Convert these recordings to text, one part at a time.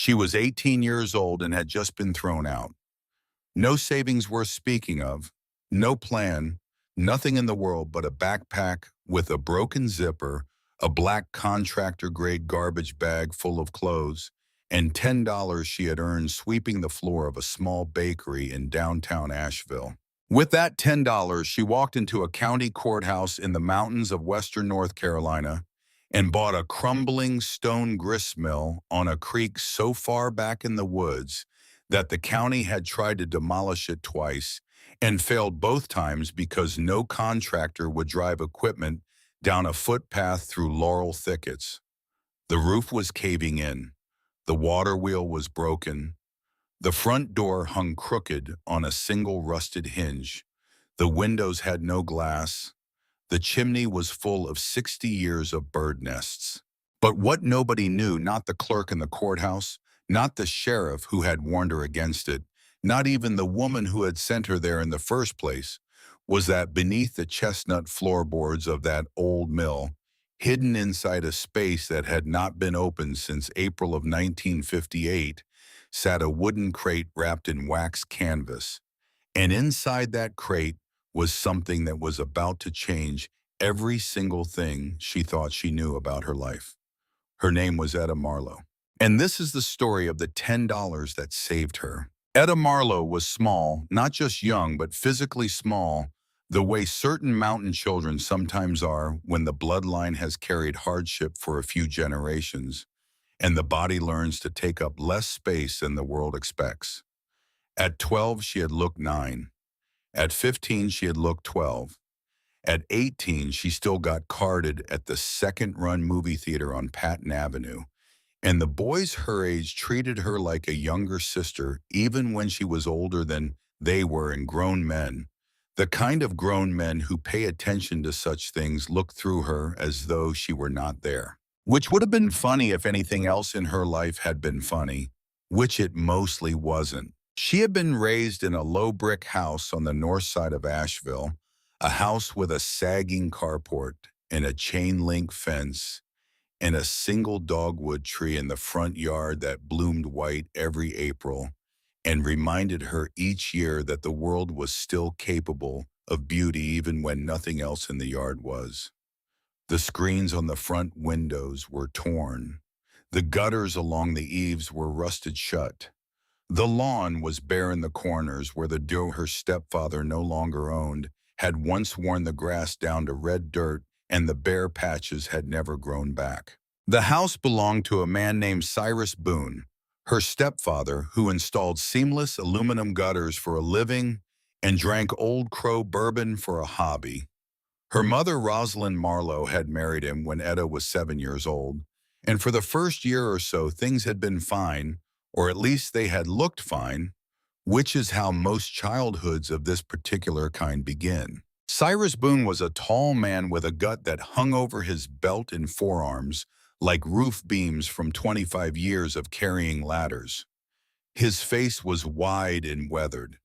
She was 18 years old and had just been thrown out. No savings worth speaking of, no plan, nothing in the world but a backpack with a broken zipper, a black contractor-grade garbage bag full of clothes, and $10 she had earned sweeping the floor of a small bakery in downtown Asheville. With that $10, she walked into a county courthouse in the mountains of western North Carolina and bought a crumbling stone grist mill on a creek so far back in the woods that the county had tried to demolish it twice and failed both times because no contractor would drive equipment down a footpath through laurel thickets. The roof was caving in. The water wheel was broken. The front door hung crooked on a single rusted hinge. The windows had no glass. The chimney was full of 60 years of bird nests. But what nobody knew, not the clerk in the courthouse, not the sheriff who had warned her against it, not even the woman who had sent her there in the first place, was that beneath the chestnut floorboards of that old mill, hidden inside a space that had not been opened since April of 1958, sat a wooden crate wrapped in wax canvas. And inside that crate was something that was about to change every single thing she thought she knew about her life. Her name was Etta Marlowe. And this is the story of the $10 that saved her. Etta Marlowe was small, not just young, but physically small, the way certain mountain children sometimes are when the bloodline has carried hardship for a few generations, and the body learns to take up less space than the world expects. At 12, she had looked 9. At 15, she had looked 12. At 18, she still got carded at the second-run movie theater on Patton Avenue, and the boys her age treated her like a younger sister even when she was older than they were and grown men. The kind of grown men who pay attention to such things look through her as though she were not there. Which would have been funny if anything else in her life had been funny, which it mostly wasn't. She had been raised in a low brick house on the north side of Asheville, a house with a sagging carport and a chain-link fence, and a single dogwood tree in the front yard that bloomed white every April and reminded her each year that the world was still capable of beauty even when nothing else in the yard was. The screens on the front windows were torn. The gutters along the eaves were rusted shut. The lawn was bare in the corners where the doe her stepfather no longer owned had once worn the grass down to red dirt, and the bare patches had never grown back. The house belonged to a man named Cyrus Boone, her stepfather, who installed seamless aluminum gutters for a living and drank Old Crow bourbon for a hobby. Her mother, Rosalind Marlowe, had married him when Etta was 7 years old, and for the first year or so things had been fine, or at least they had looked fine, which is how most childhoods of this particular kind begin. Cyrus Boone was a tall man with a gut that hung over his belt and forearms like roof beams from 25 years of carrying ladders. His face was wide and weathered,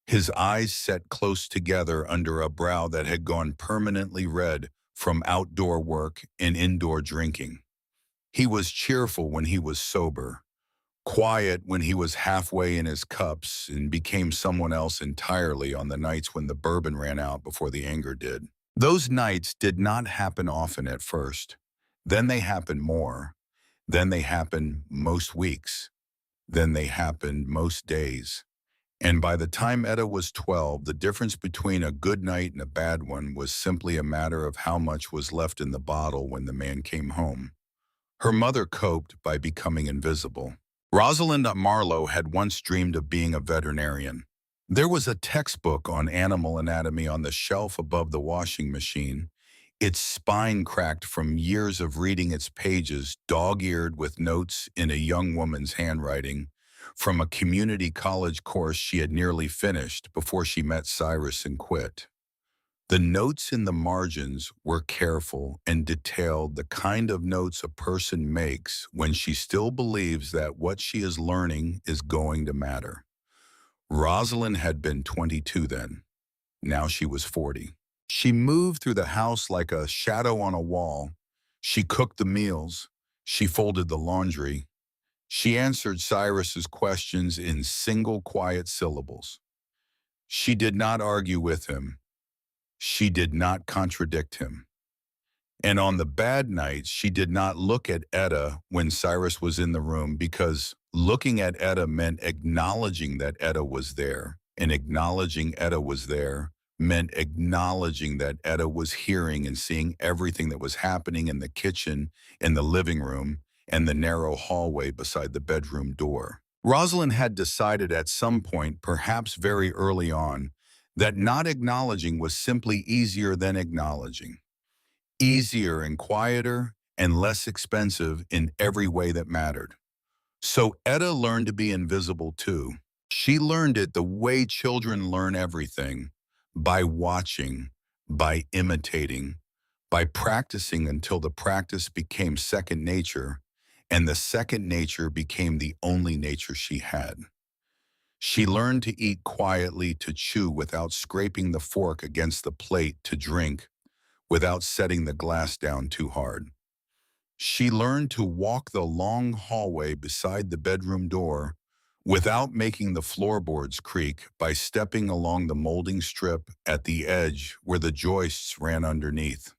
his eyes set close together under a brow that had gone permanently red from outdoor work and indoor drinking. He was cheerful when he was sober, quiet when he was halfway in his cups, and became someone else entirely on the nights when the bourbon ran out before the anger did. Those nights did not happen often at first. Then they happened more. Then they happened most weeks. Then they happened most days. And by the time Etta was 12, the difference between a good night and a bad one was simply a matter of how much was left in the bottle when the man came home. Her mother coped by becoming invisible. Rosalind Marlowe had once dreamed of being a veterinarian. There was a textbook on animal anatomy on the shelf above the washing machine, its spine cracked from years of reading its pages, dog-eared with notes in a young woman's handwriting, from a community college course she had nearly finished before she met Cyrus and quit. The notes in the margins were careful and detailed, the kind of notes a person makes when she still believes that what she is learning is going to matter. Rosalind had been 22 then. Now she was 40. She moved through the house like a shadow on a wall. She cooked the meals. She folded the laundry. She answered Cyrus's questions in single quiet syllables. She did not argue with him. She did not contradict him. And on the bad nights, she did not look at Etta when Cyrus was in the room, because looking at Etta meant acknowledging that Etta was there. And acknowledging Etta was there meant acknowledging that Etta was hearing and seeing everything that was happening in the kitchen, in the living room, and the narrow hallway beside the bedroom door. Rosalind had decided at some point, perhaps very early on, that not acknowledging was simply easier than acknowledging. Easier and quieter and less expensive in every way that mattered. So Etta learned to be invisible too. She learned it the way children learn everything, by watching, by imitating, by practicing until the practice became second nature, and the second nature became the only nature she had. She learned to eat quietly, to chew without scraping the fork against the plate, to drink without setting the glass down too hard. She learned to walk the long hallway beside the bedroom door without making the floorboards creak, by stepping along the molding strip at the edge where the joists ran underneath.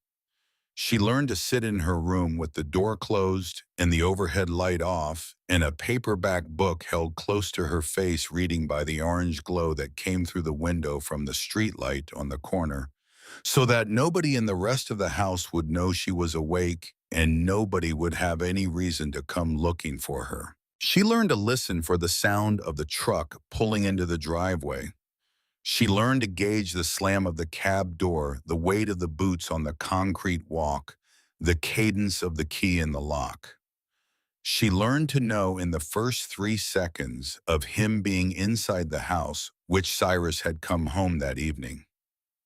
She learned to sit in her room with the door closed and the overhead light off and a paperback book held close to her face, reading by the orange glow that came through the window from the street light on the corner, so that nobody in the rest of the house would know she was awake and nobody would have any reason to come looking for her. She learned to listen for the sound of the truck pulling into the driveway. She learned to gauge the slam of the cab door, the weight of the boots on the concrete walk, the cadence of the key in the lock. She learned to know in the first 3 seconds of him being inside the house which Cyrus had come home that evening.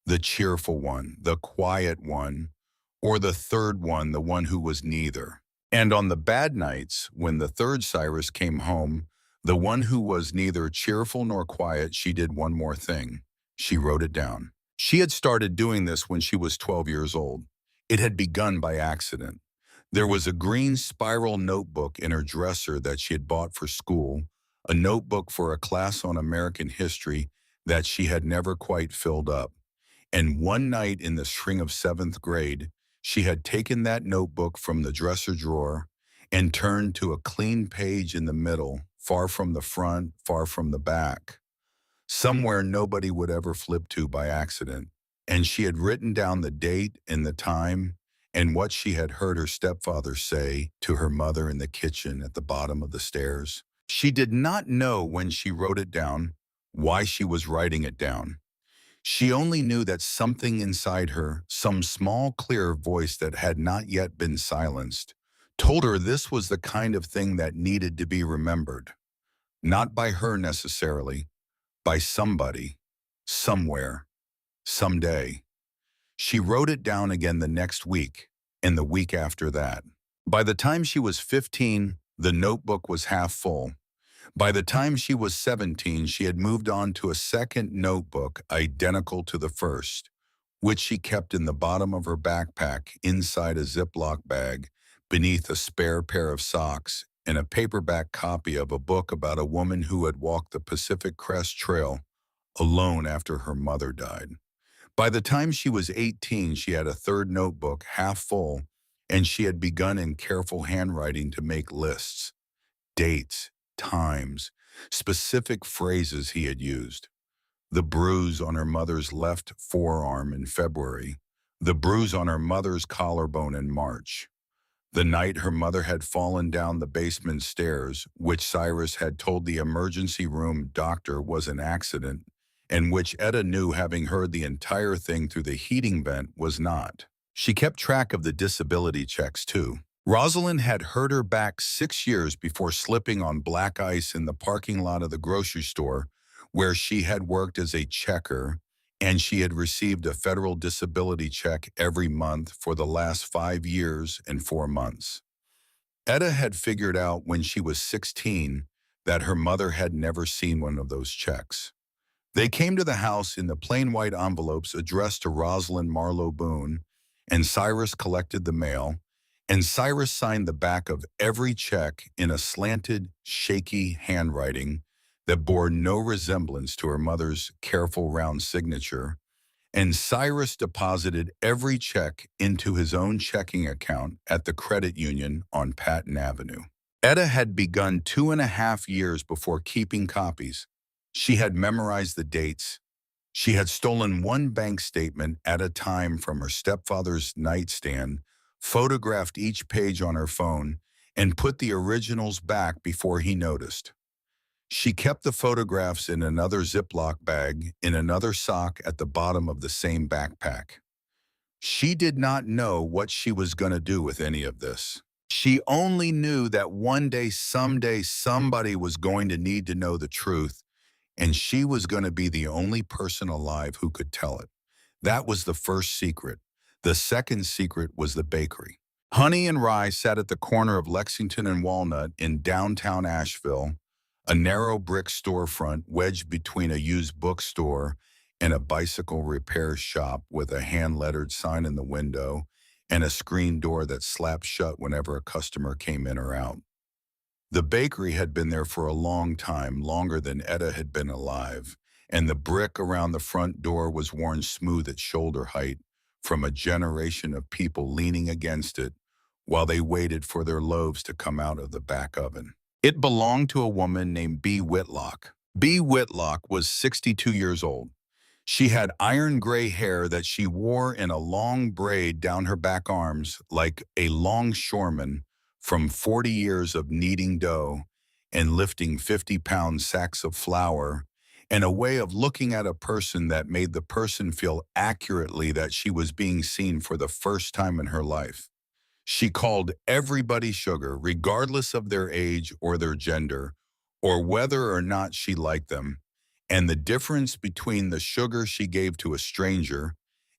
The cheerful one, the quiet one, or the third one, the one who was neither. And on the bad nights, when the third Cyrus came home, the one who was neither cheerful nor quiet, she did one more thing. She wrote it down. She had started doing this when she was 12 years old. It had begun by accident. There was a green spiral notebook in her dresser that she had bought for school, a notebook for a class on American history that she had never quite filled up. And one night in the spring of 7th grade, she had taken that notebook from the dresser drawer and turned to a clean page in the middle, far from the front, far from the back, somewhere nobody would ever flip to by accident. And she had written down the date and the time and what she had heard her stepfather say to her mother in the kitchen at the bottom of the stairs. She did not know when she wrote it down why she was writing it down. She only knew that something inside her, some small, clear voice that had not yet been silenced, told her this was the kind of thing that needed to be remembered. Not by her necessarily, by somebody, somewhere, someday. She wrote it down again the next week, and the week after that. By the time she was 15, the notebook was half full. By the time she was 17, she had moved on to a second notebook identical to the first, which she kept in the bottom of her backpack inside a Ziploc bag beneath a spare pair of socks, and a paperback copy of a book about a woman who had walked the Pacific Crest Trail alone after her mother died. By the time she was 18, she had a third notebook half full, and she had begun in careful handwriting to make lists, dates, times, specific phrases he had used. The bruise on her mother's left forearm in February, the bruise on her mother's collarbone in March, the night her mother had fallen down the basement stairs, which Cyrus had told the emergency room doctor was an accident, and which Etta knew, having heard the entire thing through the heating vent, was not. She kept track of the disability checks too. Rosalind had hurt her back 6 years before slipping on black ice in the parking lot of the grocery store where she had worked as a checker, and she had received a federal disability check every month for the last 5 years and 4 months. Etta had figured out when she was 16 that her mother had never seen one of those checks. They came to the house in the plain white envelopes addressed to Rosalind Marlowe Boone, and Cyrus collected the mail, and Cyrus signed the back of every check in a slanted, shaky handwriting that bore no resemblance to her mother's careful round signature, and Cyrus deposited every check into his own checking account at the credit union on Patton Avenue. Etta had begun 2.5 years before keeping copies. She had memorized the dates. She had stolen one bank statement at a time from her stepfather's nightstand, photographed each page on her phone, and put the originals back before he noticed. She kept the photographs in another Ziploc bag in another sock at the bottom of the same backpack. She did not know what she was going to do with any of this. She only knew that one day, someday, somebody was going to need to know the truth, and she was going to be the only person alive who could tell it. That was the first secret. The second secret was the bakery. Honey and Rye sat at the corner of Lexington and Walnut in downtown Asheville, a narrow brick storefront wedged between a used bookstore and a bicycle repair shop with a hand-lettered sign in the window and a screen door that slapped shut whenever a customer came in or out. The bakery had been there for a long time, longer than Etta had been alive, and the brick around the front door was worn smooth at shoulder height from a generation of people leaning against it while they waited for their loaves to come out of the back oven. It belonged to a woman named Bee Whitlock. Bee Whitlock was 62 years old. She had iron gray hair that she wore in a long braid down her back arms like a longshoreman from 40 years of kneading dough and lifting 50-pound sacks of flour, and a way of looking at a person that made the person feel accurately that she was being seen for the first time in her life. She called everybody sugar, regardless of their age or their gender, or whether or not she liked them. And the difference between the sugar she gave to a stranger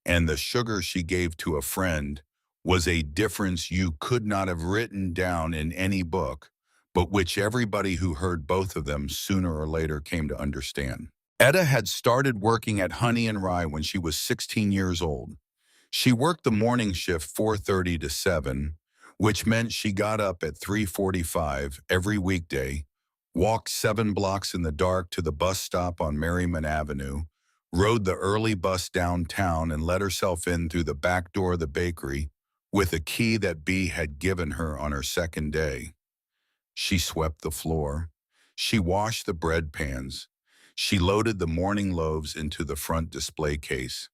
and the sugar she gave to a friend was a difference you could not have written down in any book, but which everybody who heard both of them sooner or later came to understand. Etta had started working at Honey and Rye when she was 16 years old. She worked the morning shift 4:30 to 7, which meant she got up at 3:45 every weekday, walked 7 blocks in the dark to the bus stop on Merriman Avenue, rode the early bus downtown, and let herself in through the back door of the bakery with a key that Bee had given her on her second day. She swept the floor. She washed the bread pans. She loaded the morning loaves into the front display case.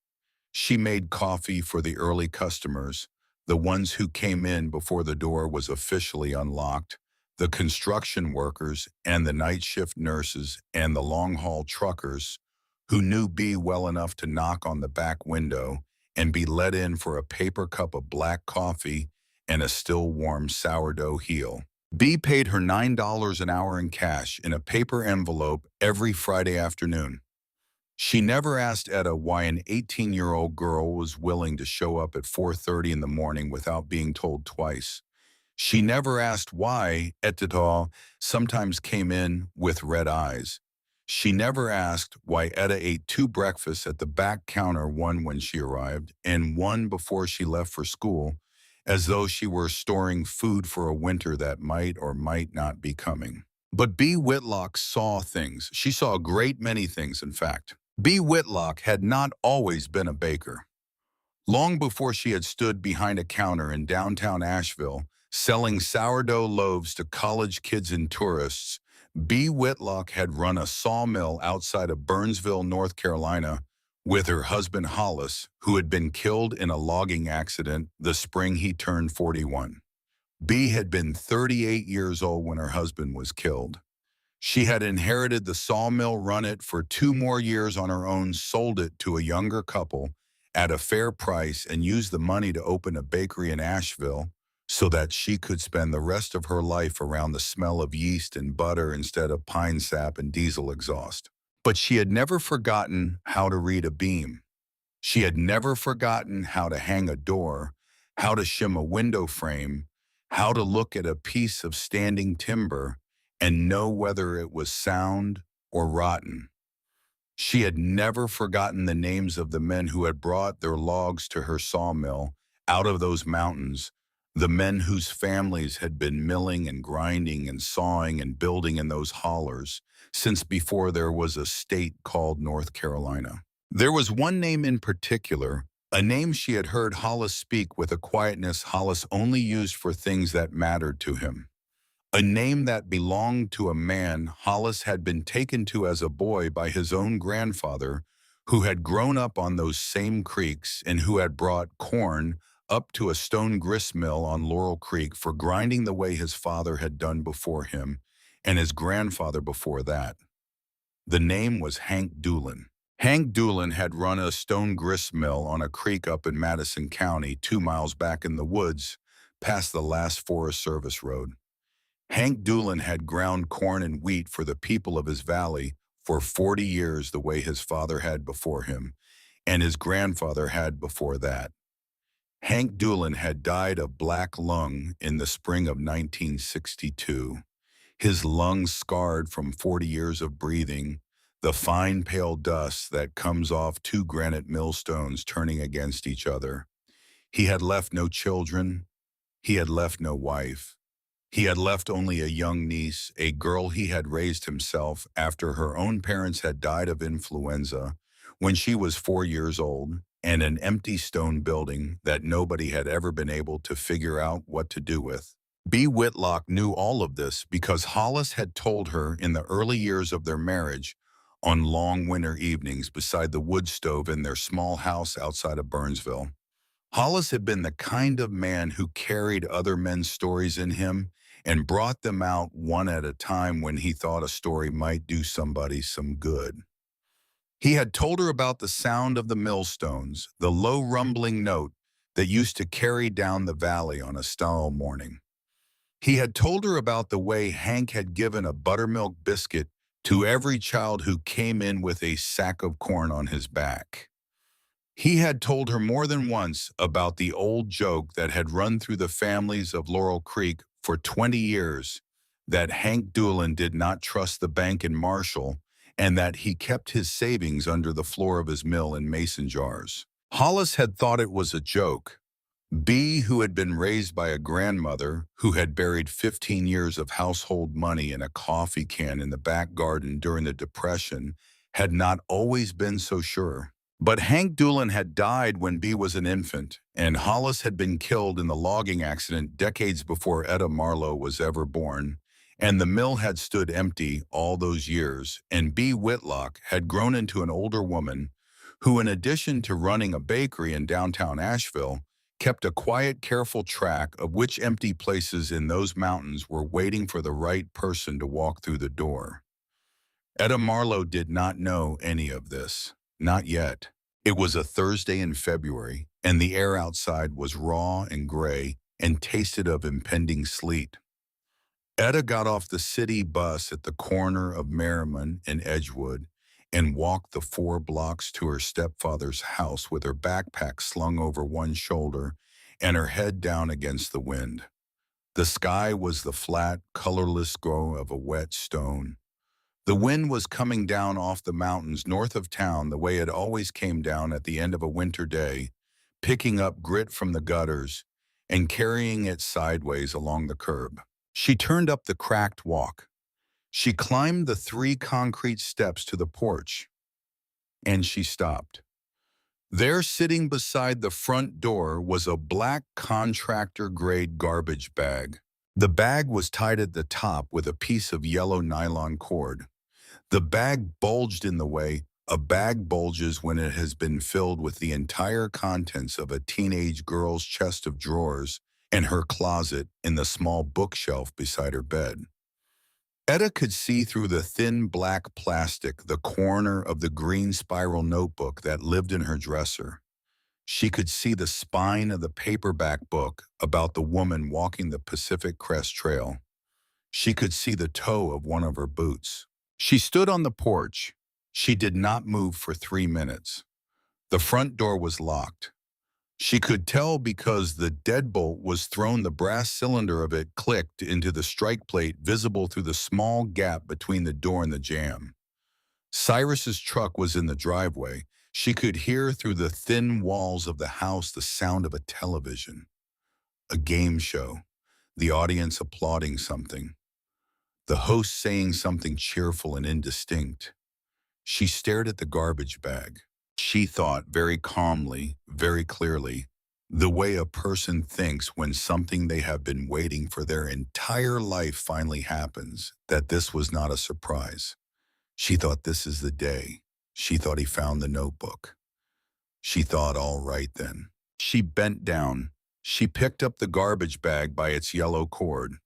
She made coffee for the early customers, the ones who came in before the door was officially unlocked, the construction workers and the night shift nurses and the long-haul truckers who knew Bee well enough to knock on the back window and be let in for a paper cup of black coffee and a still warm sourdough heel. Bee paid her $9 an hour in cash in a paper envelope every Friday afternoon. She never asked Etta why an 18-year-old girl was willing to show up at 4:30 in the morning without being told twice. She never asked why Etta sometimes came in with red eyes. She never asked why Etta ate 2 breakfasts at the back counter, one when she arrived and one before she left for school, as though she were storing food for a winter that might or might not be coming. But Bee Whitlock saw things. She saw a great many things, in fact. Bee Whitlock had not always been a baker. Long before she had stood behind a counter in downtown Asheville, selling sourdough loaves to college kids and tourists, Bee Whitlock had run a sawmill outside of Burnsville, North Carolina, with her husband Hollis, who had been killed in a logging accident the spring he turned 41. Bee had been 38 years old when her husband was killed. She had inherited the sawmill, run it for 2 more years on her own, sold it to a younger couple at a fair price, and used the money to open a bakery in Asheville so that she could spend the rest of her life around the smell of yeast and butter instead of pine sap and diesel exhaust. But she had never forgotten how to read a beam. She had never forgotten how to hang a door, how to shim a window frame, how to look at a piece of standing timber and know whether it was sound or rotten. She had never forgotten the names of the men who had brought their logs to her sawmill out of those mountains, The men whose families had been milling and grinding and sawing and building in those hollers since before there was a state called North Carolina. There was one name in particular, a name she had heard Hollis speak with a quietness Hollis only used for things that mattered to him. A name that belonged to a man Hollis had been taken to as a boy by his own grandfather, who had grown up on those same creeks and who had brought corn up to a stone grist mill on Laurel Creek for grinding the way his father had done before him and his grandfather before that. The name was Hank Doolin. Hank Doolin had run a stone grist mill on a creek up in Madison County, 2 miles back in the woods, past the last Forest Service road. Hank Doolin had ground corn and wheat for the people of his valley for 40 years the way his father had before him, and his grandfather had before that. Hank Doolin had died of black lung in the spring of 1962. His lungs scarred from 40 years of breathing, the fine pale dust that comes off two granite millstones turning against each other. He had left no children. He had left no wife. He had left only a young niece, a girl he had raised himself after her own parents had died of influenza when she was 4 years old, and an empty stone building that nobody had ever been able to figure out what to do with. B. Whitlock knew all of this because Hollis had told her in the early years of their marriage on long winter evenings beside the wood stove in their small house outside of Burnsville. Hollis had been the kind of man who carried other men's stories in him and brought them out one at a time when he thought a story might do somebody some good. He had told her about the sound of the millstones, the low rumbling note that used to carry down the valley on a still morning. He had told her about the way Hank had given a buttermilk biscuit to every child who came in with a sack of corn on his back. He had told her more than once about the old joke that had run through the families of Laurel Creek for 20 years, that Hank Doolin did not trust the bank in Marshall and that he kept his savings under the floor of his mill in mason jars. Hollis had thought it was a joke. B, who had been raised by a grandmother who had buried 15 years of household money in a coffee can in the back garden during the Depression, had not always been so sure. But Hank Doolin had died when B was an infant, and Hollis had been killed in the logging accident decades before Etta Marlowe was ever born, and the mill had stood empty all those years, and B. Whitlock had grown into an older woman who, in addition to running a bakery in downtown Asheville, kept a quiet, careful track of which empty places in those mountains were waiting for the right person to walk through the door. Etta Marlowe did not know any of this. Not yet. It was a Thursday in February, and the air outside was raw and gray and tasted of impending sleet. Etta got off the city bus at the corner of Merriman and Edgewood and walked the 4 blocks to her stepfather's house with her backpack slung over one shoulder and her head down against the wind. The sky was the flat, colorless glow of a wet stone. The wind was coming down off the mountains north of town the way it always came down at the end of a winter day, picking up grit from the gutters and carrying it sideways along the curb. She turned up the cracked walk. She climbed the 3 concrete steps to the porch, and she stopped. There, sitting beside the front door, was a black contractor-grade garbage bag. The bag was tied at the top with a piece of yellow nylon cord. The bag bulged in the way a bag bulges when it has been filled with the entire contents of a teenage girl's chest of drawers and her closet in the small bookshelf beside her bed. Etta could see through the thin black plastic the corner of the green spiral notebook that lived in her dresser. She could see the spine of the paperback book about the woman walking the Pacific Crest Trail. She could see the toe of one of her boots. She stood on the porch. She did not move for 3 minutes. The front door was locked. She could tell because the deadbolt was thrown, the brass cylinder of it clicked into the strike plate visible through the small gap between the door and the jamb. Cyrus's truck was in the driveway. She could hear through the thin walls of the house the sound of a television. A game show, the audience applauding something, the host saying something cheerful and indistinct. She stared at the garbage bag. She thought very calmly, very clearly, the way a person thinks when something they have been waiting for their entire life finally happens, that this was not a surprise. She thought this is the day. She thought he found the notebook. She thought, all right then. She bent down. She picked up the garbage bag by its yellow cord.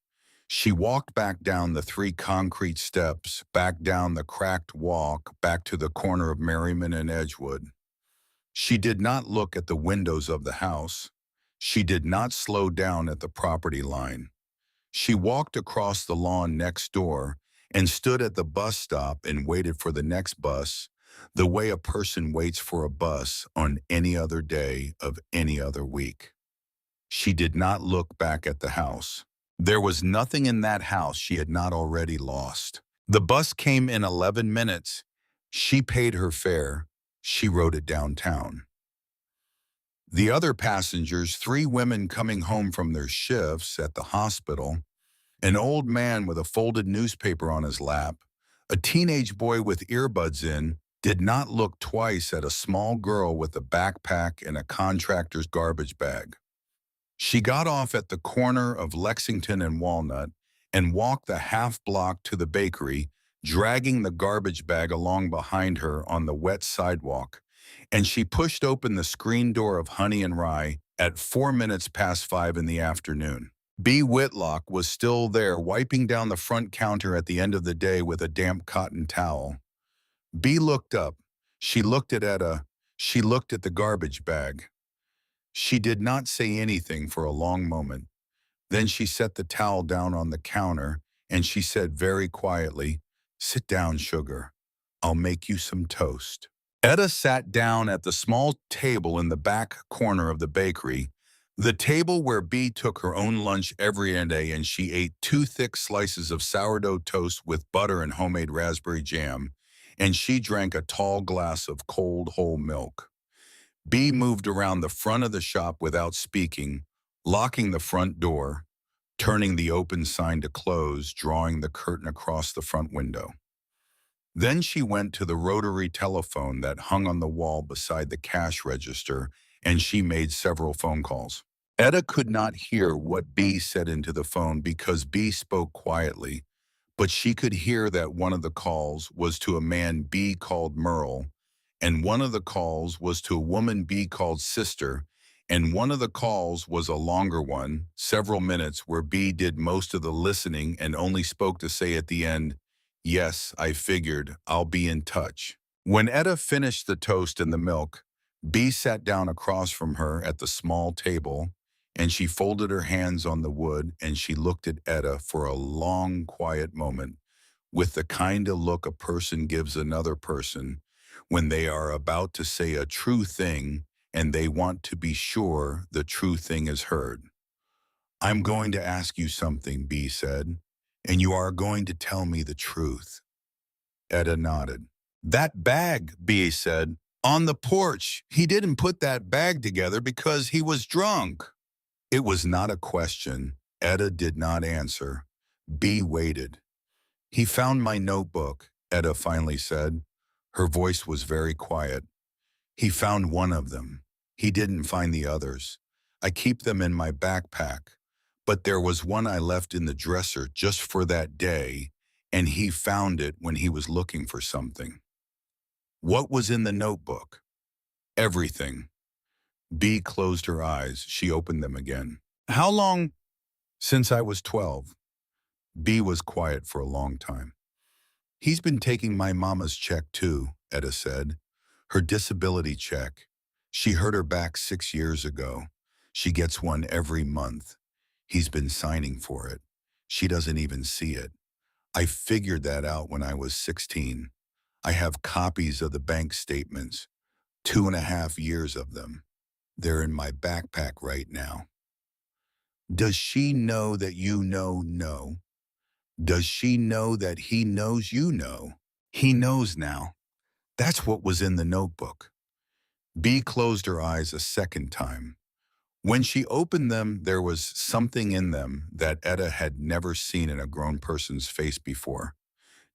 She walked back down the 3 concrete steps, back down the cracked walk, back to the corner of Merriman and Edgewood. She did not look at the windows of the house. She did not slow down at the property line. She walked across the lawn next door and stood at the bus stop and waited for the next bus, the way a person waits for a bus on any other day of any other week. She did not look back at the house. There was nothing in that house she had not already lost. The bus came in 11 minutes. She paid her fare. She rode it downtown. The other passengers, 3 women coming home from their shifts at the hospital, an old man with a folded newspaper on his lap, a teenage boy with earbuds in, did not look twice at a small girl with a backpack and a contractor's garbage bag. She got off at the corner of Lexington and Walnut and walked the half block to the bakery, dragging the garbage bag along behind her on the wet sidewalk, and she pushed open the screen door of Honey and Rye at 4 minutes past 5 in the afternoon. B. Whitlock was still there, wiping down the front counter at the end of the day with a damp cotton towel. B. looked up. She looked at Etta. She looked at the garbage bag. She did not say anything for a long moment. Then she set the towel down on the counter, and she said very quietly, "Sit down, sugar. I'll make you some toast." Etta sat down at the small table in the back corner of the bakery, the table where Bea took her own lunch every day, and she ate 2 thick slices of sourdough toast with butter and homemade raspberry jam, and she drank a tall glass of cold whole milk. Bea moved around the front of the shop without speaking, locking the front door, turning the open sign to close, drawing the curtain across the front window. Then she went to the rotary telephone that hung on the wall beside the cash register, and she made several phone calls. Etta could not hear what Bea said into the phone because Bea spoke quietly, but she could hear that one of the calls was to a man Bea called Merle, and one of the calls was to a woman Bea called Sister, and one of the calls was a longer one, several minutes, where Bea did most of the listening and only spoke to say at the end, "Yes, I figured, I'll be in touch." When Etta finished the toast and the milk, Bea sat down across from her at the small table, and she folded her hands on the wood, and she looked at Etta for a long, quiet moment, with the kind of look a person gives another person when they are about to say a true thing and they want to be sure the true thing is heard. "I'm going to ask you something," Bea said, "and you are going to tell me the truth." Etta nodded. "That bag," Bea said, "on the porch. He didn't put that bag together because he was drunk." It was not a question. Etta did not answer. Bea waited. "He found my notebook," Etta finally said. Her voice was very quiet. "He found one of them. He didn't find the others. I keep them in my backpack. But there was one I left in the dresser just for that day, and he found it when he was looking for something." "What was in the notebook?" "Everything." Bea closed her eyes. She opened them again. "How long?" "Since I was 12. Bea was quiet for a long time. "He's been taking my mama's check too," Etta said. "Her disability check. She hurt her back 6 years ago. She gets one every month. He's been signing for it. She doesn't even see it. I figured that out when I was 16. I have copies of the bank statements, 2.5 years of them. They're in my backpack right now." "Does she know that you know no? Does she know that he knows you know?" "He knows now. That's what was in the notebook." Bea closed her eyes a second time. When she opened them, there was something in them that Etta had never seen in a grown person's face before.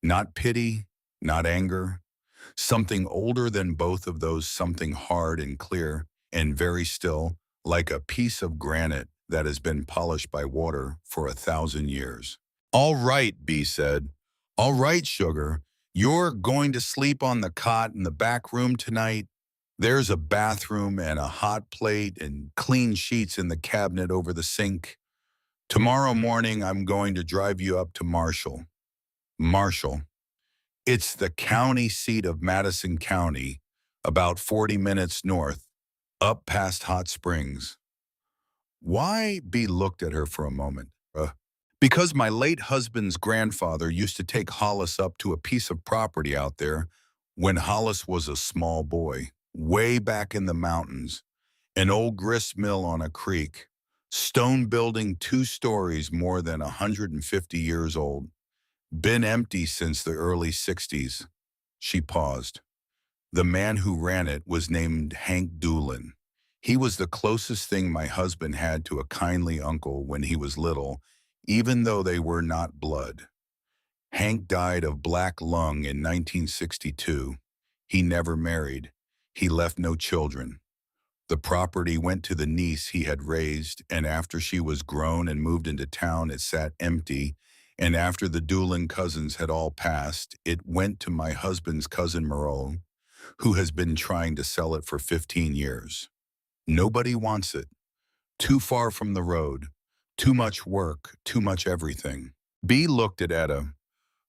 Not pity, not anger, something older than both of those, something hard and clear and very still, like a piece of granite that has been polished by water for 1,000 years. All right, B said. All right, sugar. You're going to sleep on the cot in the back room tonight. There's a bathroom and a hot plate and clean sheets in the cabinet over the sink. Tomorrow morning, I'm going to drive you up to Marshall. Marshall. It's the county seat of Madison County, about 40 minutes north, up past Hot Springs. Why? B looked at her for a moment. Because my late husband's grandfather used to take Hollis up to a piece of property out there when Hollis was a small boy, way back in the mountains, an old grist mill on a creek, stone building 2 stories more than 150 years old, been empty since the early 60s. She paused. The man who ran it was named Hank Doolin. He was the closest thing my husband had to a kindly uncle when he was little, even though they were not blood. Hank died of black lung in 1962. He never married. He left no children. The property went to the niece he had raised, and after she was grown and moved into town, it sat empty, and after the Doolin cousins had all passed, it went to my husband's cousin Merle, who has been trying to sell it for 15 years. Nobody wants it. Too far from the road. Too much work. Too much everything. B looked at Etta.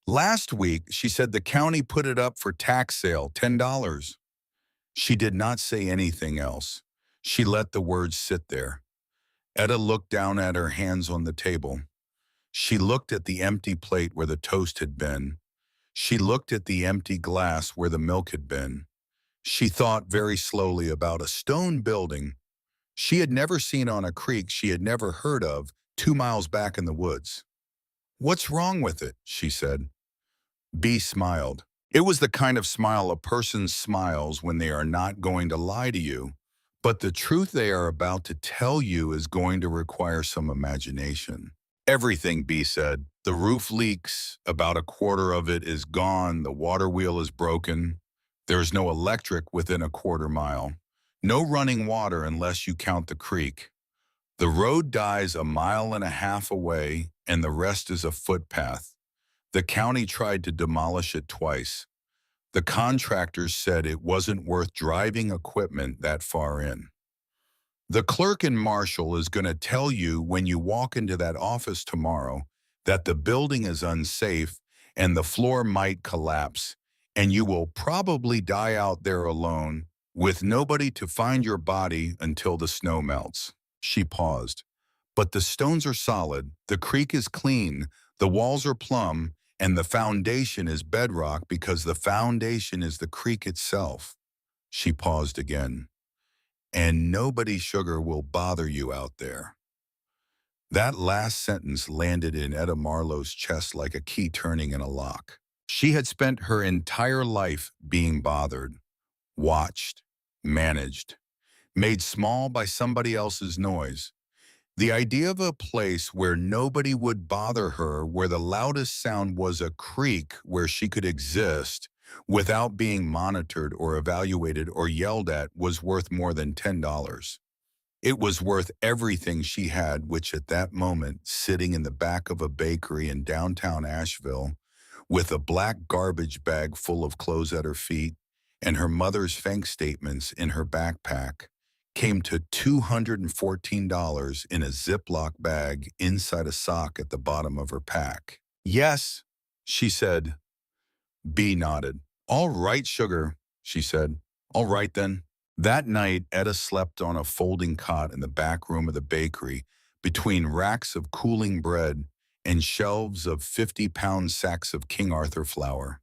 Last week, she said the county put it up for tax sale, $10. She did not say anything else. She let the words sit there. Etta looked down at her hands on the table. She looked at the empty plate where the toast had been. She looked at the empty glass where the milk had been. She thought very slowly about a stone building she had never seen on a creek she had never heard of 2 miles back in the woods. What's wrong with it? She said. B smiled. It was the kind of smile a person smiles when they are not going to lie to you, but the truth they are about to tell you is going to require some imagination. Everything, B said. The roof leaks, about a quarter of it is gone, the water wheel is broken. There is no electric within a quarter mile. No running water unless you count the creek. The road dies 1.5 miles away, and the rest is a footpath. The county tried to demolish it twice. The contractors said it wasn't worth driving equipment that far in. The clerk in Marshall is going to tell you when you walk into that office tomorrow that the building is unsafe and the floor might collapse, and you will probably die out there alone with nobody to find your body until the snow melts. She paused. But the stones are solid, the creek is clean, the walls are plumb, and the foundation is bedrock because the foundation is the creek itself. She paused again. And nobody, sugar, will bother you out there. That last sentence landed in Etta Marlowe's chest like a key turning in a lock. She had spent her entire life being bothered, watched, managed, made small by somebody else's noise. The idea of a place where nobody would bother her, where the loudest sound was a creek where she could exist without being monitored or evaluated or yelled at, was worth more than $10. It was worth everything she had, which at that moment, sitting in the back of a bakery in downtown Asheville, with a black garbage bag full of clothes at her feet and her mother's bank statements in her backpack, came to $214 in a Ziploc bag inside a sock at the bottom of her pack. Yes, she said. B nodded. All right, sugar, she said. All right then. That night, Etta slept on a folding cot in the back room of the bakery between racks of cooling bread and shelves of 50-pound sacks of King Arthur flour.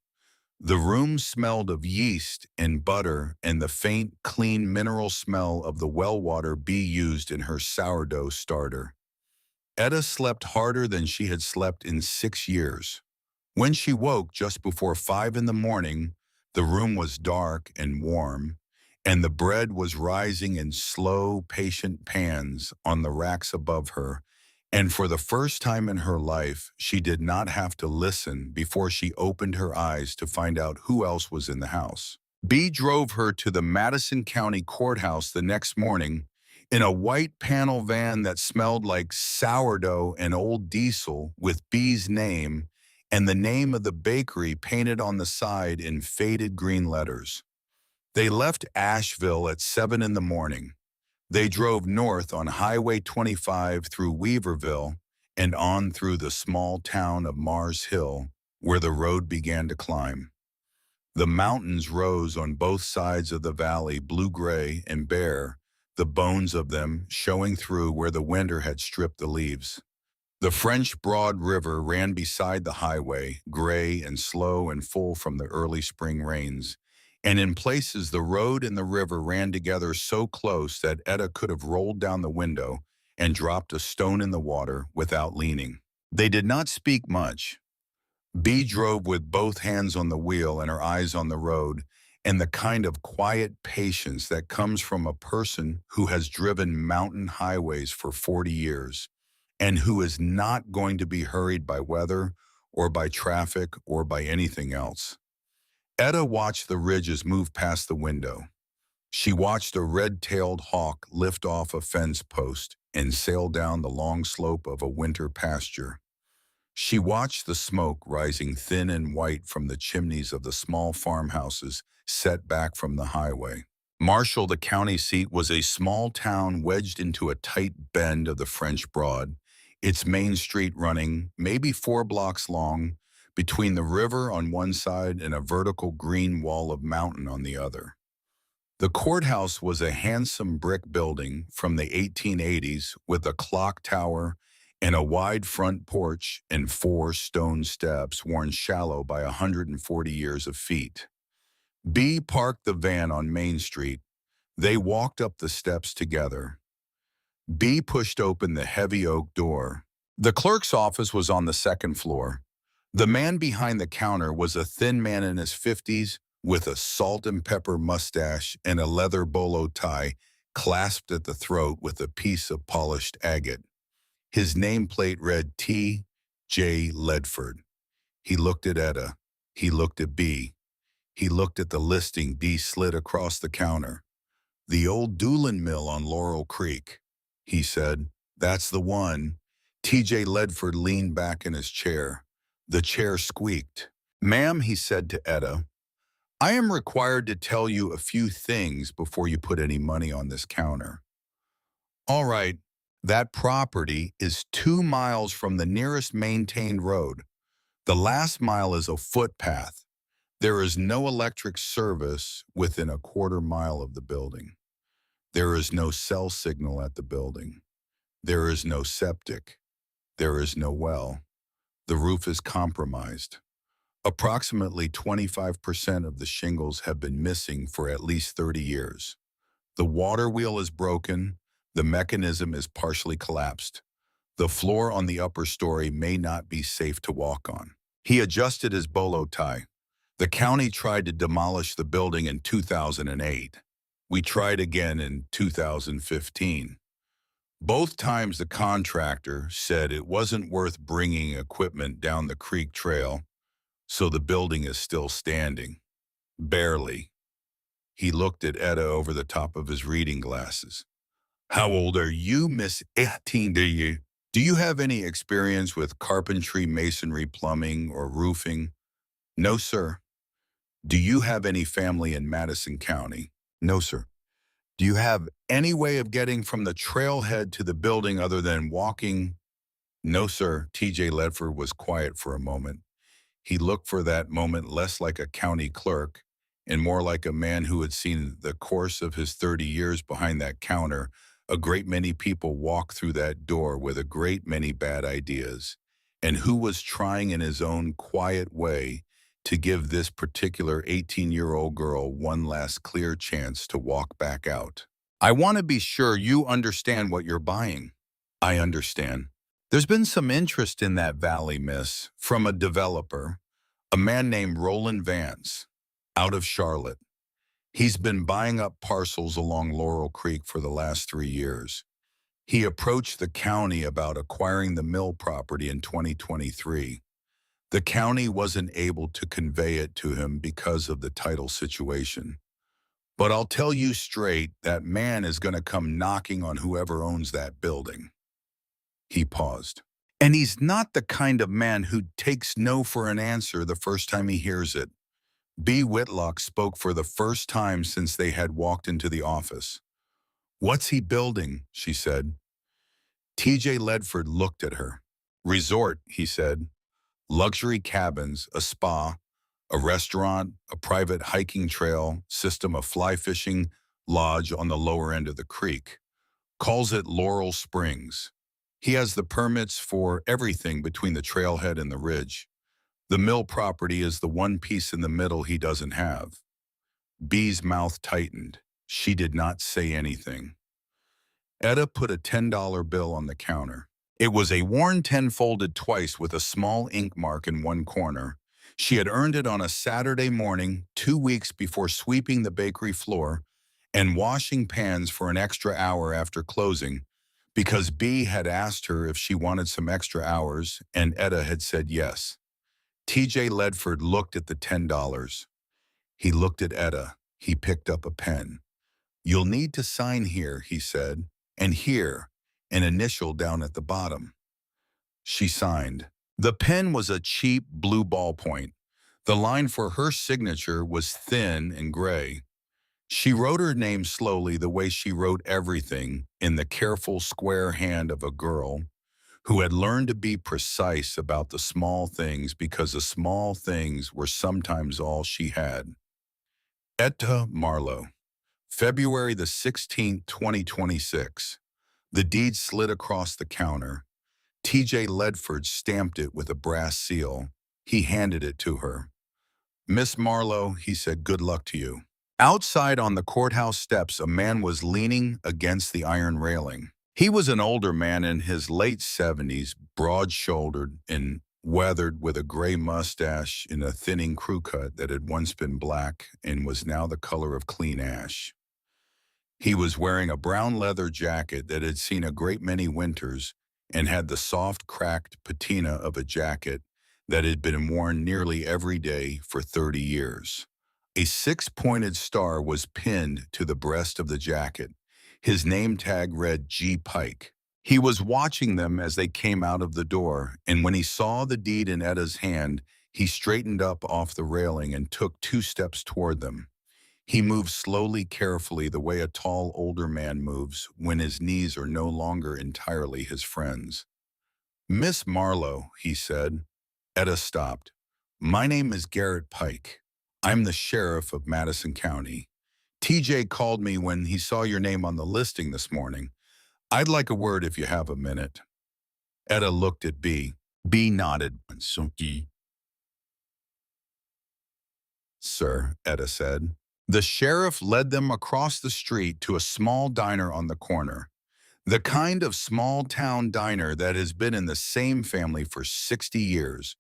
The room smelled of yeast and butter and the faint, clean mineral smell of the well water B used in her sourdough starter. Etta slept harder than she had slept in 6 years. When she woke just before 5 in the morning, the room was dark and warm, and the bread was rising in slow, patient pans on the racks above her, and for the first time in her life, she did not have to listen before she opened her eyes to find out who else was in the house. B drove her to the Madison County Courthouse the next morning in a white panel van that smelled like sourdough and old diesel with B's name and the name of the bakery painted on the side in faded green letters. They left Asheville at 7 in the morning. They drove north on Highway 25 through Weaverville and on through the small town of Mars Hill, where the road began to climb. The mountains rose on both sides of the valley, blue-gray and bare, the bones of them showing through where the winter had stripped the leaves. The French Broad River ran beside the highway, gray and slow and full from the early spring rains, and in places the road and the river ran together so close that Etta could have rolled down the window and dropped a stone in the water without leaning. They did not speak much. B drove with both hands on the wheel and her eyes on the road, and the kind of quiet patience that comes from a person who has driven mountain highways for 40 years and who is not going to be hurried by weather or by traffic or by anything else. Etta watched the ridges move past the window. She watched a red-tailed hawk lift off a fence post and sail down the long slope of a winter pasture. She watched the smoke rising thin and white from the chimneys of the small farmhouses set back from the highway. Marshall, the county seat, was a small town wedged into a tight bend of the French Broad, its main street running maybe 4 blocks long between the river on one side and a vertical green wall of mountain on the other. The courthouse was a handsome brick building from the 1880s with a clock tower and a wide front porch and 4 stone steps worn shallow by 140 years of feet. B parked the van on Main Street. They walked up the steps together. B pushed open the heavy oak door. The clerk's office was on the second floor. The man behind the counter was a thin man in his 50s with a salt and pepper mustache and a leather bolo tie clasped at the throat with a piece of polished agate. His nameplate read T. J. Ledford. He looked at Etta. He looked at B. He looked at the listing B slid across the counter. "The old Doolin mill on Laurel Creek," he said. "That's the one." T.J. Ledford leaned back in his chair. The chair squeaked. "Ma'am," he said to Etta, "I am required to tell you a few things before you put any money on this counter." "All right, that property is 2 miles from the nearest maintained road. The last mile is a footpath. There is no electric service within a 1/4 mile of the building. There is no cell signal at the building. There is no septic. There is no well. The roof is compromised. Approximately 25% of the shingles have been missing for at least 30 years. The water wheel is broken. The mechanism is partially collapsed. The floor on the upper story may not be safe to walk on." He adjusted his bolo tie. "The county tried to demolish the building in 2008. We tried again in 2015. Both times the contractor said it wasn't worth bringing equipment down the creek trail, so the building is still standing. Barely." He looked at Etta over the top of his reading glasses. "How old are you, Miss 18? Do you have any experience with carpentry, masonry, plumbing, or roofing?" "No, sir." "Do you have any family in Madison County?" "No, sir." "Do you have any way of getting from the trailhead to the building other than walking?" "No, sir." T.J. Ledford was quiet for a moment. He looked for that moment less like a county clerk and more like a man who had seen the course of his 30 years behind that counter. A great many people walk through that door with a great many bad ideas, and who was trying in his own quiet way to give this particular 18-year-old girl one last clear chance to walk back out. "I want to be sure you understand what you're buying." "I understand. There's been some interest in that valley, miss, from a developer, a man named Roland Vance, out of Charlotte. He's been buying up parcels along Laurel Creek for the last 3 years. He approached the county about acquiring the mill property in 2023. The county wasn't able to convey it to him because of the title situation. But I'll tell you straight, that man is going to come knocking on whoever owns that building. He paused. And he's not the kind of man who takes no for an answer the first time he hears it. B. Whitlock spoke for the first time since they had walked into the office. What's he building? She said. TJ Ledford looked at her. Resort, he said. Luxury cabins, a spa, a restaurant, a private hiking trail, system of fly fishing, lodge on the lower end of the creek. Calls it Laurel Springs. He has the permits for everything between the trailhead and the ridge. The mill property is the one piece in the middle he doesn't have. Bee's mouth tightened. She did not say anything. Etta put a $10 bill on the counter. It was a worn 10 folded twice with a small ink mark in one corner. She had earned it on a Saturday morning, 2 weeks before sweeping the bakery floor and washing pans for an extra hour after closing, because B had asked her if she wanted some extra hours, and Etta had said yes. TJ Ledford looked at the $10. He looked at Etta. He picked up a pen. You'll need to sign here, he said, and here, an initial down at the bottom. She signed. The pen was a cheap blue ballpoint. The line for her signature was thin and gray. She wrote her name slowly, the way she wrote everything, in the careful square hand of a girl who had learned to be precise about the small things because the small things were sometimes all she had. Etta Marlowe, February the 16th, 2026. The deed slid across the counter. TJ Ledford stamped it with a brass seal. He handed it to her. Miss Marlowe, he said, good luck to you. Outside on the courthouse steps, a man was leaning against the iron railing. He was an older man in his late 70s, broad-shouldered and weathered, with a gray mustache and a thinning crew cut that had once been black and was now the color of clean ash. He was wearing a brown leather jacket that had seen a great many winters and had the soft, cracked patina of a jacket that had been worn nearly every day for 30 years. A six-pointed star was pinned to the breast of the jacket. His name tag read G. Pike. He was watching them as they came out of the door, and when he saw the deed in Etta's hand, he straightened up off the railing and took 2 steps toward them. He moved slowly, carefully, the way a tall, older man moves when his knees are no longer entirely his friends. Miss Marlowe, he said. Etta stopped. My name is Garrett Pike. I'm the sheriff of Madison County. TJ called me when he saw your name on the listing this morning. I'd like a word if you have a minute. Etta looked at B. B nodded. Sir, Etta said. The sheriff led them across the street to a small diner on the corner. The kind of small-town diner that has been in the same family for 60 years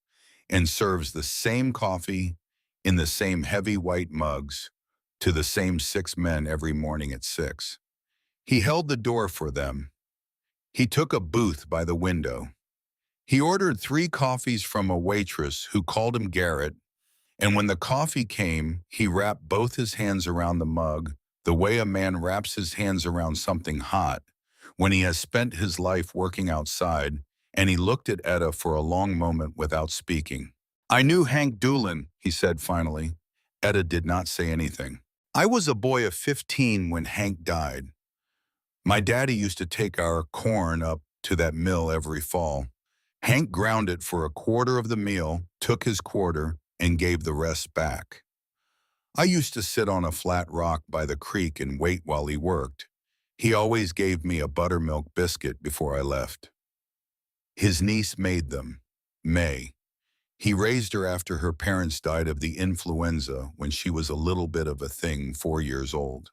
and serves the same coffee in the same heavy white mugs to the same 6 men every morning at 6. He held the door for them. He took a booth by the window. He ordered 3 coffees from a waitress who called him Garrett, and when the coffee came, he wrapped both his hands around the mug the way a man wraps his hands around something hot when he has spent his life working outside, and he looked at Etta for a long moment without speaking. I knew Hank Doolin, he said finally. Etta did not say anything. I was a boy of 15 when Hank died. My daddy used to take our corn up to that mill every fall. Hank ground it for a quarter of the meal, took his quarter, and gave the rest back. I used to sit on a flat rock by the creek and wait while he worked. He always gave me a buttermilk biscuit before I left. His niece made them, May. He raised her after her parents died of the influenza when she was a little bit of a thing, 4 years old.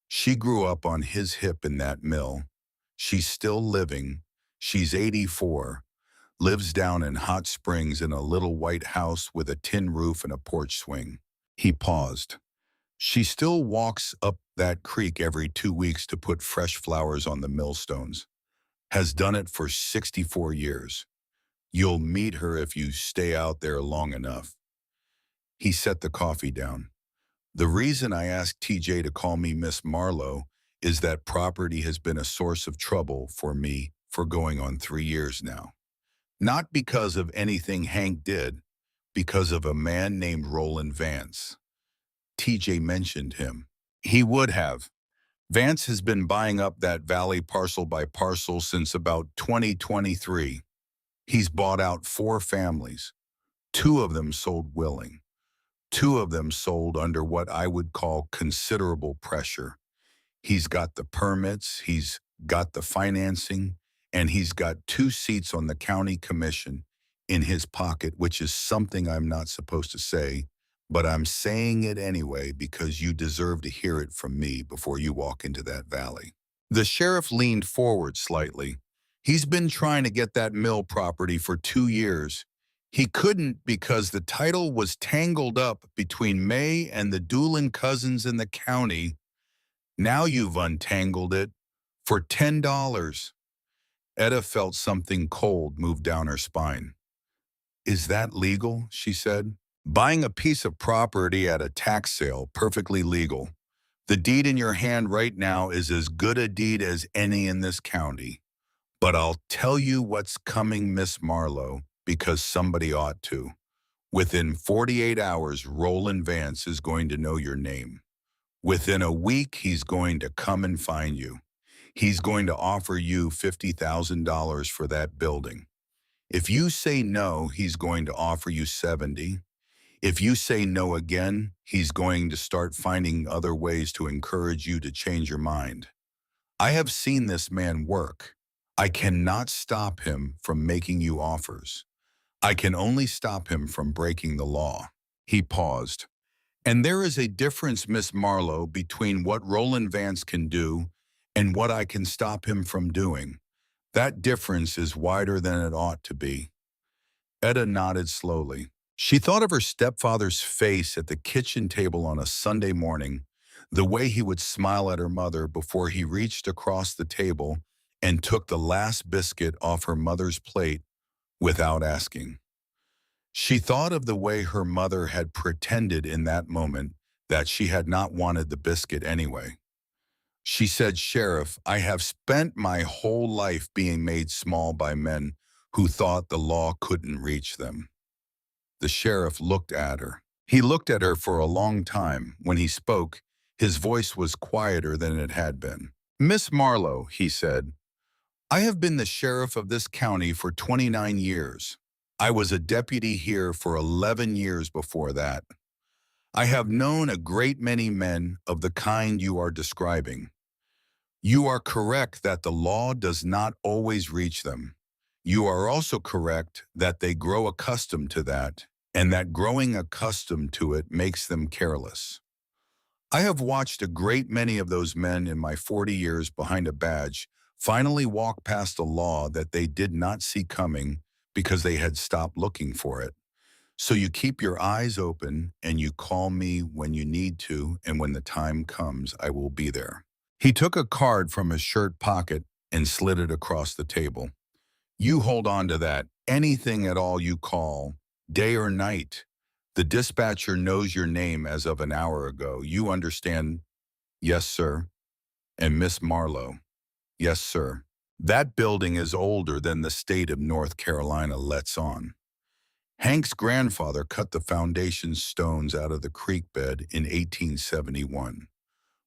She grew up on his hip in that mill. She's still living. She's 84, lives down in Hot Springs in a little white house with a tin roof and a porch swing. He paused. She still walks up that creek every 2 weeks to put fresh flowers on the millstones. Has done it for 64 years. You'll meet her if you stay out there long enough. He set the coffee down. The reason I asked TJ to call me Miss Marlowe is that property has been a source of trouble for me for going on 3 years now. Not because of anything Hank did, because of a man named Roland Vance. TJ mentioned him. He would have. Vance has been buying up that valley parcel by parcel since about 2023. He's bought out 4 families. 2 of them sold willing. 2 of them sold under what I would call considerable pressure. He's got the permits, he's got the financing, and he's got 2 seats on the county commission in his pocket, which is something I'm not supposed to say, but I'm saying it anyway because you deserve to hear it from me before you walk into that valley. The sheriff leaned forward slightly. He's been trying to get that mill property for 2 years. He couldn't because the title was tangled up between May and the Doolin cousins in the county. Now you've untangled it for $10. Etta felt something cold move down her spine. Is that legal? She said. Buying a piece of property at a tax sale, perfectly legal. The deed in your hand right now is as good a deed as any in this county. But I'll tell you what's coming, Miss Marlowe, because somebody ought to. Within 48 hours, Roland Vance is going to know your name. Within a week, he's going to come and find you. He's going to offer you $50,000 for that building. If you say no, he's going to offer you 70. If you say no again, he's going to start finding other ways to encourage you to change your mind. I have seen this man work. I cannot stop him from making you offers. I can only stop him from breaking the law. He paused. And there is a difference, Miss Marlowe, between what Roland Vance can do and what I can stop him from doing. That difference is wider than it ought to be. Etta nodded slowly. She thought of her stepfather's face at the kitchen table on a Sunday morning, the way he would smile at her mother before he reached across the table and took the last biscuit off her mother's plate without asking. She thought of the way her mother had pretended in that moment that she had not wanted the biscuit anyway. She said, Sheriff, I have spent my whole life being made small by men who thought the law couldn't reach them. The sheriff looked at her. He looked at her for a long time. When he spoke, his voice was quieter than it had been. Miss Marlowe, he said, I have been the sheriff of this county for 29 years. I was a deputy here for 11 years before that. I have known a great many men of the kind you are describing. You are correct that the law does not always reach them. You are also correct that they grow accustomed to that, and that growing accustomed to it makes them careless. I have watched a great many of those men in my 40 years behind a badge finally walk past a law that they did not see coming because they had stopped looking for it. So you keep your eyes open and you call me when you need to, and when the time comes, I will be there. He took a card from his shirt pocket and slid it across the table. You hold on to that. Anything at all you call, day or night. The dispatcher knows your name as of an hour ago. You understand? Yes, sir. And Miss Marlowe? Yes, sir. That building is older than the state of North Carolina lets on. Hank's grandfather cut the foundation stones out of the creek bed in 1871.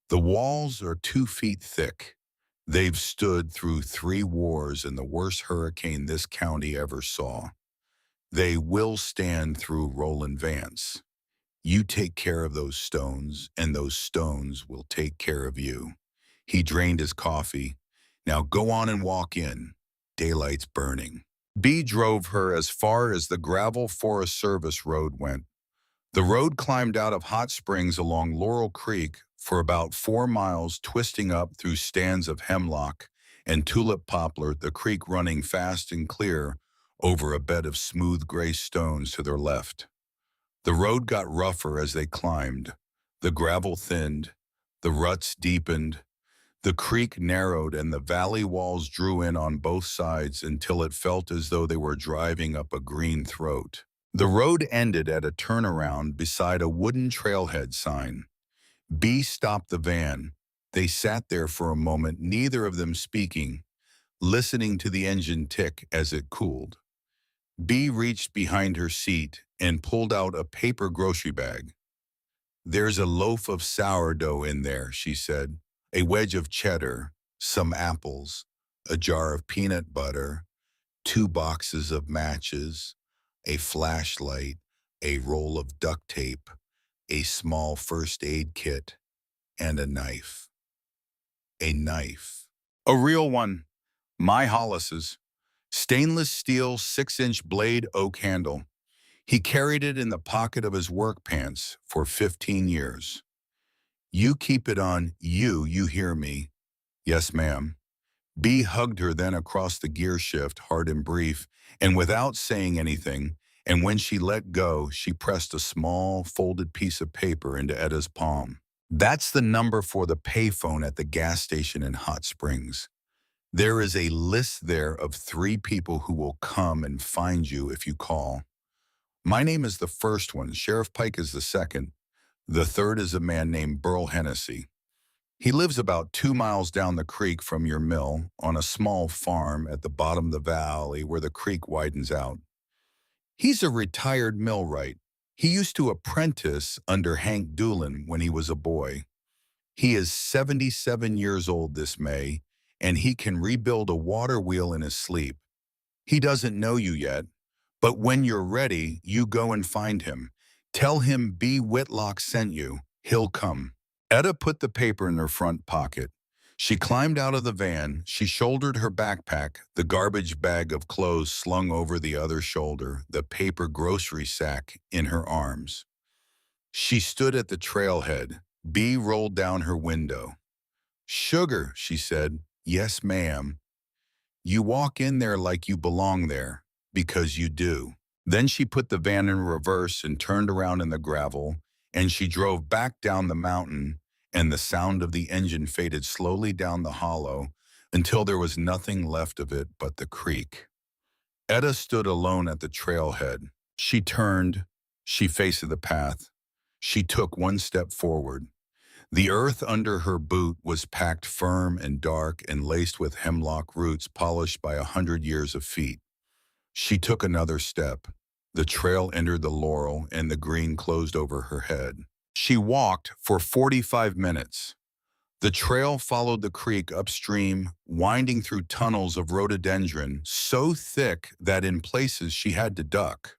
The walls are 2 feet thick. They've stood through 3 wars and the worst hurricane this county ever saw. They will stand through Roland Vance. You take care of those stones, and those stones will take care of you. He drained his coffee. Now go on and walk in. Daylight's burning. B drove her as far as the gravel Forest Service road went. The road climbed out of Hot Springs along Laurel Creek for about 4 miles, twisting up through stands of hemlock and tulip poplar, the creek running fast and clear over a bed of smooth gray stones to their left. The road got rougher as they climbed. The gravel thinned, the ruts deepened, the creek narrowed, and the valley walls drew in on both sides until it felt as though they were driving up a green throat. The road ended at a turnaround beside a wooden trailhead sign. B stopped the van. They sat there for a moment, neither of them speaking, listening to the engine tick as it cooled. B reached behind her seat and pulled out a paper grocery bag. "There's a loaf of sourdough in there," she said, "a wedge of cheddar, some apples, a jar of peanut butter, 2 boxes of matches, a flashlight, a roll of duct tape, a small first aid kit, and a knife." A knife. A real one. My Hollis's. Stainless steel 6-inch blade oak handle. He carried it in the pocket of his work pants for 15 years. "You keep it on you hear me?" "Yes, ma'am." B hugged her then across the gear shift, hard and brief, and without saying anything, and when she let go, she pressed a small, folded piece of paper into Eda's palm. "That's the number for the payphone at the gas station in Hot Springs. There is a list there of 3 people who will come and find you if you call. My name is the first one, Sheriff Pike is the second. The third is a man named Burl Hennessy. He lives about 2 miles down the creek from your mill on a small farm at the bottom of the valley where the creek widens out. He's a retired millwright. He used to apprentice under Hank Doolin when he was a boy. He is 77 years old this May, and he can rebuild a water wheel in his sleep. He doesn't know you yet, but when you're ready, you go and find him. Tell him B. Whitlock sent you. He'll come." Eda put the paper in her front pocket. She climbed out of the van. She shouldered her backpack, the garbage bag of clothes slung over the other shoulder, the paper grocery sack in her arms. She stood at the trailhead. B rolled down her window. "Sugar," she said. "Yes, ma'am." "You walk in there like you belong there, because you do." Then she put the van in reverse and turned around in the gravel, and she drove back down the mountain, and the sound of the engine faded slowly down the hollow until there was nothing left of it but the creek. Eda stood alone at the trailhead. She turned. She faced the path. She took one step forward. The earth under her boot was packed firm and dark and laced with hemlock roots polished by 100 years of feet. She took another step. The trail entered the laurel and the green closed over her head. She walked for 45 minutes. The trail followed the creek upstream, winding through tunnels of rhododendron so thick that in places she had to duck.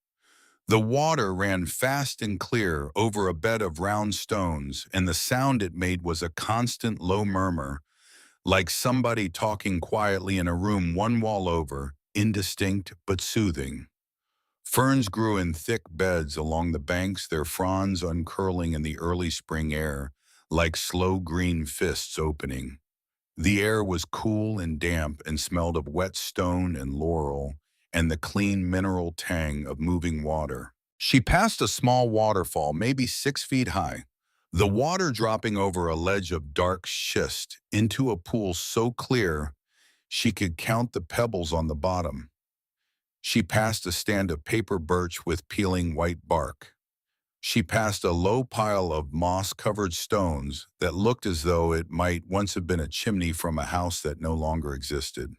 The water ran fast and clear over a bed of round stones, and the sound it made was a constant low murmur, like somebody talking quietly in a room one wall over, indistinct but soothing. Ferns grew in thick beds along the banks, their fronds uncurling in the early spring air, like slow green fists opening. The air was cool and damp and smelled of wet stone and laurel, and the clean mineral tang of moving water. She passed a small waterfall, maybe 6 feet high, the water dropping over a ledge of dark schist into a pool so clear she could count the pebbles on the bottom. She passed a stand of paper birch with peeling white bark. She passed a low pile of moss-covered stones that looked as though it might once have been a chimney from a house that no longer existed.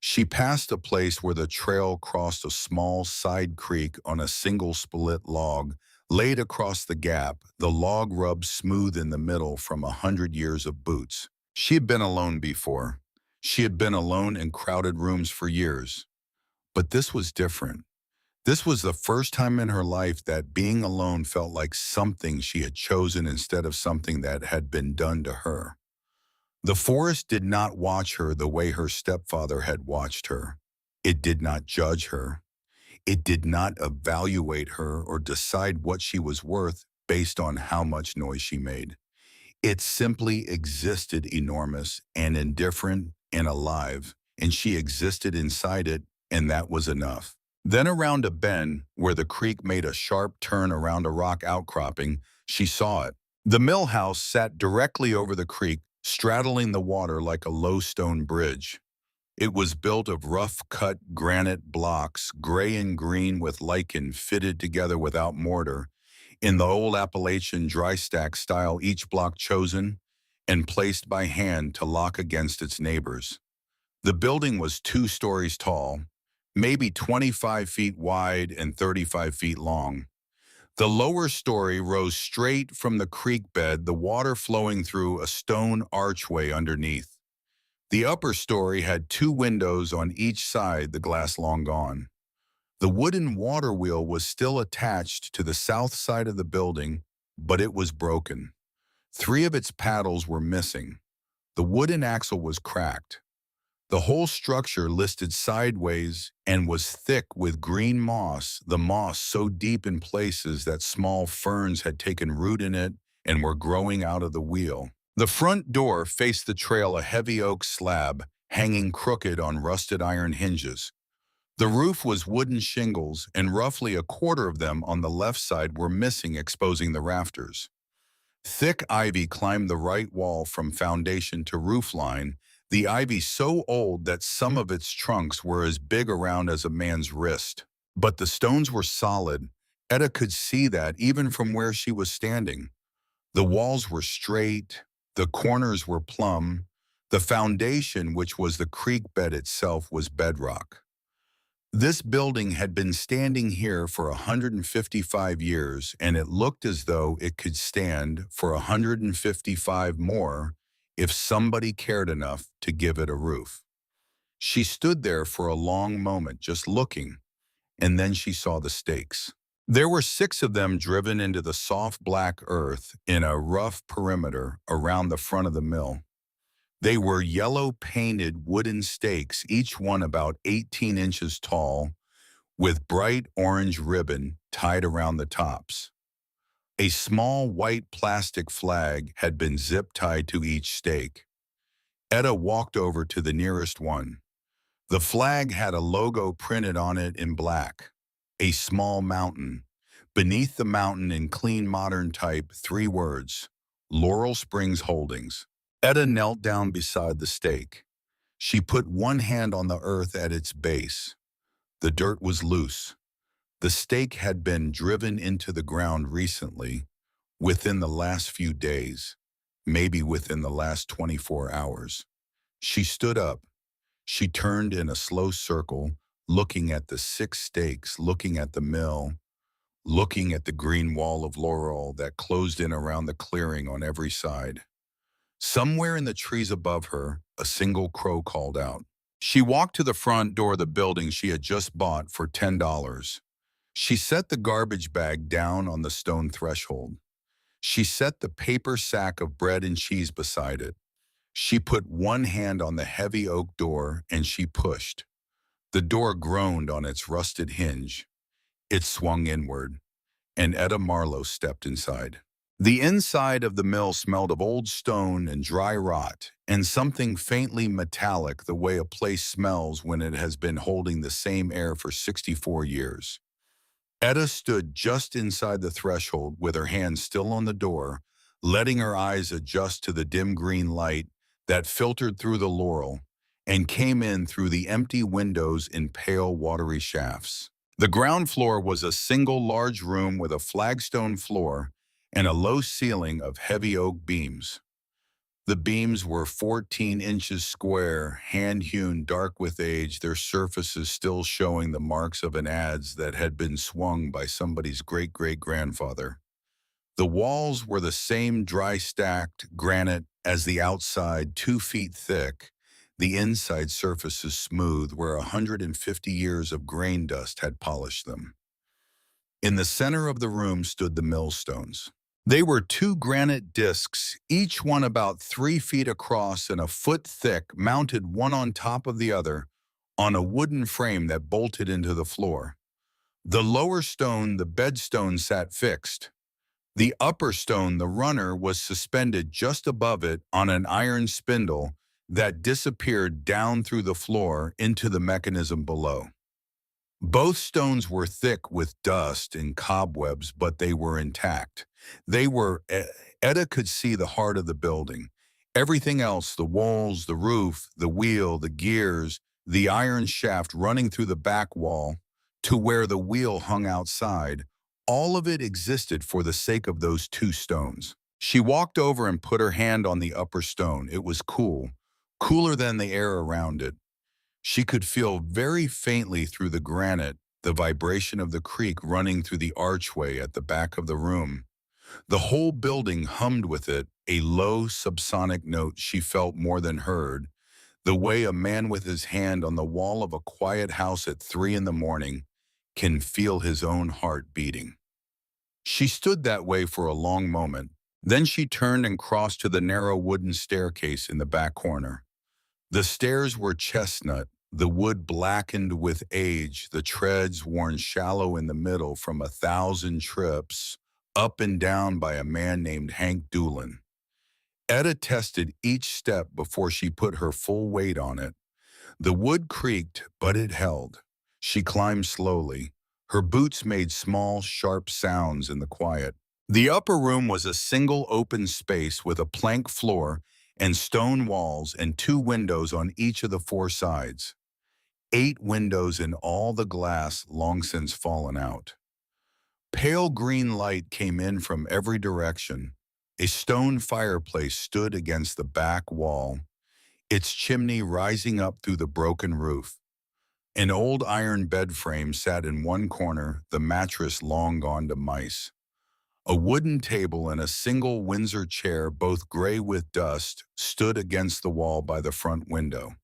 She passed a place where the trail crossed a small side creek on a single split log laid across the gap, the log rubbed smooth in the middle from 100 years of boots. She had been alone before. She had been alone in crowded rooms for years. But this was different. This was the first time in her life that being alone felt like something she had chosen instead of something that had been done to her. The forest did not watch her the way her stepfather had watched her. It did not judge her. It did not evaluate her or decide what she was worth based on how much noise she made. It simply existed, enormous and indifferent and alive, and she existed inside it, and that was enough. Then around a bend, where the creek made a sharp turn around a rock outcropping, she saw it. The mill house sat directly over the creek, straddling the water like a low stone bridge. It was built of rough-cut granite blocks, gray and green with lichen fitted together without mortar, in the old Appalachian dry stack style, each block chosen and placed by hand to lock against its neighbors. The building was 2 stories tall, maybe 25 feet wide and 35 feet long. The lower story rose straight from the creek bed, the water flowing through a stone archway underneath. The upper story had 2 windows on each side, the glass long gone. The wooden water wheel was still attached to the south side of the building, but it was broken. 3 of its paddles were missing. The wooden axle was cracked. The whole structure listed sideways and was thick with green moss, the moss so deep in places that small ferns had taken root in it and were growing out of the wheel. The front door faced the trail, a heavy oak slab hanging crooked on rusted iron hinges. The roof was wooden shingles, and roughly a quarter of them on the left side were missing, exposing the rafters. Thick ivy climbed the right wall from foundation to roofline, the ivy so old that some of its trunks were as big around as a man's wrist. But the stones were solid. Etta could see that even from where she was standing. The walls were straight, the corners were plumb, the foundation, which was the creek bed itself, was bedrock. This building had been standing here for 155 years, and it looked as though it could stand for 155 more if somebody cared enough to give it a roof. She stood there for a long moment, just looking, and then she saw the stakes. There were 6 of them driven into the soft black earth in a rough perimeter around the front of the mill. They were yellow-painted wooden stakes, each one about 18 inches tall, with bright orange ribbon tied around the tops. A small white plastic flag had been zip-tied to each stake. Etta walked over to the nearest one. The flag had a logo printed on it in black, a small mountain. Beneath the mountain, in clean modern type, 3 words, Laurel Springs Holdings. Etta knelt down beside the stake. She put one hand on the earth at its base. The dirt was loose. The stake had been driven into the ground recently, within the last few days, maybe within the last 24 hours. She stood up. She turned in a slow circle, looking at the 6 stakes, looking at the mill, looking at the green wall of laurel that closed in around the clearing on every side. Somewhere in the trees above her, a single crow called out. She walked to the front door of the building she had just bought for $10. She set the garbage bag down on the stone threshold. She set the paper sack of bread and cheese beside it. She put one hand on the heavy oak door and she pushed. The door groaned on its rusted hinge. It swung inward, and Etta Marlowe stepped inside. The inside of the mill smelled of old stone and dry rot, and something faintly metallic, the way a place smells when it has been holding the same air for 64 years. Etta stood just inside the threshold with her hand still on the door, letting her eyes adjust to the dim green light that filtered through the laurel and came in through the empty windows in pale, watery shafts. The ground floor was a single large room with a flagstone floor and a low ceiling of heavy oak beams. The beams were 14 inches square, hand-hewn, dark with age, their surfaces still showing the marks of an adze that had been swung by somebody's great-great-grandfather. The walls were the same dry-stacked granite as the outside, 2 feet thick, the inside surfaces smooth where 150 years of grain dust had polished them. In the center of the room stood the millstones. They were 2 granite discs, each one about 3 feet across and a foot thick, mounted one on top of the other on a wooden frame that bolted into the floor. The lower stone, the bedstone, sat fixed. The upper stone, the runner, was suspended just above it on an iron spindle that disappeared down through the floor into the mechanism below. Both stones were thick with dust and cobwebs, but they were intact. They were Etta could see the heart of the building. Everything else, the walls, the roof, the wheel, the gears, the iron shaft running through the back wall to where the wheel hung outside, all of it existed for the sake of those two stones. She walked over and put her hand on the upper stone. It was cool, cooler than the air around it. She could feel very faintly through the granite the vibration of the creek running through the archway at the back of the room. The whole building hummed with it, a low subsonic note she felt more than heard, the way a man with his hand on the wall of a quiet house at 3 in the morning can feel his own heart beating. She stood that way for a long moment. Then she turned and crossed to the narrow wooden staircase in the back corner. The stairs were chestnut, the wood blackened with age, the treads worn shallow in the middle from 1,000 trips, up and down by a man named Hank Doolin. Etta tested each step before she put her full weight on it. The wood creaked, but it held. She climbed slowly. Her boots made small, sharp sounds in the quiet. The upper room was a single open space with a plank floor and stone walls and 2 windows on each of the 4 sides. 8 windows in all, the glass long since fallen out. Pale green light came in from every direction. A stone fireplace stood against the back wall, its chimney rising up through the broken roof. An old iron bed frame sat in one corner, the mattress long gone to mice. A wooden table and a single Windsor chair, both gray with dust, stood against the wall by the front window.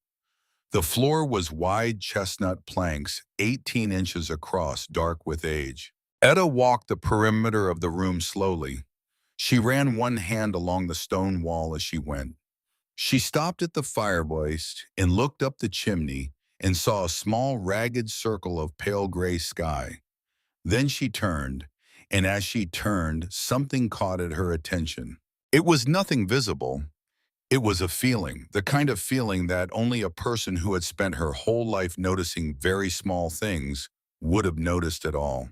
The floor was wide chestnut planks, 18 inches across, dark with age. Etta walked the perimeter of the room slowly. She ran one hand along the stone wall as she went. She stopped at the fireplace and looked up the chimney and saw a small ragged circle of pale gray sky. Then she turned, and as she turned, something caught at her attention. It was nothing visible. It was a feeling, the kind of feeling that only a person who had spent her whole life noticing very small things would have noticed at all.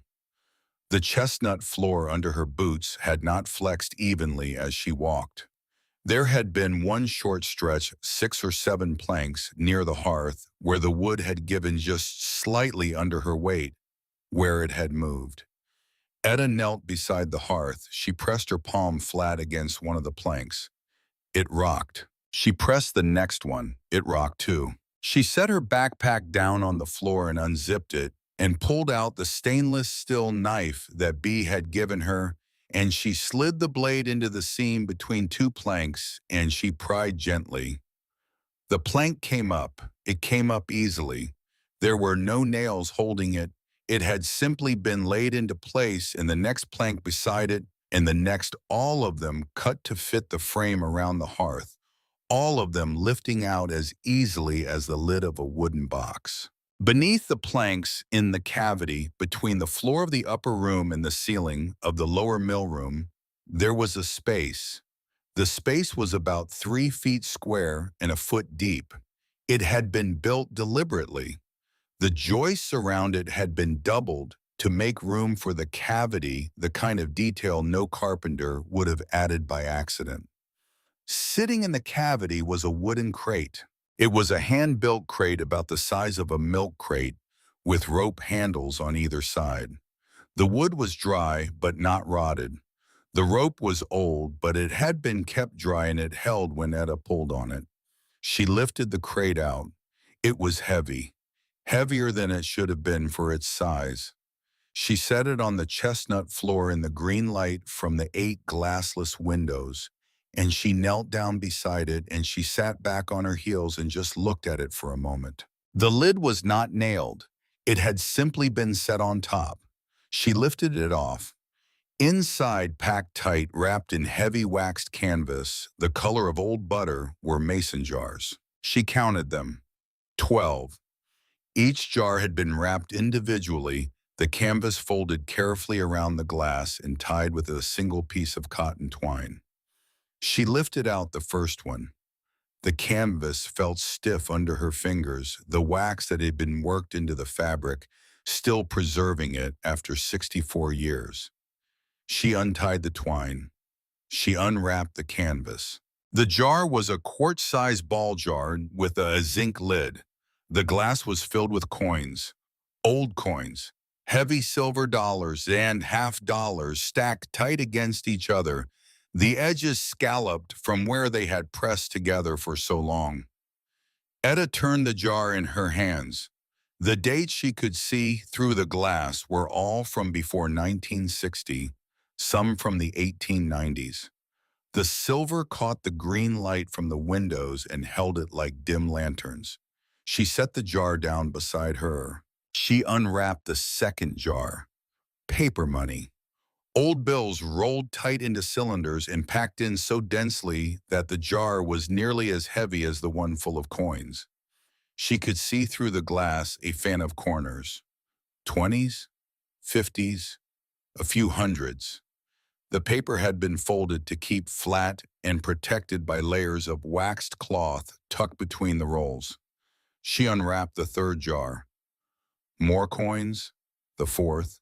The chestnut floor under her boots had not flexed evenly as she walked. There had been one short stretch, 6 or 7 planks, near the hearth, where the wood had given just slightly under her weight, where it had moved. Etta knelt beside the hearth. She pressed her palm flat against one of the planks. It rocked. She pressed the next one. It rocked too. She set her backpack down on the floor and unzipped it and pulled out the stainless steel knife that Bea had given her, and she slid the blade into the seam between 2 planks, and she pried gently. The plank came up. It came up easily. There were no nails holding it. It had simply been laid into place, and the next plank beside it, and the next, all of them cut to fit the frame around the hearth, all of them lifting out as easily as the lid of a wooden box. Beneath the planks, in the cavity between the floor of the upper room and the ceiling of the lower mill room, there was a space. The space was about 3 feet square and a foot deep. It had been built deliberately. The joists around it had been doubled to make room for the cavity, the kind of detail no carpenter would have added by accident. Sitting in the cavity was a wooden crate. It was a hand-built crate about the size of a milk crate, with rope handles on either side. The wood was dry, but not rotted. The rope was old, but it had been kept dry and it held when Etta pulled on it. She lifted the crate out. It was heavy, heavier than it should have been for its size. She set it on the chestnut floor in the green light from the 8 glassless windows, and she knelt down beside it and she sat back on her heels and just looked at it for a moment. The lid was not nailed. It had simply been set on top. She lifted it off. Inside, packed tight, wrapped in heavy waxed canvas, the color of old butter, were mason jars. She counted them. 12. Each jar had been wrapped individually, the canvas folded carefully around the glass and tied with a single piece of cotton twine. She lifted out the first one. The canvas felt stiff under her fingers, the wax that had been worked into the fabric still preserving it after 64 years. She untied the twine. She unwrapped the canvas. The jar was a quart-sized ball jar with a zinc lid. The glass was filled with coins, old coins, heavy silver dollars and half dollars stacked tight against each other, the edges scalloped from where they had pressed together for so long. Etta turned the jar in her hands. The dates she could see through the glass were all from before 1960, some from the 1890s. The silver caught the green light from the windows and held it like dim lanterns. She set the jar down beside her. She unwrapped the second jar. Paper money. Old bills rolled tight into cylinders and packed in so densely that the jar was nearly as heavy as the one full of coins. She could see through the glass a fan of corners. 20s, 50s, a few hundreds. The paper had been folded to keep flat and protected by layers of waxed cloth tucked between the rolls. She unwrapped the third jar. More coins. The fourth.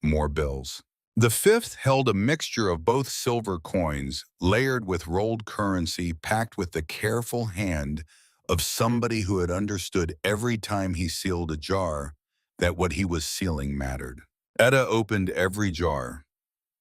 More bills. The fifth held a mixture of both silver coins, layered with rolled currency packed with the careful hand of somebody who had understood every time he sealed a jar that what he was sealing mattered. Etta opened every jar.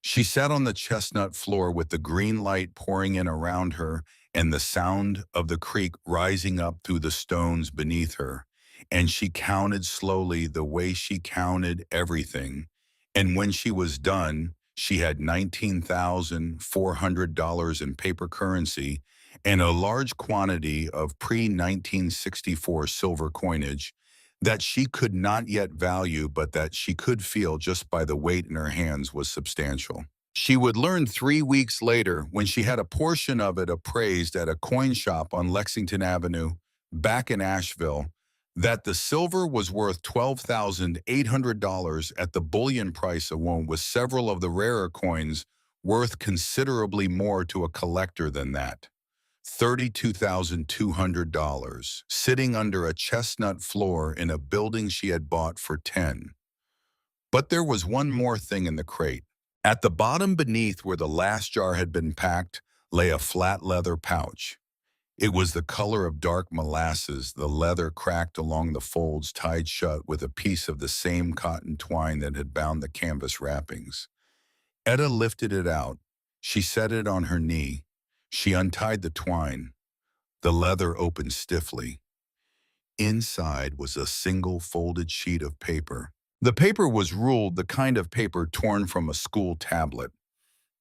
She sat on the chestnut floor with the green light pouring in around her and the sound of the creek rising up through the stones beneath her, and she counted slowly the way she counted everything. And when she was done, she had $19,400 in paper currency and a large quantity of pre-1964 silver coinage that she could not yet value but that she could feel just by the weight in her hands was substantial. She would learn 3 weeks later, when she had a portion of it appraised at a coin shop on Lexington Avenue, back in Asheville, that the silver was worth $12,800 at the bullion price alone, with several of the rarer coins worth considerably more to a collector than that. $32,200, sitting under a chestnut floor in a building she had bought for 10. But there was one more thing in the crate. At the bottom beneath where the last jar had been packed lay a flat leather pouch. It was the color of dark molasses, the leather cracked along the folds tied shut with a piece of the same cotton twine that had bound the canvas wrappings. Etta lifted it out. She set it on her knee. She untied the twine. The leather opened stiffly. Inside was a single folded sheet of paper. The paper was ruled, the kind of paper torn from a school tablet.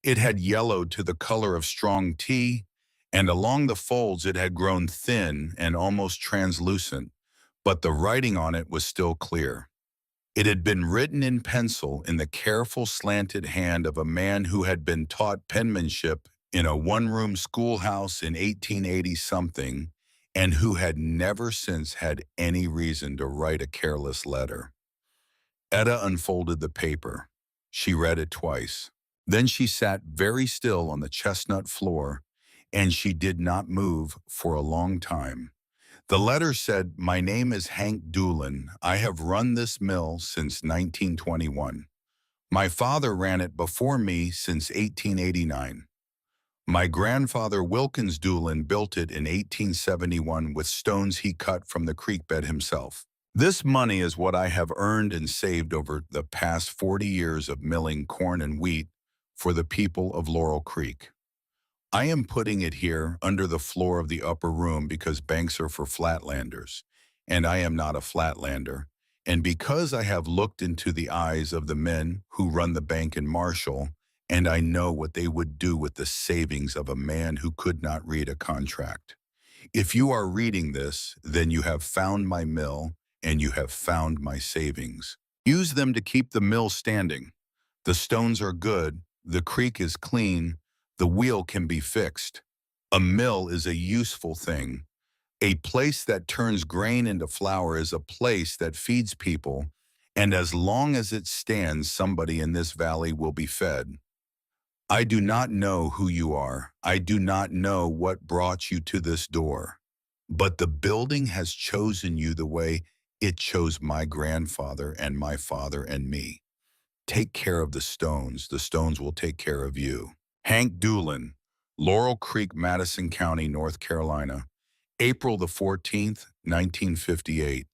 It had yellowed to the color of strong tea, and along the folds it had grown thin and almost translucent, but the writing on it was still clear. It had been written in pencil in the careful slanted hand of a man who had been taught penmanship in a one-room schoolhouse in 1880-something, and who had never since had any reason to write a careless letter. Etta unfolded the paper. She read it twice. Then she sat very still on the chestnut floor, and she did not move for a long time. The letter said, "My name is Hank Doolin. I have run this mill since 1921. My father ran it before me since 1889. My grandfather Wilkins Doolin built it in 1871 with stones he cut from the creek bed himself. This money is what I have earned and saved over the past 40 years of milling corn and wheat for the people of Laurel Creek. I am putting it here under the floor of the upper room because banks are for flatlanders, and I am not a flatlander, and because I have looked into the eyes of the men who run the bank in Marshall, and I know what they would do with the savings of a man who could not read a contract. If you are reading this, then you have found my mill, and you have found my savings. Use them to keep the mill standing. The stones are good, the creek is clean, the wheel can be fixed. A mill is a useful thing. A place that turns grain into flour is a place that feeds people, and as long as it stands, somebody in this valley will be fed. I do not know who you are. I do not know what brought you to this door. But the building has chosen you the way it chose my grandfather and my father and me. Take care of the stones. The stones will take care of you. Hank Doolin, Laurel Creek, Madison County, North Carolina, April the 14th, 1958.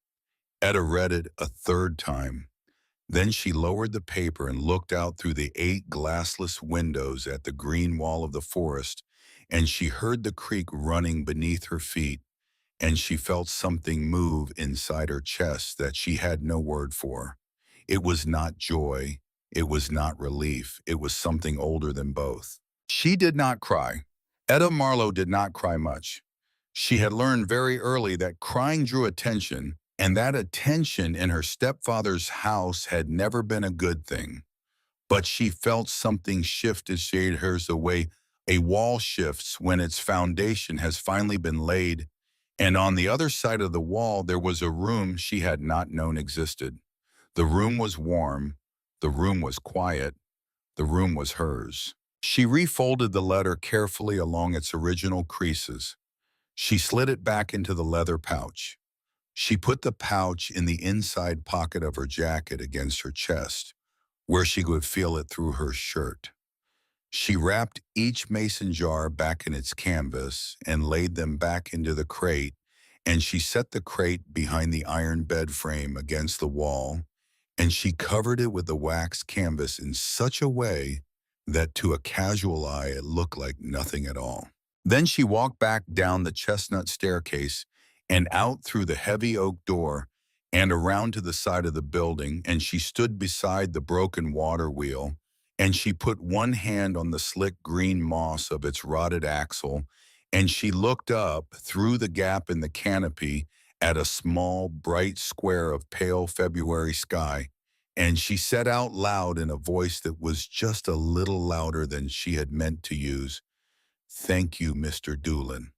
Etta read it a third time. Then she lowered the paper and looked out through the 8 glassless windows at the green wall of the forest, and she heard the creek running beneath her feet, and she felt something move inside her chest that she had no word for. It was not joy. It was not relief. It was something older than both. She did not cry. Etta Marlowe did not cry much. She had learned very early that crying drew attention, and that attention in her stepfather's house had never been a good thing. But she felt something shift as she heard hers the way a wall shifts when its foundation has finally been laid, and on the other side of the wall there was a room she had not known existed. The room was warm, the room was quiet, the room was hers. She refolded the letter carefully along its original creases. She slid it back into the leather pouch. She put the pouch in the inside pocket of her jacket against her chest, where she could feel it through her shirt. She wrapped each mason jar back in its canvas and laid them back into the crate, and she set the crate behind the iron bed frame against the wall, and she covered it with the wax canvas in such a way that to a casual eye it looked like nothing at all. Then she walked back down the chestnut staircase and out through the heavy oak door and around to the side of the building, and she stood beside the broken water wheel, and she put one hand on the slick green moss of its rotted axle, and she looked up through the gap in the canopy at a small, bright square of pale February sky, and she said out loud in a voice that was just a little louder than she had meant to use, "Thank you, Mr. Doolin."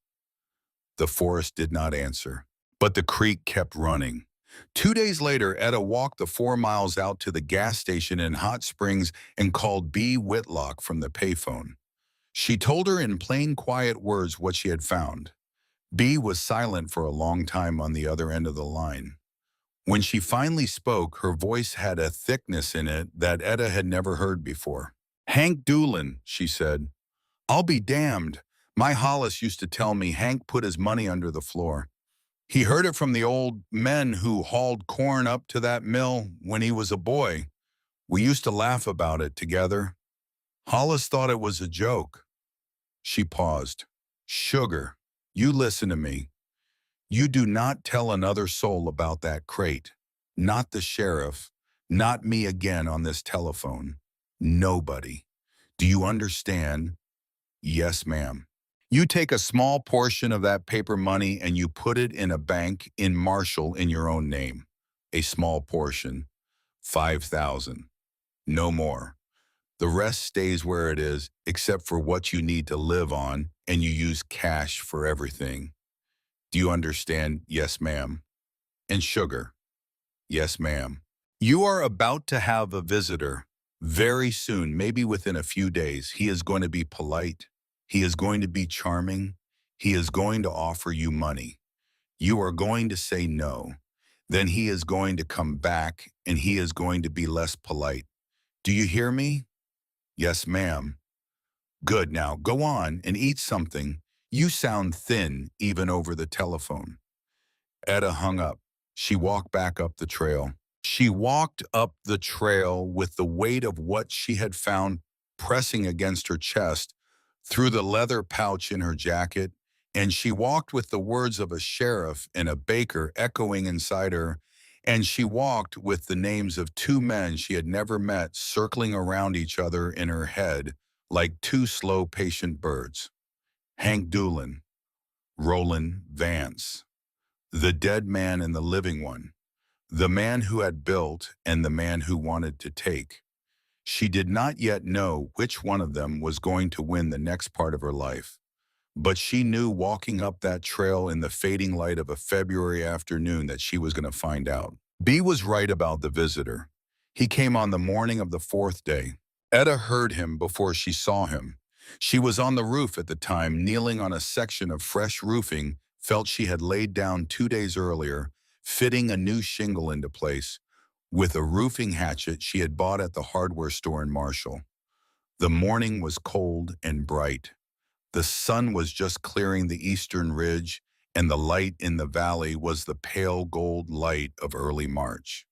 The forest did not answer, but the creek kept running. 2 days later, Etta walked the 4 miles out to the gas station in Hot Springs and called Bea Whitlock from the payphone. She told her in plain, quiet words what she had found. Bea was silent for a long time on the other end of the line. When she finally spoke, her voice had a thickness in it that Etta had never heard before. "Hank Doolin," she said. "I'll be damned. My Hollis used to tell me Hank put his money under the floor. He heard it from the old men who hauled corn up to that mill when he was a boy. We used to laugh about it together. Hollis thought it was a joke." She paused. "Sugar, you listen to me. You do not tell another soul about that crate. Not the sheriff. Not me again on this telephone. Nobody. Do you understand?" "Yes, ma'am." "You take a small portion of that paper money and you put it in a bank in Marshall in your own name. A small portion. 5,000. No more. The rest stays where it is, except for what you need to live on, and you use cash for everything. Do you understand?" "Yes, ma'am." "And sugar?" "Yes, ma'am." "You are about to have a visitor. Very soon, maybe within a few days. He is going to be polite. He is going to be charming. He is going to offer you money. You are going to say no. Then he is going to come back, and he is going to be less polite. Do you hear me?" "Yes, ma'am." "Good. Now go on and eat something. You sound thin even over the telephone." Etta hung up. She walked back up the trail. She walked up the trail with the weight of what she had found pressing against her chest through the leather pouch in her jacket, and she walked with the words of a sheriff and a baker echoing inside her, and she walked with the names of 2 men she had never met circling around each other in her head like 2 slow, patient birds. Hank Doolin, Roland Vance, the dead man and the living one, the man who had built and the man who wanted to take. She did not yet know which one of them was going to win the next part of her life, but she knew walking up that trail in the fading light of a February afternoon that she was going to find out. Bea was right about the visitor. He came on the morning of the 4th day. Etta heard him before she saw him. She was on the roof at the time, kneeling on a section of fresh roofing felt she had laid down 2 days earlier, fitting a new shingle into place with a roofing hatchet she had bought at the hardware store in Marshall. The morning was cold and bright. The sun was just clearing the eastern ridge, and the light in the valley was the pale gold light of early March.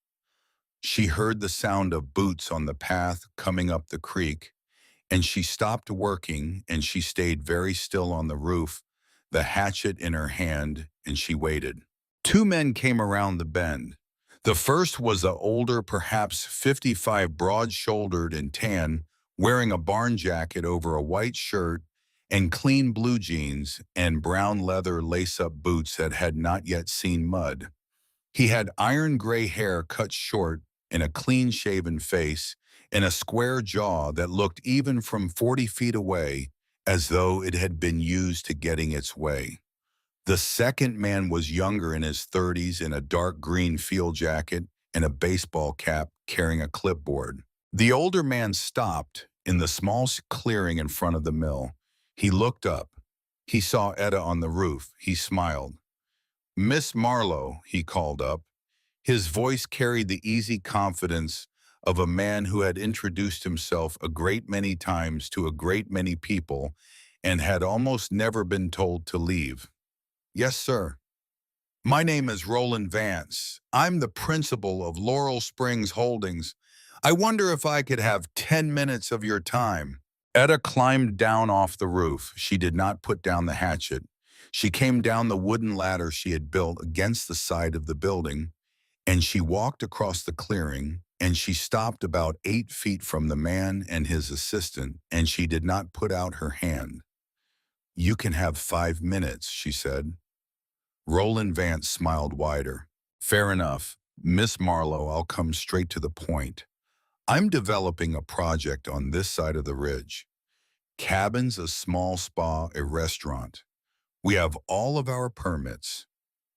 She heard the sound of boots on the path coming up the creek, and she stopped working and she stayed very still on the roof, the hatchet in her hand, and she waited. Two men came around the bend. The first was the older, perhaps 55, broad-shouldered and tan, wearing a barn jacket over a white shirt and clean blue jeans and brown leather lace-up boots that had not yet seen mud. He had iron gray hair cut short and a clean-shaven face and a square jaw that looked even from 40 feet away as though it had been used to getting its way. The second man was younger, in his 30s, in a dark green field jacket and a baseball cap, carrying a clipboard. The older man stopped in the small clearing in front of the mill. He looked up. He saw Etta on the roof. He smiled. "Miss Marlowe," he called up. His voice carried the easy confidence of a man who had introduced himself a great many times to a great many people and had almost never been told to leave. "Yes, sir. My name is Roland Vance. I'm the principal of Laurel Springs Holdings. I wonder if I could have 10 minutes of your time." Etta climbed down off the roof. She did not put down the hatchet. She came down the wooden ladder she had built against the side of the building, and she walked across the clearing, and she stopped about 8 feet from the man and his assistant, and she did not put out her hand. "You can have 5 minutes," she said. Roland Vance smiled wider. "Fair enough. Miss Marlowe, I'll come straight to the point. I'm developing a project on this side of the ridge. Cabins, a small spa, a restaurant. We have all of our permits.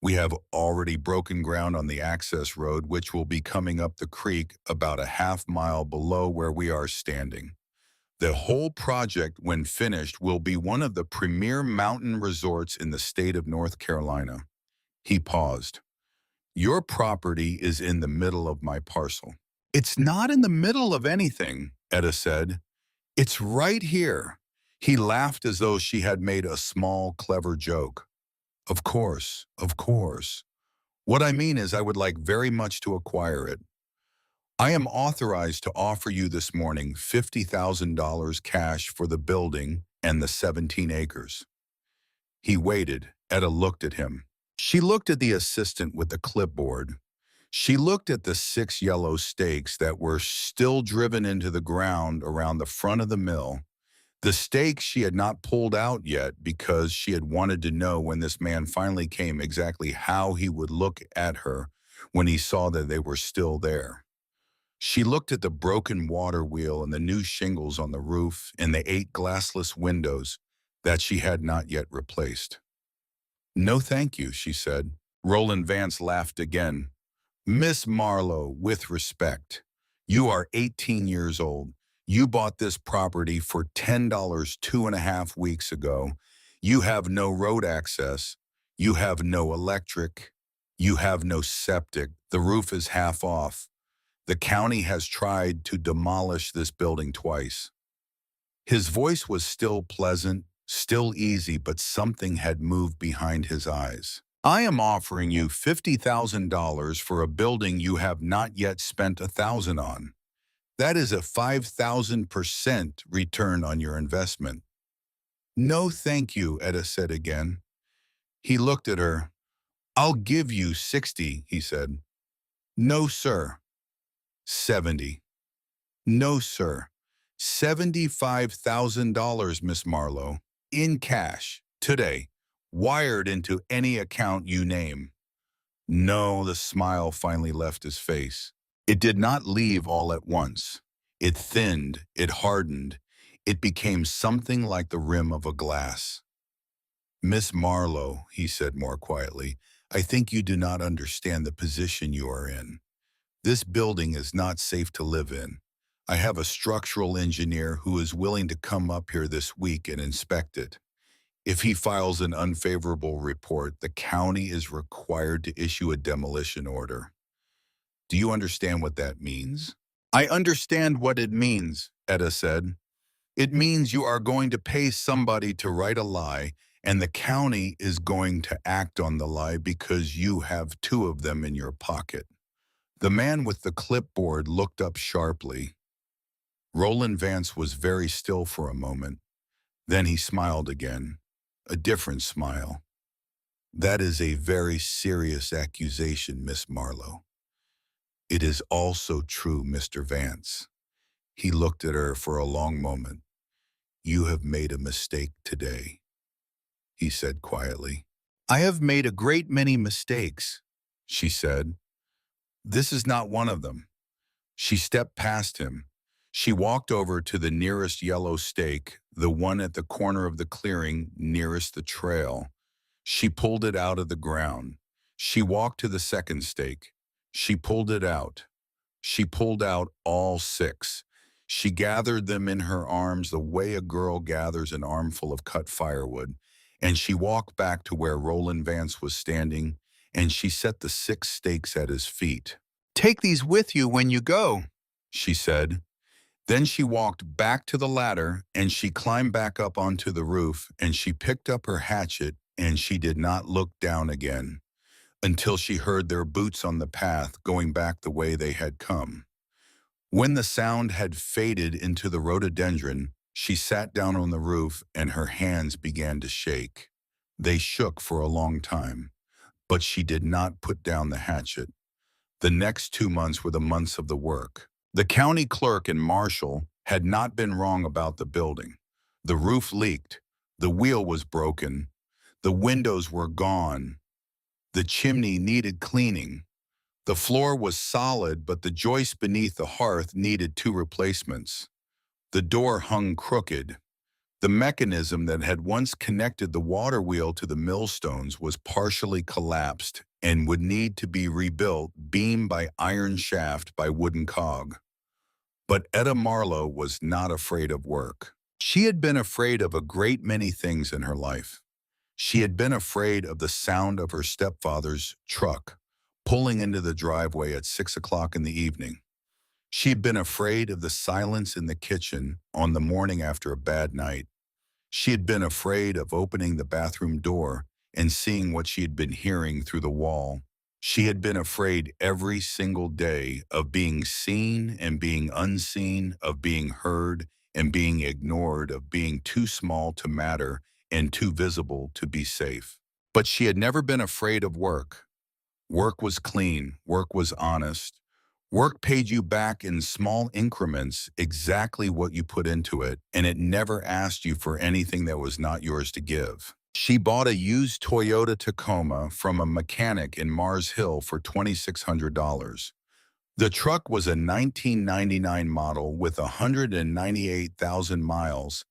We have already broken ground on the access road, which will be coming up the creek about a half-mile below where we are standing. The whole project, when finished, will be one of the premier mountain resorts in the state of North Carolina." He paused. "Your property is in the middle of my parcel." "It's not in the middle of anything," Etta said. "It's right here." He laughed as though she had made a small, clever joke. Of course, of course. What I mean is I would like very much to acquire it. I am authorized to offer you this morning $50,000 cash for the building and the 17 acres. He waited. Etta looked at him. She looked at the assistant with the clipboard. She looked at the 6 yellow stakes that were still driven into the ground around the front of the mill. The stakes she had not pulled out yet because she had wanted to know when this man finally came exactly how he would look at her when he saw that they were still there. She looked at the broken water wheel and the new shingles on the roof and the 8 glassless windows that she had not yet replaced. "No, thank you," she said. Roland Vance laughed again. "Miss Marlowe, with respect, you are 18 years old. You bought this property for $10 2.5 weeks ago. You have no road access. You have no electric. You have no septic. The roof is half off. The county has tried to demolish this building twice." His voice was still pleasant, still easy, but something had moved behind his eyes. "I am offering you $50,000 for a building you have not yet spent $1,000 on. That is a 5,000% return on your investment." "No, thank you," Etta said again. He looked at her. "I'll give you 60, he said. "No, sir." 70. "No, sir. $75,000, Miss Marlowe, in cash, today, wired into any account you name." No, the smile finally left his face. It did not leave all at once. It thinned, it hardened, it became something like the rim of a glass. "Miss Marlowe," he said more quietly, "I think you do not understand the position you are in. This building is not safe to live in. I have a structural engineer who is willing to come up here this week and inspect it. If he files an unfavorable report, the county is required to issue a demolition order. Do you understand what that means?" "I understand what it means," Etta said. It means you are going to pay somebody to write a lie, and the county is going to act on the lie because you have two of them in your pocket. The man with the clipboard looked up sharply. Roland Vance was very still for a moment. Then he smiled again, a different smile. That is a very serious accusation, Miss Marlowe. It is also true, Mr. Vance. He looked at her for a long moment. You have made a mistake today, he said quietly. I have made a great many mistakes, she said. This is not one of them. She stepped past him. She walked over to the nearest yellow stake, the one at the corner of the clearing nearest the trail. She pulled it out of the ground. She walked to the second stake. She pulled it out. She pulled out all six. She gathered them in her arms the way a girl gathers an armful of cut firewood, and she walked back to where Roland Vance was standing, and she set the six stakes at his feet. Take these with you when you go, she said. Then she walked back to the ladder, and she climbed back up onto the roof, and she picked up her hatchet, and she did not look down again until she heard their boots on the path going back the way they had come. When the sound had faded into the rhododendron, she sat down on the roof and her hands began to shake. They shook for a long time, but she did not put down the hatchet. The next 2 months were the months of the work. The county clerk and marshal had not been wrong about the building. The roof leaked, the wheel was broken, the windows were gone, the chimney needed cleaning. The floor was solid, but the joist beneath the hearth needed 2 replacements. The door hung crooked. The mechanism that had once connected the water wheel to the millstones was partially collapsed and would need to be rebuilt beam by iron shaft by wooden cog. But Etta Marlowe was not afraid of work. She had been afraid of a great many things in her life. She had been afraid of the sound of her stepfather's truck pulling into the driveway at 6 o'clock in the evening. She had been afraid of the silence in the kitchen on the morning after a bad night. She had been afraid of opening the bathroom door and seeing what she had been hearing through the wall. She had been afraid every single day of being seen and being unseen, of being heard and being ignored, of being too small to matter and too visible to be safe. But she had never been afraid of work. Work was clean, work was honest. Work paid you back in small increments exactly what you put into it, and it never asked you for anything that was not yours to give. She bought a used Toyota Tacoma from a mechanic in Mars Hill for $2,600. The truck was a 1999 model with 198,000 miles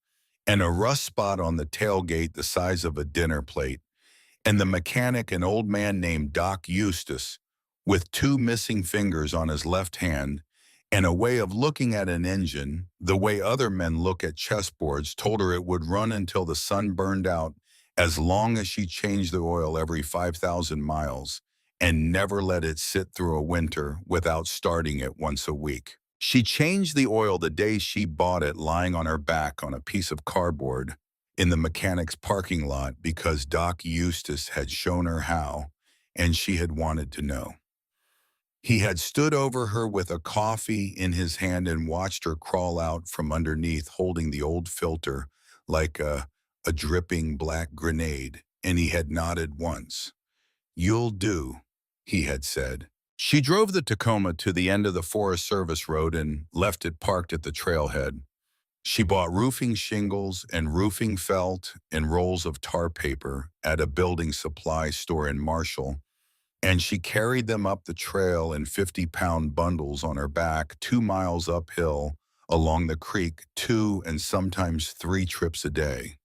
and a rust spot on the tailgate the size of a dinner plate, and the mechanic, an old man named Doc Eustace, with 2 missing fingers on his left hand and a way of looking at an engine, the way other men look at chessboards, told her it would run until the sun burned out as long as she changed the oil every 5,000 miles and never let it sit through a winter without starting it once a week. She changed the oil the day she bought it lying on her back on a piece of cardboard in the mechanic's parking lot because Doc Eustace had shown her how, and she had wanted to know. He had stood over her with a coffee in his hand and watched her crawl out from underneath holding the old filter like a dripping black grenade, and he had nodded once. "You'll do," he had said. She drove the Tacoma to the end of the Forest Service road and left it parked at the trailhead. She bought roofing shingles and roofing felt and rolls of tar paper at a building supply store in Marshall, and she carried them up the trail in 50-pound bundles on her back 2 miles uphill along the creek 2 and sometimes 3 trips a day.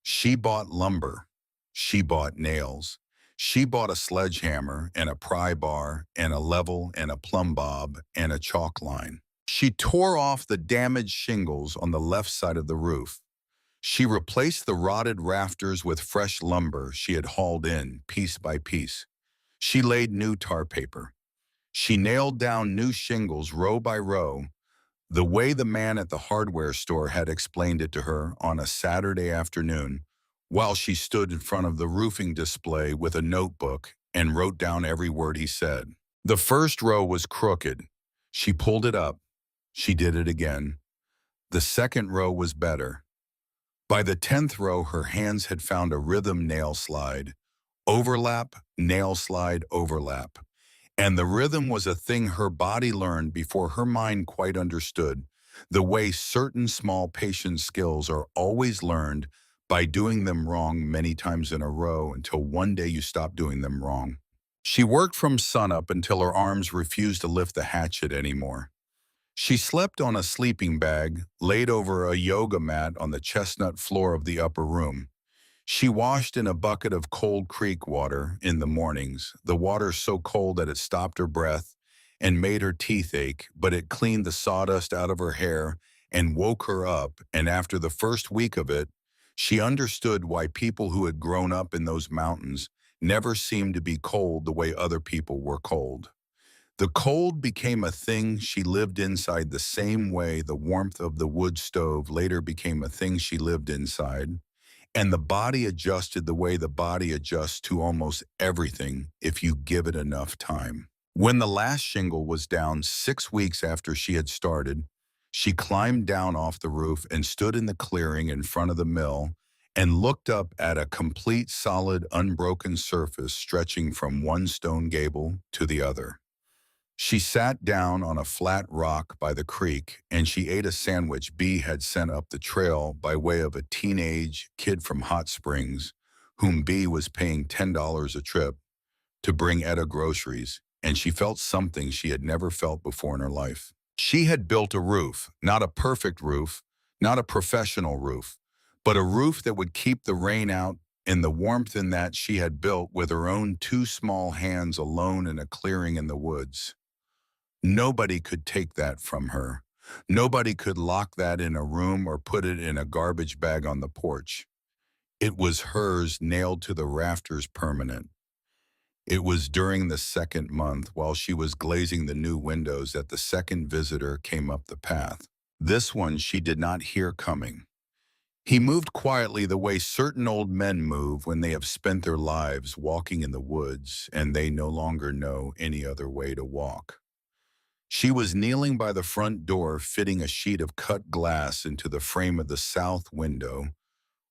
She bought lumber. She bought nails. She bought a sledgehammer and a pry bar and a level and a plumb bob and a chalk line. She tore off the damaged shingles on the left side of the roof. She replaced the rotted rafters with fresh lumber she had hauled in piece by piece. She laid new tar paper. She nailed down new shingles row by row. The way the man at the hardware store had explained it to her on a Saturday afternoon, while she stood in front of the roofing display with a notebook and wrote down every word he said. The first row was crooked. She pulled it up. She did it again. The second row was better. By the 10th row, her hands had found a rhythm nail slide. Overlap, nail slide, overlap. And the rhythm was a thing her body learned before her mind quite understood, the way certain small patient skills are always learned by doing them wrong many times in a row until one day you stop doing them wrong. She worked from sunup until her arms refused to lift the hatchet anymore. She slept on a sleeping bag, laid over a yoga mat on the chestnut floor of the upper room. She washed in a bucket of cold creek water in the mornings, the water so cold that it stopped her breath and made her teeth ache, but it cleaned the sawdust out of her hair and woke her up, and after the first week of it, she understood why people who had grown up in those mountains never seemed to be cold the way other people were cold. The cold became a thing she lived inside the same way the warmth of the wood stove later became a thing she lived inside. And the body adjusted the way the body adjusts to almost everything if you give it enough time. When the last shingle was down 6 weeks after she had started, she climbed down off the roof and stood in the clearing in front of the mill and looked up at a complete, solid, unbroken surface stretching from one stone gable to the other. She sat down on a flat rock by the creek and she ate a sandwich B had sent up the trail by way of a teenage kid from Hot Springs, whom B was paying $10 a trip to bring Etta groceries, and she felt something she had never felt before in her life. She had built a roof, not a perfect roof, not a professional roof, but a roof that would keep the rain out and the warmth in that she had built with her own two small hands alone in a clearing in the woods. Nobody could take that from her. Nobody could lock that in a room or put it in a garbage bag on the porch. It was hers, nailed to the rafters, permanent. It was during the second month, while she was glazing the new windows, that the second visitor came up the path. This one she did not hear coming. He moved quietly the way certain old men move when they have spent their lives walking in the woods and they no longer know any other way to walk. She was kneeling by the front door, fitting a sheet of cut glass into the frame of the south window,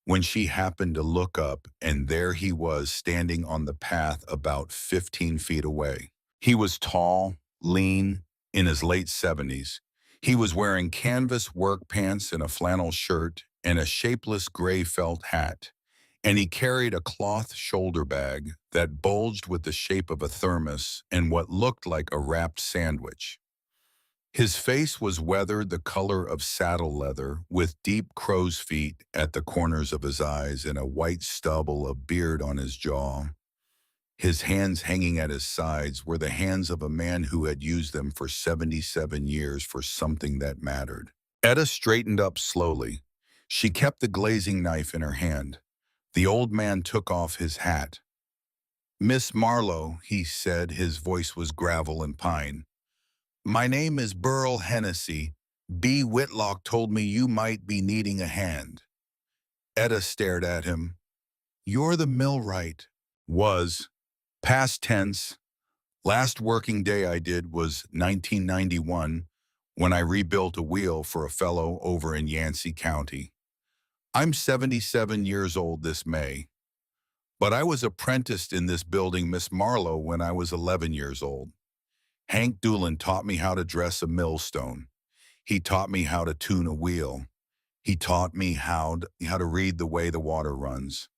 when she happened to look up, and there he was standing on the path about 15 feet away. He was tall, lean, in his late 70s. He was wearing canvas work pants and a flannel shirt and a shapeless gray felt hat, and he carried a cloth shoulder bag that bulged with the shape of a thermos and what looked like a wrapped sandwich. His face was weathered the color of saddle leather, with deep crow's feet at the corners of his eyes and a white stubble of beard on his jaw. His hands hanging at his sides were the hands of a man who had used them for 77 years for something that mattered. Etta straightened up slowly. She kept the glazing knife in her hand. The old man took off his hat. "Miss Marlowe," he said, his voice was gravel and pine. "My name is Burl Hennessy. B. Whitlock told me you might be needing a hand." Etta stared at him. "You're the millwright." Was. Past tense. Last working day I did was 1991, when I rebuilt a wheel for a fellow over in Yancey County. I'm 77 years old this May. But I was apprenticed in this building, Miss Marlowe, when I was 11 years old. Hank Doolin taught me how to dress a millstone. He taught me how to tune a wheel. He taught me how to read the way the water runs.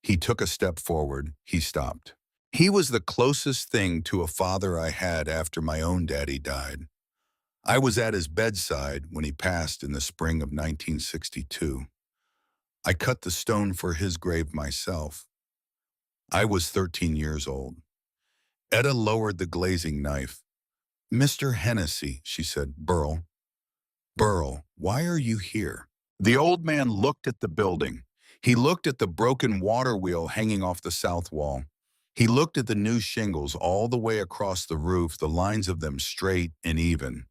He took a step forward. He stopped. He was the closest thing to a father I had after my own daddy died. I was at his bedside when he passed in the spring of 1962. I cut the stone for his grave myself. I was 13 years old. Etta lowered the glazing knife. "Mr. Hennessy," she said. "Burl. Burl, why are you here?" The old man looked at the building. He looked at the broken water wheel hanging off the south wall. He looked at the new shingles all the way across the roof, the lines of them straight and even.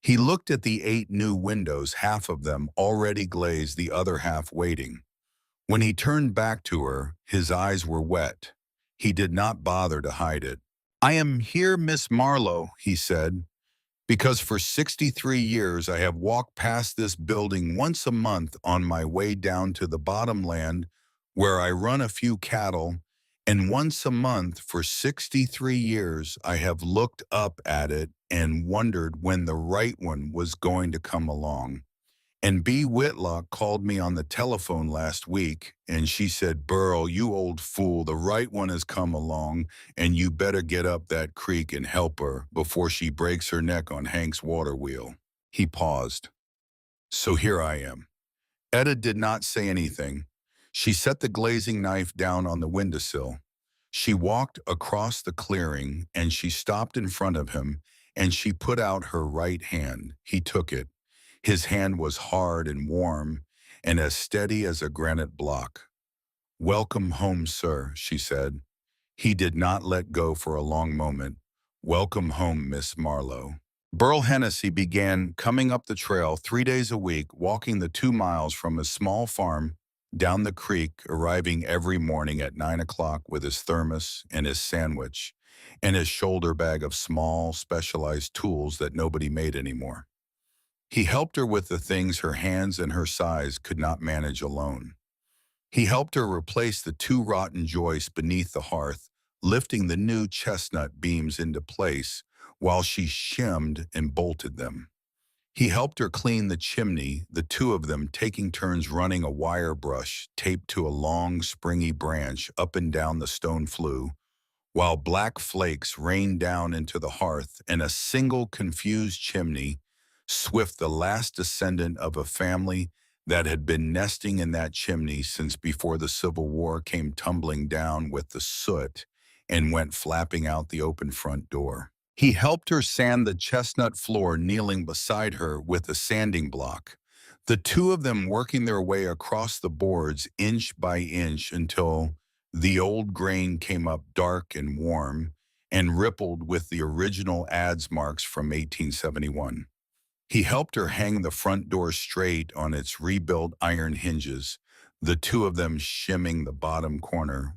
He looked at the 8 new windows, half of them already glazed, the other half waiting. When he turned back to her, his eyes were wet. He did not bother to hide it. "I am here, Miss Marlowe," he said, "because for 63 years I have walked past this building once a month on my way down to the bottom land where I run a few cattle, and once a month for 63 years I have looked up at it and wondered when the right one was going to come along. And B. Whitlock called me on the telephone last week, and she said, 'Burl, you old fool, the right one has come along, and you better get up that creek and help her before she breaks her neck on Hank's water wheel.'" He paused. "So here I am." Etta did not say anything. She set the glazing knife down on the windowsill. She walked across the clearing, and she stopped in front of him, and she put out her right hand. He took it. His hand was hard and warm, and as steady as a granite block. "Welcome home, sir," she said. He did not let go for a long moment. "Welcome home, Miss Marlowe." Burl Hennessy began coming up the trail 3 days a week, walking the 2 miles from his small farm down the creek, arriving every morning at 9 o'clock with his thermos and his sandwich and his shoulder bag of small, specialized tools that nobody made anymore. He helped her with the things her hands and her size could not manage alone. He helped her replace the 2 rotten joists beneath the hearth, lifting the new chestnut beams into place while she shimmed and bolted them. He helped her clean the chimney, the 2 of them taking turns running a wire brush taped to a long, springy branch up and down the stone flue, while black flakes rained down into the hearth and a single confused chimney, Swift, the last descendant of a family that had been nesting in that chimney since before the Civil War, came tumbling down with the soot and went flapping out the open front door. He helped her sand the chestnut floor, kneeling beside her with a sanding block, the 2 of them working their way across the boards inch by inch until the old grain came up dark and warm and rippled with the original adze marks from 1871. He helped her hang the front door straight on its rebuilt iron hinges, the 2 of them shimming the bottom corner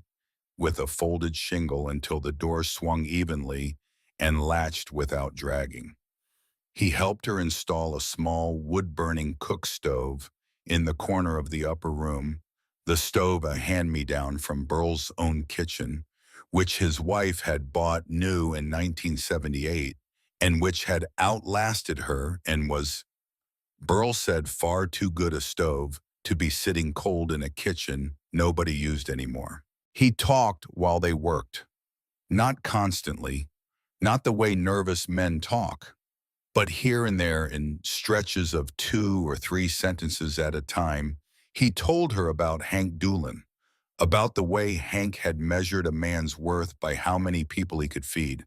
with a folded shingle until the door swung evenly and latched without dragging. He helped her install a small wood-burning cook stove in the corner of the upper room, the stove a hand-me-down from Burl's own kitchen, which his wife had bought new in 1978 and which had outlasted her and was, Burl said, far too good a stove to be sitting cold in a kitchen nobody used anymore. He talked while they worked, not constantly, not the way nervous men talk, but here and there in stretches of 2 or 3 sentences at a time. He told her about Hank Doolin, about the way Hank had measured a man's worth by how many people he could feed,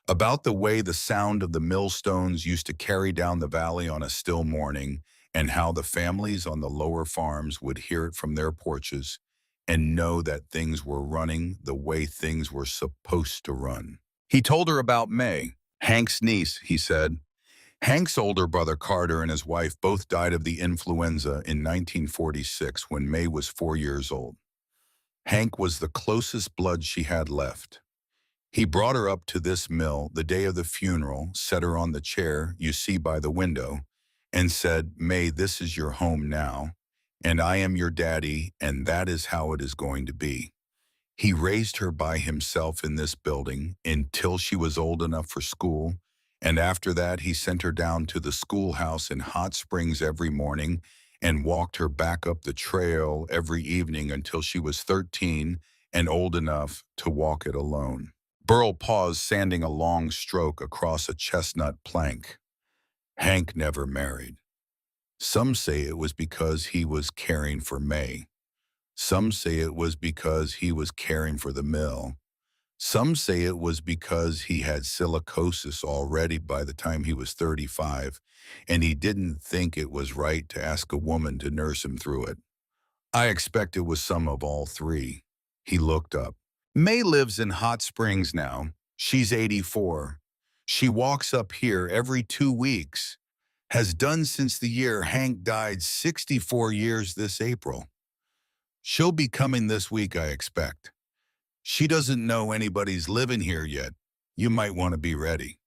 about the way the sound of the millstones used to carry down the valley on a still morning, and how the families on the lower farms would hear it from their porches and know that things were running the way things were supposed to run. He told her about May, Hank's niece, he said. Hank's older brother Carter and his wife both died of the influenza in 1946 when May was 4 years old. Hank was the closest blood she had left. He brought her up to this mill the day of the funeral, set her on the chair you see by the window, and said, "May, this is your home now, and I am your daddy, and that is how it is going to be." He raised her by himself in this building until she was old enough for school, and after that he sent her down to the schoolhouse in Hot Springs every morning and walked her back up the trail every evening until she was 13 and old enough to walk it alone. Burl paused, sanding a long stroke across a chestnut plank. Hank never married. Some say it was because he was caring for May. Some say it was because he was caring for the mill. Some say it was because he had silicosis already by the time he was 35, and he didn't think it was right to ask a woman to nurse him through it. I expect it was some of all 3. He looked up. May lives in Hot Springs now. She's 84. She walks up here every 2 weeks. Has done since the year Hank died 64 years this April. She'll be coming this week, I expect. She doesn't know anybody's living here yet. You might want to be ready.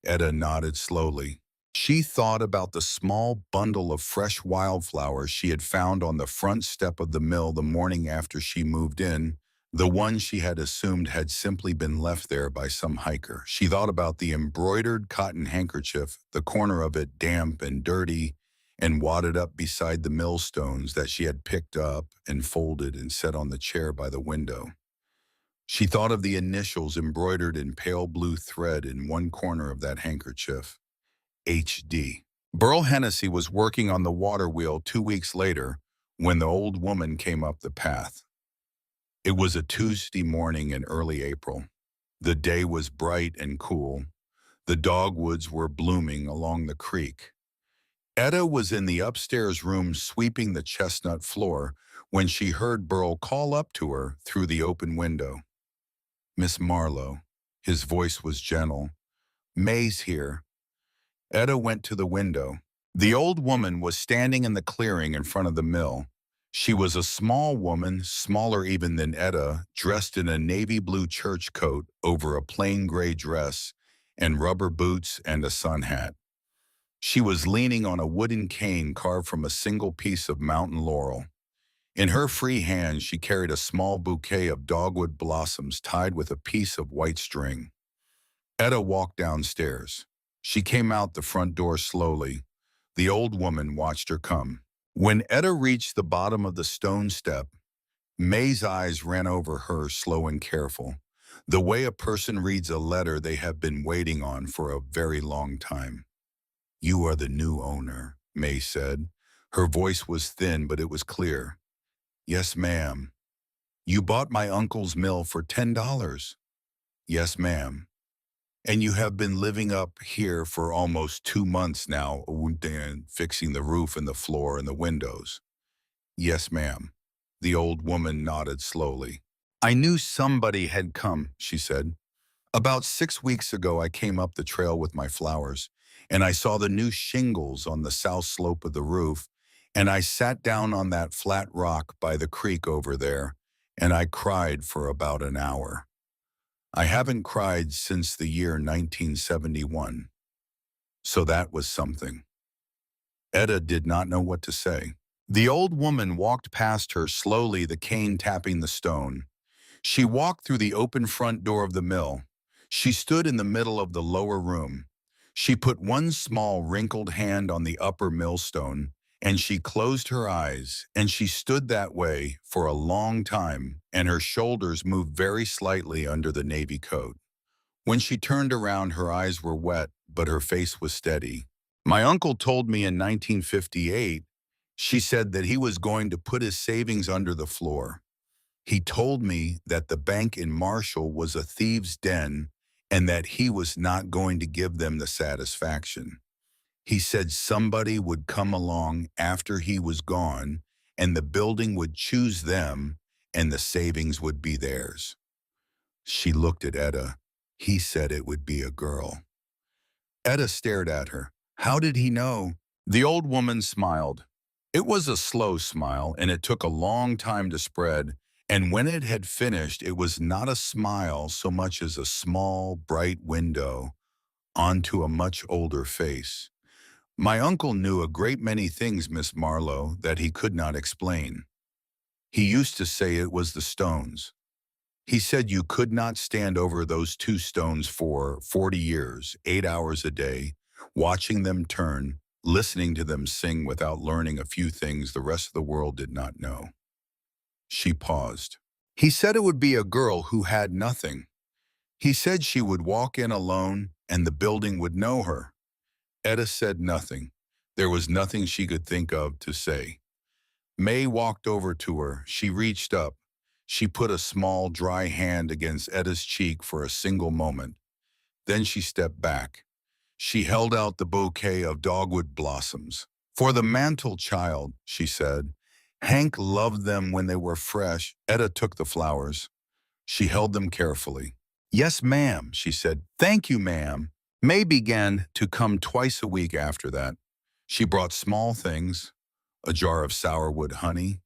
Etta nodded slowly. She thought about the small bundle of fresh wildflowers she had found on the front step of the mill the morning after she moved in, the one she had assumed had simply been left there by some hiker. She thought about the embroidered cotton handkerchief, the corner of it damp and dirty and wadded up beside the millstones that she had picked up and folded and set on the chair by the window. She thought of the initials embroidered in pale blue thread in one corner of that handkerchief. HD. Burl Hennessy was working on the water wheel 2 weeks later when the old woman came up the path. It was a Tuesday morning in early April. The day was bright and cool. The dogwoods were blooming along the creek. Etta was in the upstairs room sweeping the chestnut floor when she heard Burl call up to her through the open window. "Miss Marlowe." His voice was gentle. "May's here." Etta went to the window. The old woman was standing in the clearing in front of the mill. She was a small woman, smaller even than Etta, dressed in a navy blue church coat over a plain gray dress and rubber boots and a sun hat. She was leaning on a wooden cane carved from a single piece of mountain laurel. In her free hand, she carried a small bouquet of dogwood blossoms tied with a piece of white string. Etta walked downstairs. She came out the front door slowly. The old woman watched her come. When Etta reached the bottom of the stone step, May's eyes ran over her, slow and careful, the way a person reads a letter they have been waiting on for a very long time. "You are the new owner," May said. Her voice was thin, but it was clear. "Yes, ma'am." "You bought my uncle's mill for $10. "Yes, ma'am." "And you have been living up here for almost 2 months now, fixing the roof and the floor and the windows." "Yes, ma'am." The old woman nodded slowly. "I knew somebody had come," she said. "About 6 weeks ago, I came up the trail with my flowers, and I saw the new shingles on the south slope of the roof, and I sat down on that flat rock by the creek over there, and I cried for about an hour. I haven't cried since the year 1971. So that was something." Etta did not know what to say. The old woman walked past her slowly, the cane tapping the stone. She walked through the open front door of the mill. She stood in the middle of the lower room. She put one small wrinkled hand on the upper millstone, and she closed her eyes, and she stood that way for a long time, and her shoulders moved very slightly under the navy coat. When she turned around, her eyes were wet, but her face was steady. "My uncle told me in 1958, she said, that he was going to put his savings under the floor. He told me that the bank in Marshall was a thieves' den and that he was not going to give them the satisfaction. He said somebody would come along after he was gone and the building would choose them and the savings would be theirs." She looked at Etta. "He said it would be a girl." Etta stared at her. "How did he know?" The old woman smiled. It was a slow smile, and it took a long time to spread, and when it had finished, it was not a smile so much as a small, bright window onto a much older face. "My uncle knew a great many things, Miss Marlowe, that he could not explain. He used to say it was the stones. He said you could not stand over those two stones for 40 years, 8 hours a day, watching them turn, listening to them sing without learning a few things the rest of the world did not know." She paused. "He said it would be a girl who had nothing. He said she would walk in alone and the building would know her." Etta said nothing. There was nothing she could think of to say. May walked over to her. She reached up. She put a small, dry hand against Etta's cheek for a single moment. Then she stepped back. She held out the bouquet of dogwood blossoms. "For the mantle child," she said. "Hank loved them when they were fresh." Etta took the flowers. She held them carefully. "Yes, ma'am," she said. "Thank you, ma'am." May began to come twice a week after that. She brought small things, a jar of sourwood honey,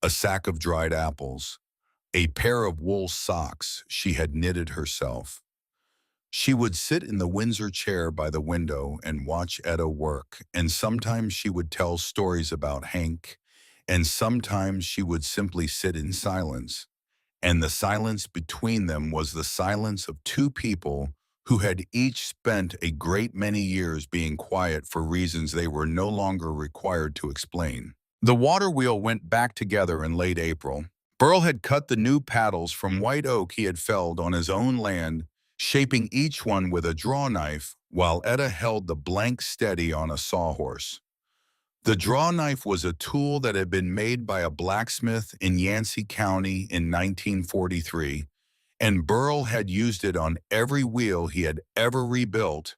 a sack of dried apples, a pair of wool socks she had knitted herself. She would sit in the Windsor chair by the window and watch Etta work, and sometimes she would tell stories about Hank, and sometimes she would simply sit in silence. And the silence between them was the silence of two people who had each spent a great many years being quiet for reasons they were no longer required to explain. The water wheel went back together in late April. Burl had cut the new paddles from white oak he had felled on his own land, shaping each one with a draw knife, while Etta held the blank steady on a sawhorse. The draw knife was a tool that had been made by a blacksmith in Yancey County in 1943, and Burl had used it on every wheel he had ever rebuilt,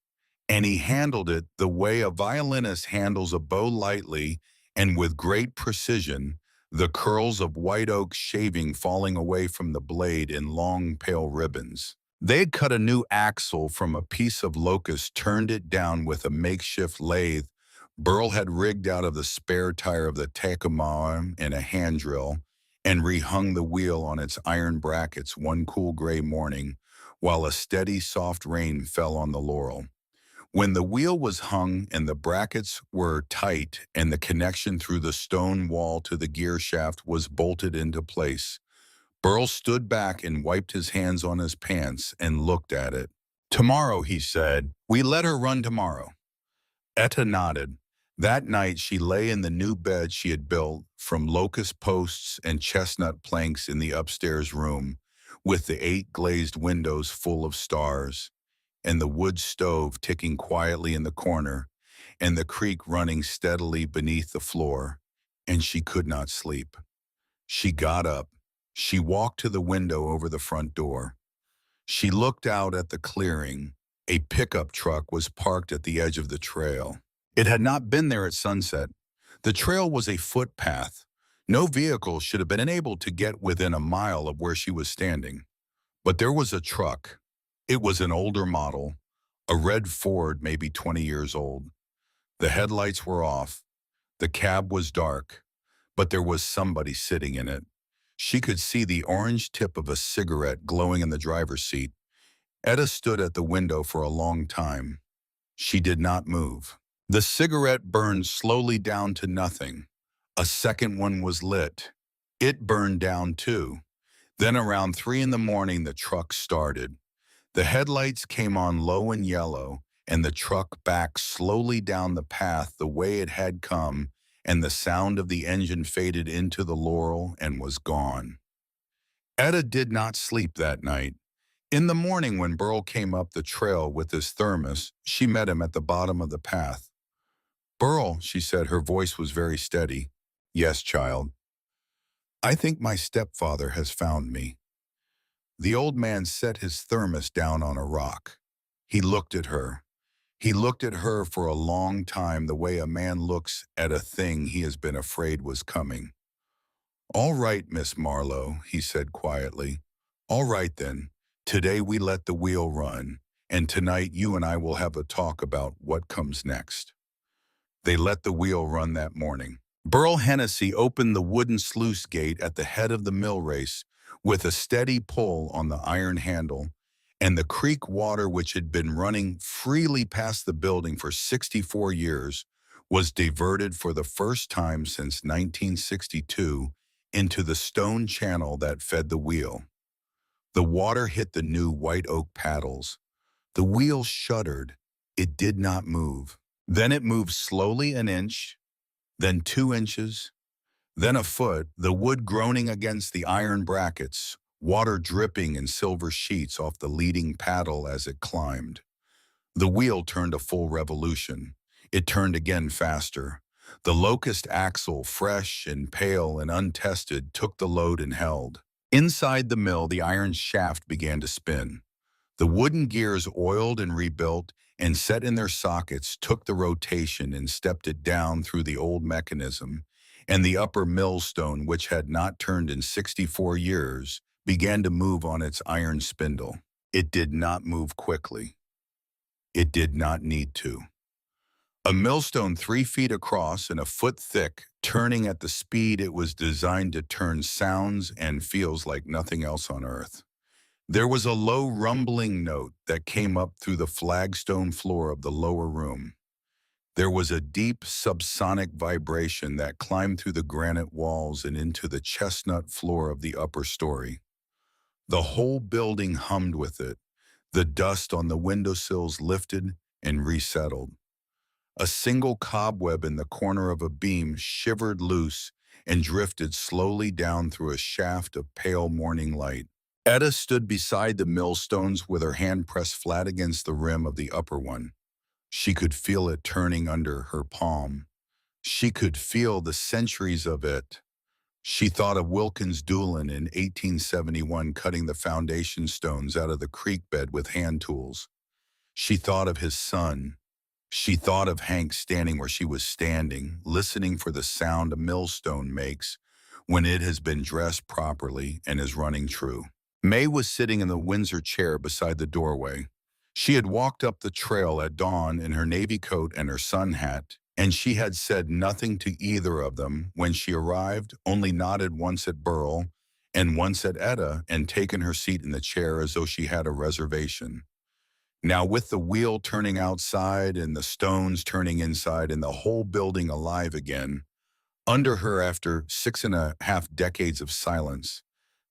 and he handled it the way a violinist handles a bow, lightly and with great precision, the curls of white oak shaving falling away from the blade in long, pale ribbons. They had cut a new axle from a piece of locust, turned it down with a makeshift lathe Burl had rigged out of the spare tire of the Tacoma and a hand drill, and rehung the wheel on its iron brackets one cool gray morning, while a steady, soft rain fell on the laurel. When the wheel was hung and the brackets were tight and the connection through the stone wall to the gear shaft was bolted into place, Burl stood back and wiped his hands on his pants and looked at it. "Tomorrow," he said. "We let her run tomorrow." Etta nodded. That night she lay in the new bed she had built from locust posts and chestnut planks in the upstairs room, with the 8 glazed windows full of stars, and the wood stove ticking quietly in the corner, and the creek running steadily beneath the floor, and she could not sleep. She got up. She walked to the window over the front door. She looked out at the clearing. A pickup truck was parked at the edge of the trail. It had not been there at sunset. The trail was a footpath. No vehicle should have been able to get within a mile of where she was standing. But there was a truck. It was an older model, a red Ford, maybe 20 years old. The headlights were off. The cab was dark, but there was somebody sitting in it. She could see the orange tip of a cigarette glowing in the driver's seat. Etta stood at the window for a long time. She did not move. The cigarette burned slowly down to nothing. A second one was lit. It burned down too. Then around 3 in the morning, the truck started. The headlights came on low and yellow, and the truck backed slowly down the path the way it had come, and the sound of the engine faded into the laurel and was gone. Etta did not sleep that night. In the morning, when Burl came up the trail with his thermos, she met him at the bottom of the path. "Burl," she said, her voice was very steady. "Yes, child. I think my stepfather has found me." The old man set his thermos down on a rock. He looked at her. He looked at her for a long time, the way a man looks at a thing he has been afraid was coming. "All right, Miss Marlowe," he said quietly. "All right then. Today we let the wheel run, and tonight you and I will have a talk about what comes next." They let the wheel run that morning. Burl Hennessy opened the wooden sluice gate at the head of the mill race with a steady pull on the iron handle, and the creek water, which had been running freely past the building for 64 years, was diverted for the first time since 1962 into the stone channel that fed the wheel. The water hit the new white oak paddles. The wheel shuddered. It did not move. Then it moved slowly an inch, then 2 inches, then a foot, the wood groaning against the iron brackets, water dripping in silver sheets off the leading paddle as it climbed. The wheel turned a full revolution. It turned again faster. The locust axle, fresh and pale and untested, took the load and held. Inside the mill, the iron shaft began to spin. The wooden gears, oiled and rebuilt and set in their sockets, took the rotation and stepped it down through the old mechanism, and the upper millstone, which had not turned in 64 years, began to move on its iron spindle. It did not move quickly. It did not need to. A millstone 3 feet across and a foot thick, turning at the speed it was designed to turn, sounds and feels like nothing else on earth. There was a low rumbling note that came up through the flagstone floor of the lower room. There was a deep subsonic vibration that climbed through the granite walls and into the chestnut floor of the upper story. The whole building hummed with it. The dust on the windowsills lifted and resettled. A single cobweb in the corner of a beam shivered loose and drifted slowly down through a shaft of pale morning light. Etta stood beside the millstones with her hand pressed flat against the rim of the upper one. She could feel it turning under her palm. She could feel the centuries of it. She thought of Wilkins Doolan in 1871 cutting the foundation stones out of the creek bed with hand tools. She thought of his son. She thought of Hank standing where she was standing, listening for the sound a millstone makes when it has been dressed properly and is running true. May was sitting in the Windsor chair beside the doorway. She had walked up the trail at dawn in her navy coat and her sun hat, and she had said nothing to either of them when she arrived, only nodded once at Burl and once at Etta and taken her seat in the chair as though she had a reservation. Now, with the wheel turning outside and the stones turning inside and the whole building alive again, under her after 6.5 decades of silence,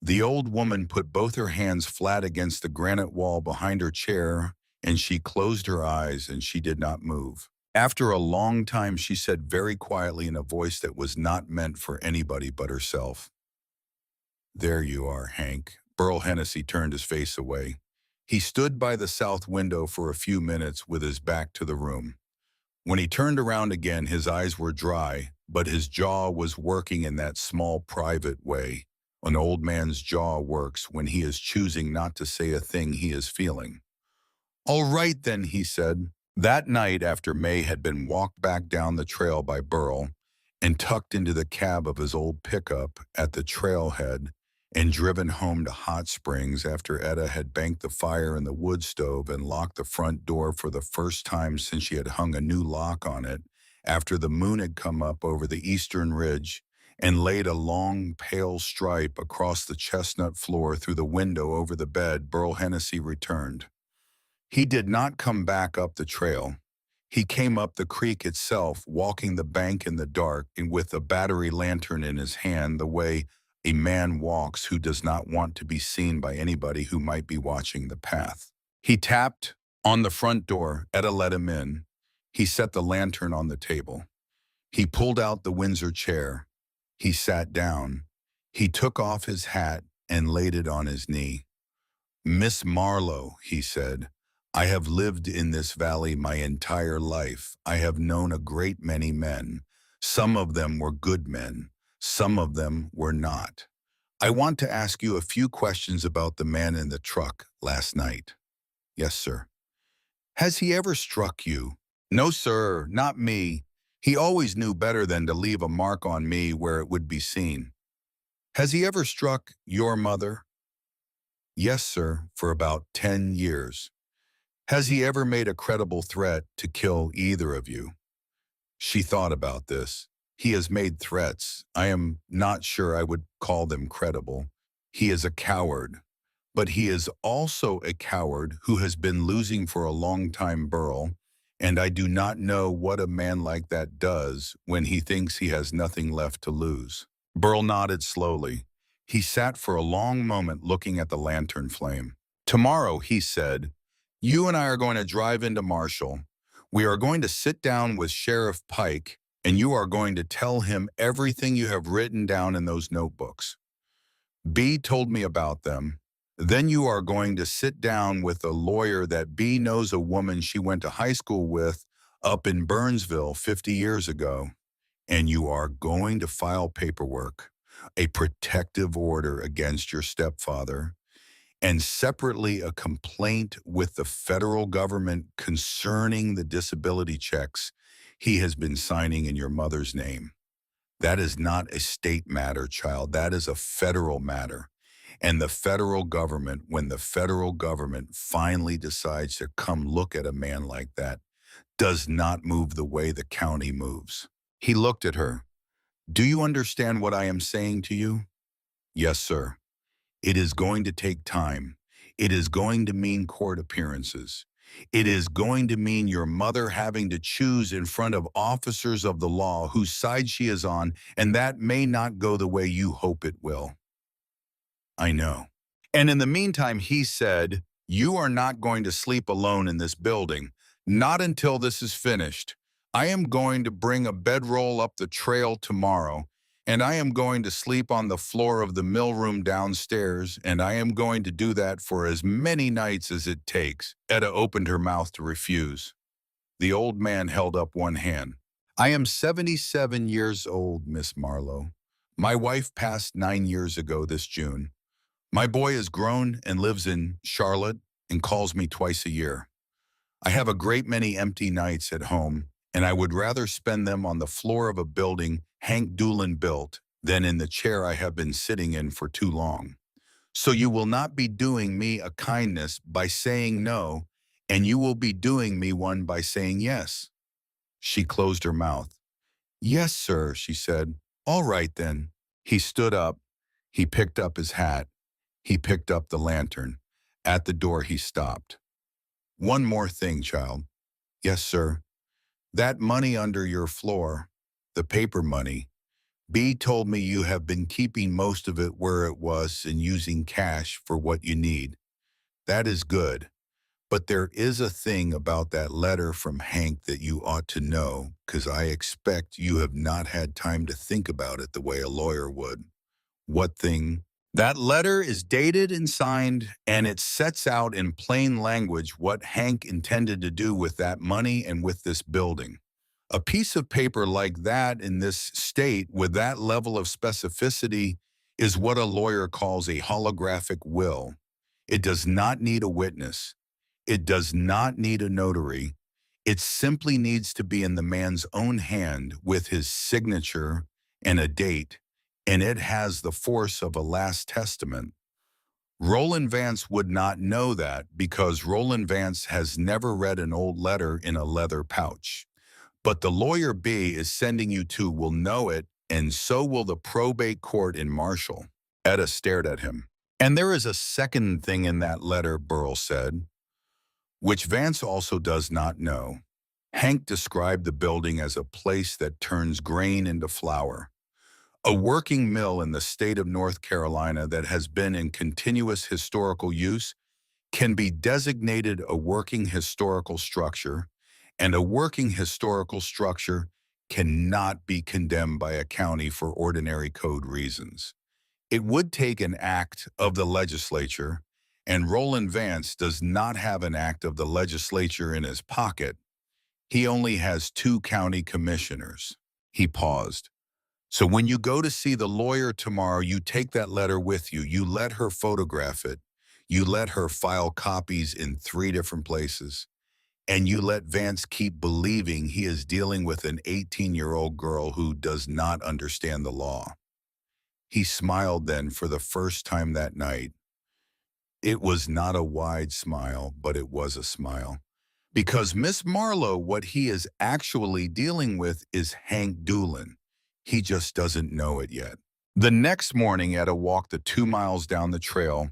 the old woman put both her hands flat against the granite wall behind her chair, and she closed her eyes and she did not move. After a long time, she said very quietly in a voice that was not meant for anybody but herself, "There you are, Hank." Burl Hennessy turned his face away. He stood by the south window for a few minutes with his back to the room. When he turned around again, his eyes were dry, but his jaw was working in that small, private way an old man's jaw works when he is choosing not to say a thing he is feeling. "All right, then," he said. That night, after May had been walked back down the trail by Burl and tucked into the cab of his old pickup at the trailhead, and driven home to Hot Springs after Etta had banked the fire in the wood stove and locked the front door for the first time since she had hung a new lock on it, after the moon had come up over the eastern ridge and laid a long, pale stripe across the chestnut floor through the window over the bed, Burl Hennessy returned. He did not come back up the trail. He came up the creek itself, walking the bank in the dark and with a battery lantern in his hand, the way a man walks who does not want to be seen by anybody who might be watching the path. He tapped on the front door. Etta let him in. He set the lantern on the table. He pulled out the Windsor chair. He sat down. He took off his hat and laid it on his knee. "Miss Marlowe," he said, "I have lived in this valley my entire life. I have known a great many men. Some of them were good men. Some of them were not. I want to ask you a few questions about the man in the truck last night." "Yes, sir." "Has he ever struck you?" "No, sir, not me. He always knew better than to leave a mark on me where it would be seen." "Has he ever struck your mother?" "Yes, sir, for about 10 years." "Has he ever made a credible threat to kill either of you?" She thought about this. "He has made threats. I am not sure I would call them credible. He is a coward. But he is also a coward who has been losing for a long time, Burl, and I do not know what a man like that does when he thinks he has nothing left to lose." Burl nodded slowly. He sat for a long moment looking at the lantern flame. "Tomorrow," he said, "you and I are going to drive into Marshall. We are going to sit down with Sheriff Pike, and you are going to tell him everything you have written down in those notebooks. B told me about them. Then you are going to sit down with a lawyer that B knows a woman she went to high school with up in Burnsville 50 years ago, and you are going to file paperwork, a protective order against your stepfather, and separately a complaint with the federal government concerning the disability checks he has been signing in your mother's name. That is not a state matter, child. That is a federal matter. And when the federal government finally decides to come look at a man like that, does not move the way the county moves. He looked at her. Do you understand what I am saying to you? Yes, sir. It is going to take time. It is going to mean court appearances. It is going to mean your mother having to choose in front of officers of the law whose side she is on, and that may not go the way you hope it will. I know. And in the meantime, he said, you are not going to sleep alone in this building, not until this is finished. I am going to bring a bedroll up the trail tomorrow, and I am going to sleep on the floor of the mill room downstairs, and I am going to do that for as many nights as it takes. Etta opened her mouth to refuse. The old man held up one hand. I am 77 years old, Miss Marlowe. My wife passed 9 years ago this June. My boy is grown and lives in Charlotte and calls me twice a year. I have a great many empty nights at home, and I would rather spend them on the floor of a building Hank Doolan built than in the chair I have been sitting in for too long. So you will not be doing me a kindness by saying no, and you will be doing me one by saying yes. She closed her mouth. Yes, sir, she said. All right, then. He stood up. He picked up his hat. He picked up the lantern. At the door, he stopped. One more thing, child. Yes, sir. That money under your floor, the paper money, B told me you have been keeping most of it where it was and using cash for what you need. That is good. But there is a thing about that letter from Hank that you ought to know, because I expect you have not had time to think about it the way a lawyer would. What thing? That letter is dated and signed, and it sets out in plain language what Hank intended to do with that money and with this building. A piece of paper like that in this state with that level of specificity is what a lawyer calls a holographic will. It does not need a witness. It does not need a notary. It simply needs to be in the man's own hand with his signature and a date, and it has the force of a last testament. Roland Vance would not know that because Roland Vance has never read an old letter in a leather pouch. But the lawyer B is sending you to will know it, and so will the probate court in Marshall. Etta stared at him. And there is a second thing in that letter, Burl said, which Vance also does not know. Hank described the building as a place that turns grain into flour. A working mill in the state of North Carolina that has been in continuous historical use can be designated a working historical structure, and a working historical structure cannot be condemned by a county for ordinary code reasons. It would take an act of the legislature, and Roland Vance does not have an act of the legislature in his pocket. He only has 2 county commissioners. He paused. So when you go to see the lawyer tomorrow, you take that letter with you. You let her photograph it. You let her file copies in 3 different places. And you let Vance keep believing he is dealing with an 18-year-old girl who does not understand the law. He smiled then for the first time that night. It was not a wide smile, but it was a smile. Because Miss Marlowe, what he is actually dealing with is Hank Doolan. He just doesn't know it yet. The next morning, Etta walked the 2 miles down the trail,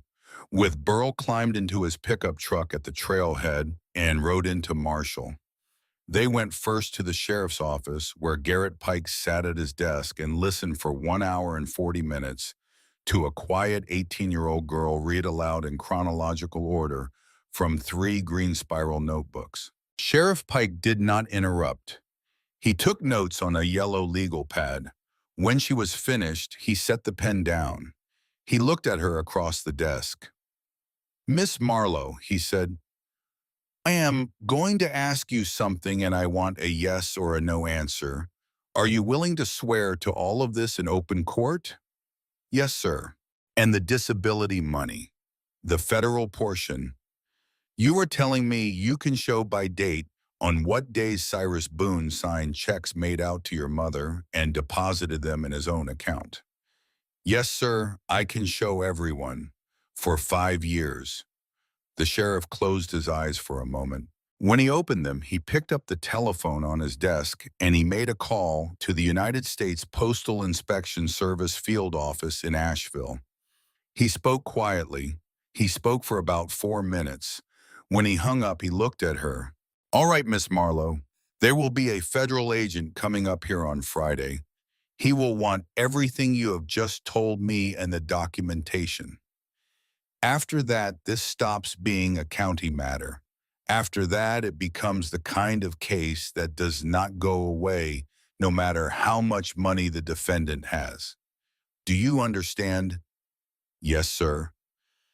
with Burl climbed into his pickup truck at the trailhead and rode into Marshall. They went first to the sheriff's office, where Garrett Pike sat at his desk and listened for 1 hour and 40 minutes to a quiet 18-year-old girl read aloud in chronological order from 3 green spiral notebooks. Sheriff Pike did not interrupt. He took notes on a yellow legal pad. When she was finished, he set the pen down. He looked at her across the desk. Miss Marlowe, he said, I am going to ask you something and I want a yes or a no answer. Are you willing to swear to all of this in open court? Yes, sir. And the disability money, the federal portion. You are telling me you can show by date on what days Cyrus Boone signed checks made out to your mother and deposited them in his own account. Yes, sir, I can show everyone. For 5 years. The sheriff closed his eyes for a moment. When he opened them, he picked up the telephone on his desk and he made a call to the United States Postal Inspection Service field office in Asheville. He spoke quietly. He spoke for about 4 minutes. When he hung up, he looked at her. "All right, Miss Marlowe, there will be a federal agent coming up here on Friday. He will want everything you have just told me and the documentation. After that, this stops being a county matter. After that, it becomes the kind of case that does not go away no matter how much money the defendant has. Do you understand?" "Yes, sir."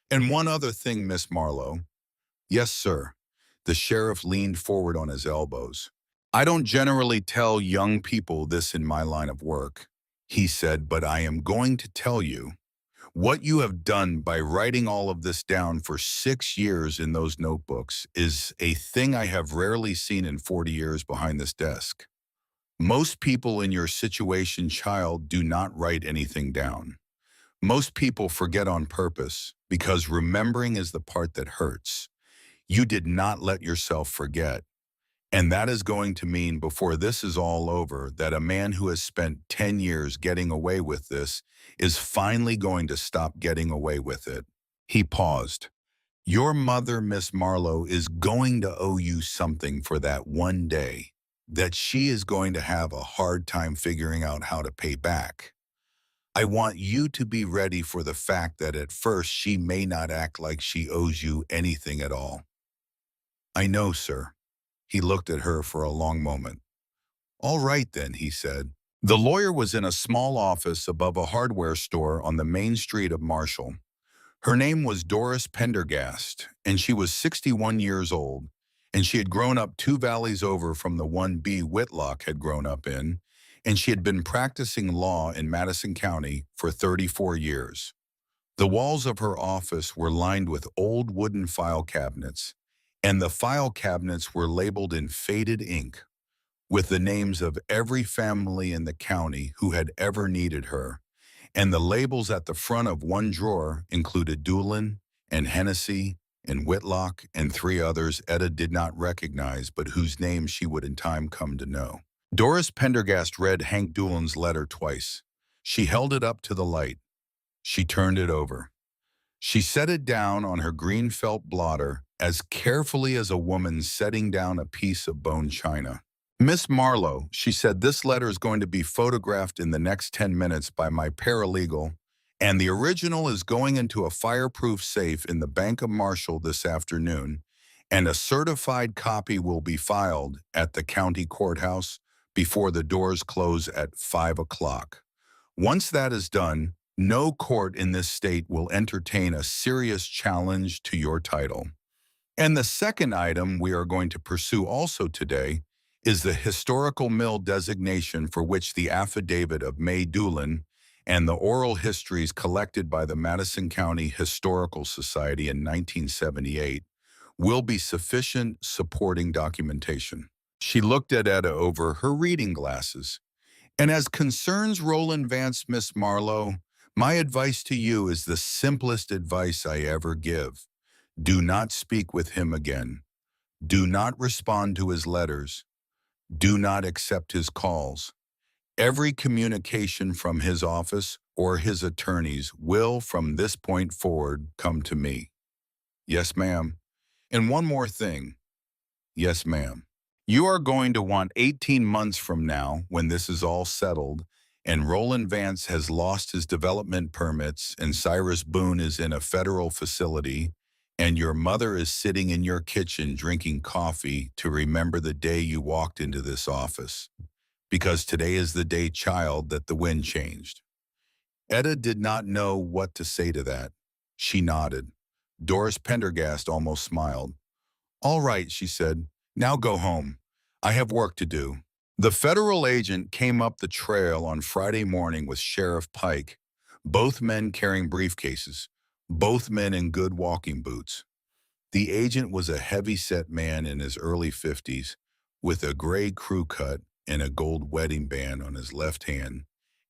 "And one other thing, Miss Marlowe." "Yes, sir." The sheriff leaned forward on his elbows. "I don't generally tell young people this in my line of work," he said, "but I am going to tell you. What you have done by writing all of this down for 6 years in those notebooks is a thing I have rarely seen in 40 years behind this desk. Most people in your situation, child, do not write anything down. Most people forget on purpose because remembering is the part that hurts. You did not let yourself forget. And that is going to mean before this is all over that a man who has spent 10 years getting away with this is finally going to stop getting away with it." He paused. "Your mother, Miss Marlowe, is going to owe you something for that one day that she is going to have a hard time figuring out how to pay back. I want you to be ready for the fact that at first she may not act like she owes you anything at all." "I know, sir." He looked at her for a long moment. "All right then," he said. The lawyer was in a small office above a hardware store on the main street of Marshall. Her name was Doris Pendergast, and she was 61 years old, and she had grown up 2 valleys over from the one B. Whitlock had grown up in, and she had been practicing law in Madison County for 34 years. The walls of her office were lined with old wooden file cabinets, and the file cabinets were labeled in faded ink with the names of every family in the county who had ever needed her, and the labels at the front of one drawer included Doolin and Hennessy and Whitlock and 3 others Etta did not recognize but whose names she would in time come to know. Doris Pendergast read Hank Doolin's letter twice. She held it up to the light. She turned it over. She set it down on her green felt blotter as carefully as a woman setting down a piece of bone china. "Miss Marlowe," she said, "this letter is going to be photographed in the next 10 minutes by my paralegal, and the original is going into a fireproof safe in the Bank of Marshall this afternoon, and a certified copy will be filed at the county courthouse before the doors close at 5 o'clock. Once that is done, no court in this state will entertain a serious challenge to your title. And the second item we are going to pursue also today is the historical mill designation for which the affidavit of May Doolin and the oral histories collected by the Madison County Historical Society in 1978 will be sufficient supporting documentation." She looked at Etta over her reading glasses. "And as concerns Roland Vance, Miss Marlowe, my advice to you is the simplest advice I ever give. Do not speak with him again. Do not respond to his letters. Do not accept his calls. Every communication from his office or his attorneys will, from this point forward, come to me." "Yes, ma'am." "And one more thing." "Yes, ma'am. You are going to want 18 months from now, when this is all settled, and Roland Vance has lost his development permits, and Cyrus Boone is in a federal facility, and your mother is sitting in your kitchen drinking coffee to remember the day you walked into this office. Because today is the day, child, that the wind changed." Etta did not know what to say to that. She nodded. Doris Pendergast almost smiled. "All right," she said. "Now go home. I have work to do." The federal agent came up the trail on Friday morning with Sheriff Pike, both men carrying briefcases, both men in good walking boots. The agent was a heavy-set man in his early 50s, with a gray crew cut and a gold wedding band on his left hand,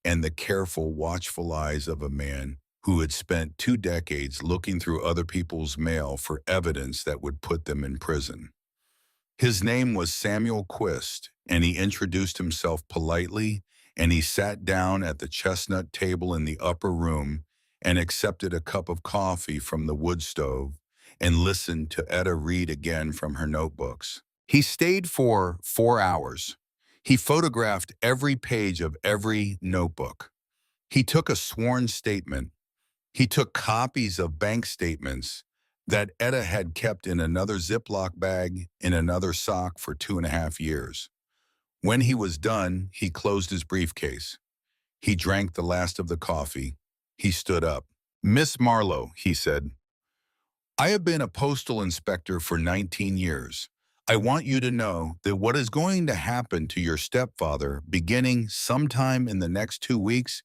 and the careful, watchful eyes of a man who had spent 2 decades looking through other people's mail for evidence that would put them in prison. His name was Samuel Quist, and he introduced himself politely, and he sat down at the chestnut table in the upper room and accepted a cup of coffee from the wood stove and listened to Etta read again from her notebooks. He stayed for 4 hours. He photographed every page of every notebook. He took a sworn statement. He took copies of bank statements that Etta had kept in another Ziploc bag in another sock for 2.5 years. When he was done, he closed his briefcase. He drank the last of the coffee. He stood up. "Miss Marlowe," he said, "I have been a postal inspector for 19 years. I want you to know that what is going to happen to your stepfather beginning sometime in the next 2 weeks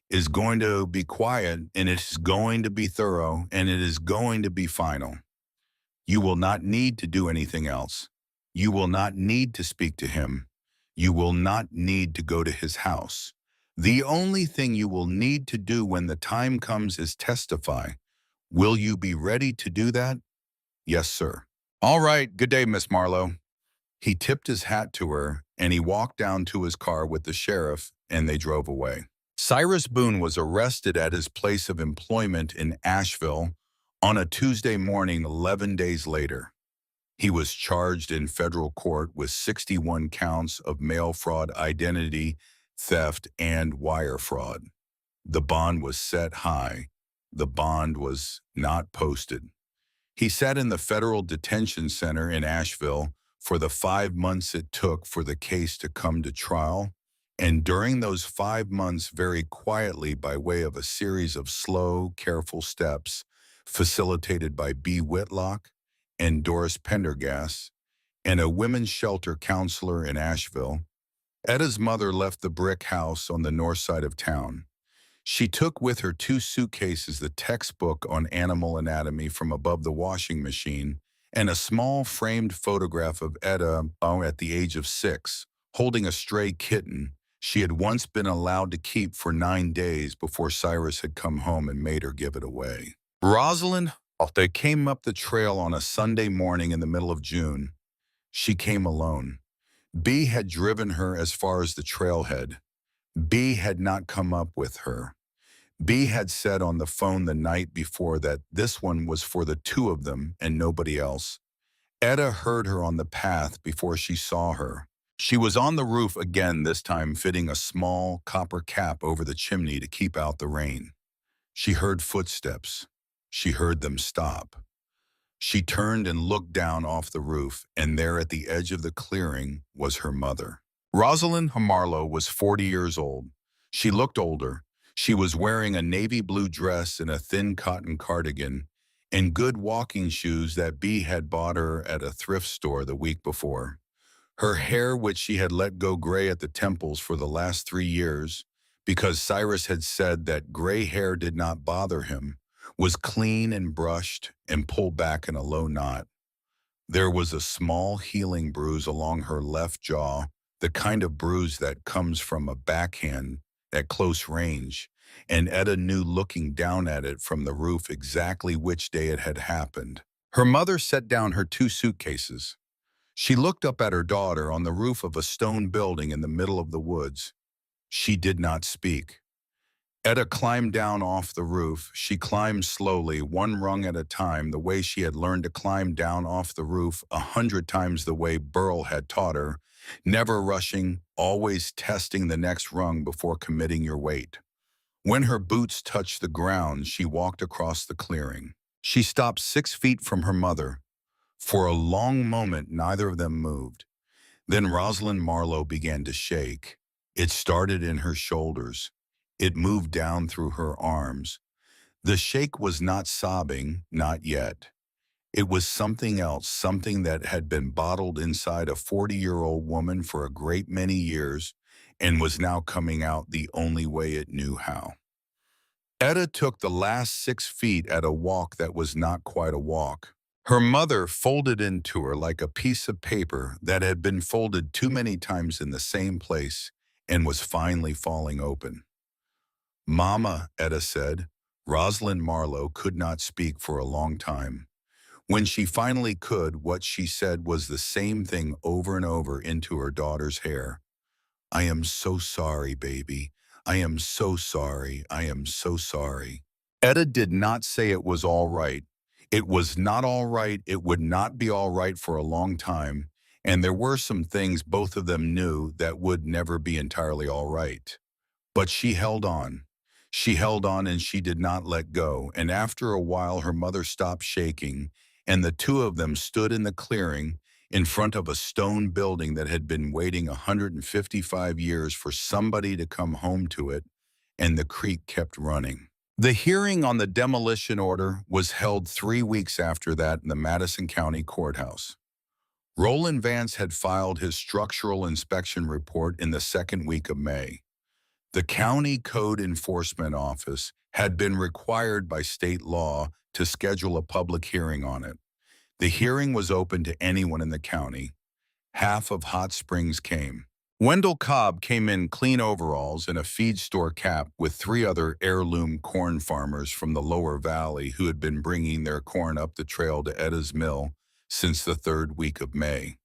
is going to be quiet, and it is going to be thorough, and it is going to be final. You will not need to do anything else. You will not need to speak to him. You will not need to go to his house. The only thing you will need to do when the time comes is testify. Will you be ready to do that?" "Yes, sir." "All right, good day, Miss Marlowe." He tipped his hat to her, and he walked down to his car with the sheriff, and they drove away. Cyrus Boone was arrested at his place of employment in Asheville on a Tuesday morning 11 days later. He was charged in federal court with 61 counts of mail fraud, identity theft, and wire fraud. The bond was set high. The bond was not posted. He sat in the federal detention center in Asheville for the 5 months it took for the case to come to trial, and during those 5 months, very quietly by way of a series of slow, careful steps, facilitated by B. Whitlock and Doris Pendergast, and a women's shelter counselor in Asheville, Etta's mother left the brick house on the north side of town. She took with her 2 suitcases, the textbook on animal anatomy from above the washing machine, and a small framed photograph of Etta at the age of 6, holding a stray kitten she had once been allowed to keep for 9 days before Cyrus had come home and made her give it away. Rosalind, they came up the trail on a Sunday morning in the middle of June. She came alone. B had driven her as far as the trailhead. B had not come up with her. B had said on the phone the night before that this one was for the two of them and nobody else. Etta heard her on the path before she saw her. She was on the roof again, this time fitting a small copper cap over the chimney to keep out the rain. She heard footsteps. She heard them stop. She turned and looked down off the roof, and there at the edge of the clearing was her mother. Rosalind Marlowe was 40 years old. She looked older. She was wearing a navy blue dress and a thin cotton cardigan and good walking shoes that B had bought her at a thrift store the week before. Her hair, which she had let go gray at the temples for the last 3 years, because Cyrus had said that gray hair did not bother him, was clean and brushed and pulled back in a low knot. There was a small healing bruise along her left jaw, the kind of bruise that comes from a backhand at close range, and Etta knew looking down at it from the roof exactly which day it had happened. Her mother set down her 2 suitcases. She looked up at her daughter on the roof of a stone building in the middle of the woods. She did not speak. Etta climbed down off the roof. She climbed slowly, one rung at a time, the way she had learned to climb down off the roof 100 times the way Burl had taught her, never rushing, always testing the next rung before committing your weight. When her boots touched the ground, she walked across the clearing. She stopped 6 feet from her mother. For a long moment, neither of them moved. Then Rosalind Marlowe began to shake. It started in her shoulders. It moved down through her arms. The shake was not sobbing, not yet. It was something else, something that had been bottled inside a 40-year-old woman for a great many years and was now coming out the only way it knew how. Etta took the last 6 feet at a walk that was not quite a walk. Her mother folded into her like a piece of paper that had been folded too many times in the same place and was finally falling open. "Mama," Etta said, Rosalind Marlowe could not speak for a long time. When she finally could, what she said was the same thing over and over into her daughter's hair. "I am so sorry, baby. I am so sorry. I am so sorry." Etta did not say it was all right. It was not all right. It would not be all right for a long time. And there were some things both of them knew that would never be entirely all right. But she held on. She held on and she did not let go. And after a while, her mother stopped shaking, and the two of them stood in the clearing in front of a stone building that had been waiting 155 years for somebody to come home to it, and the creek kept running. The hearing on the demolition order was held 3 weeks after that in the Madison County Courthouse. Roland Vance had filed his structural inspection report in the second week of May. The County Code Enforcement Office had been required by state law to schedule a public hearing on it. The hearing was open to anyone in the county. Half of Hot Springs came. Wendell Cobb came in clean overalls and a feed store cap with 3 other heirloom corn farmers from the lower valley who had been bringing their corn up the trail to Etta's mill since the third week of May.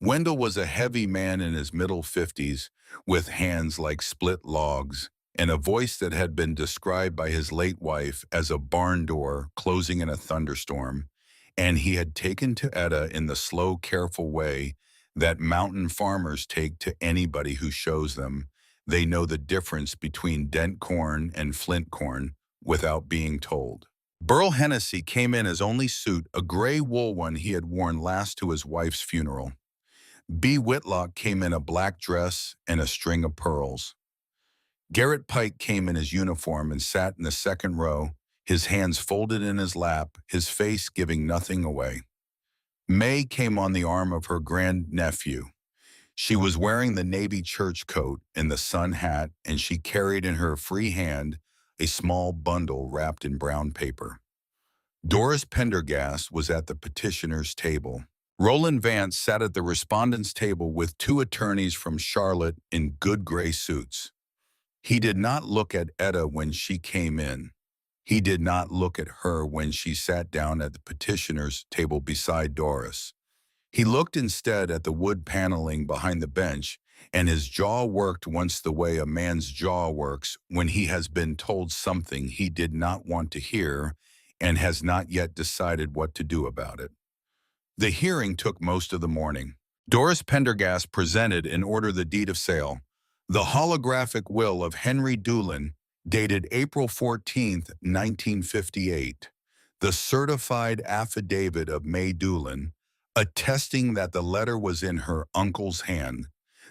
Wendell was a heavy man in his middle 50s, with hands like split logs, and a voice that had been described by his late wife as a barn door closing in a thunderstorm, and he had taken to Etta in the slow, careful way that mountain farmers take to anybody who shows them they know the difference between dent corn and flint corn without being told. Burl Hennessy came in his only suit, a gray wool one he had worn last to his wife's funeral. B. Whitlock came in a black dress and a string of pearls. Garrett Pike came in his uniform and sat in the second row, his hands folded in his lap, his face giving nothing away. May came on the arm of her grandnephew. She was wearing the navy church coat and the sun hat, and she carried in her free hand a small bundle wrapped in brown paper. Doris Pendergast was at the petitioner's table. Roland Vance sat at the respondent's table with 2 attorneys from Charlotte in good gray suits. He did not look at Etta when she came in. He did not look at her when she sat down at the petitioner's table beside Doris. He looked instead at the wood paneling behind the bench, and his jaw worked once the way a man's jaw works when he has been told something he did not want to hear and has not yet decided what to do about it. The hearing took most of the morning. Doris Pendergast presented and ordered the deed of sale, the holographic will of Henry Doolin, dated April 14, 1958, the certified affidavit of May Doolin, attesting that the letter was in her uncle's hand,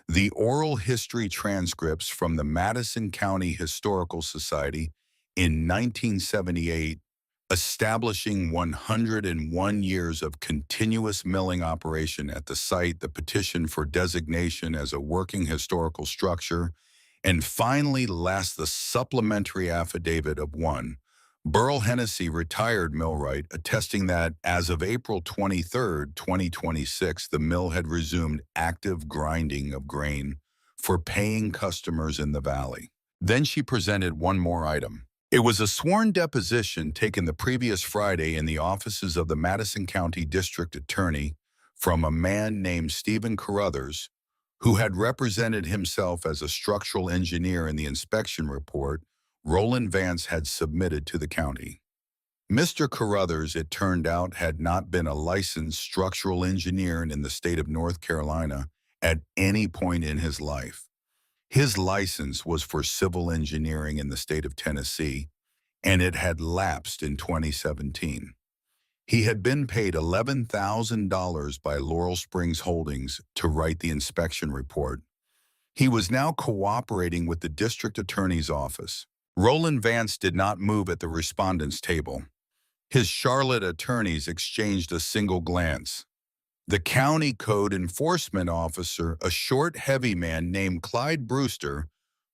the oral history transcripts from the Madison County Historical Society in 1978, establishing 101 years of continuous milling operation at the site, the petition for designation as a working historical structure, and finally last the supplementary affidavit of one, Burl Hennessy, retired millwright, attesting that as of April 23, 2026, the mill had resumed active grinding of grain for paying customers in the valley. Then she presented one more item. It was a sworn deposition taken the previous Friday in the offices of the Madison County District Attorney from a man named Stephen Carruthers, who had represented himself as a structural engineer in the inspection report Roland Vance had submitted to the county. Mr. Carruthers, it turned out, had not been a licensed structural engineer in the state of North Carolina at any point in his life. His license was for civil engineering in the state of Tennessee, and it had lapsed in 2017. He had been paid $11,000 by Laurel Springs Holdings to write the inspection report. He was now cooperating with the district attorney's office. Roland Vance did not move at the respondent's table. His Charlotte attorneys exchanged a single glance. The county code enforcement officer, a short, heavy man named Clyde Brewster,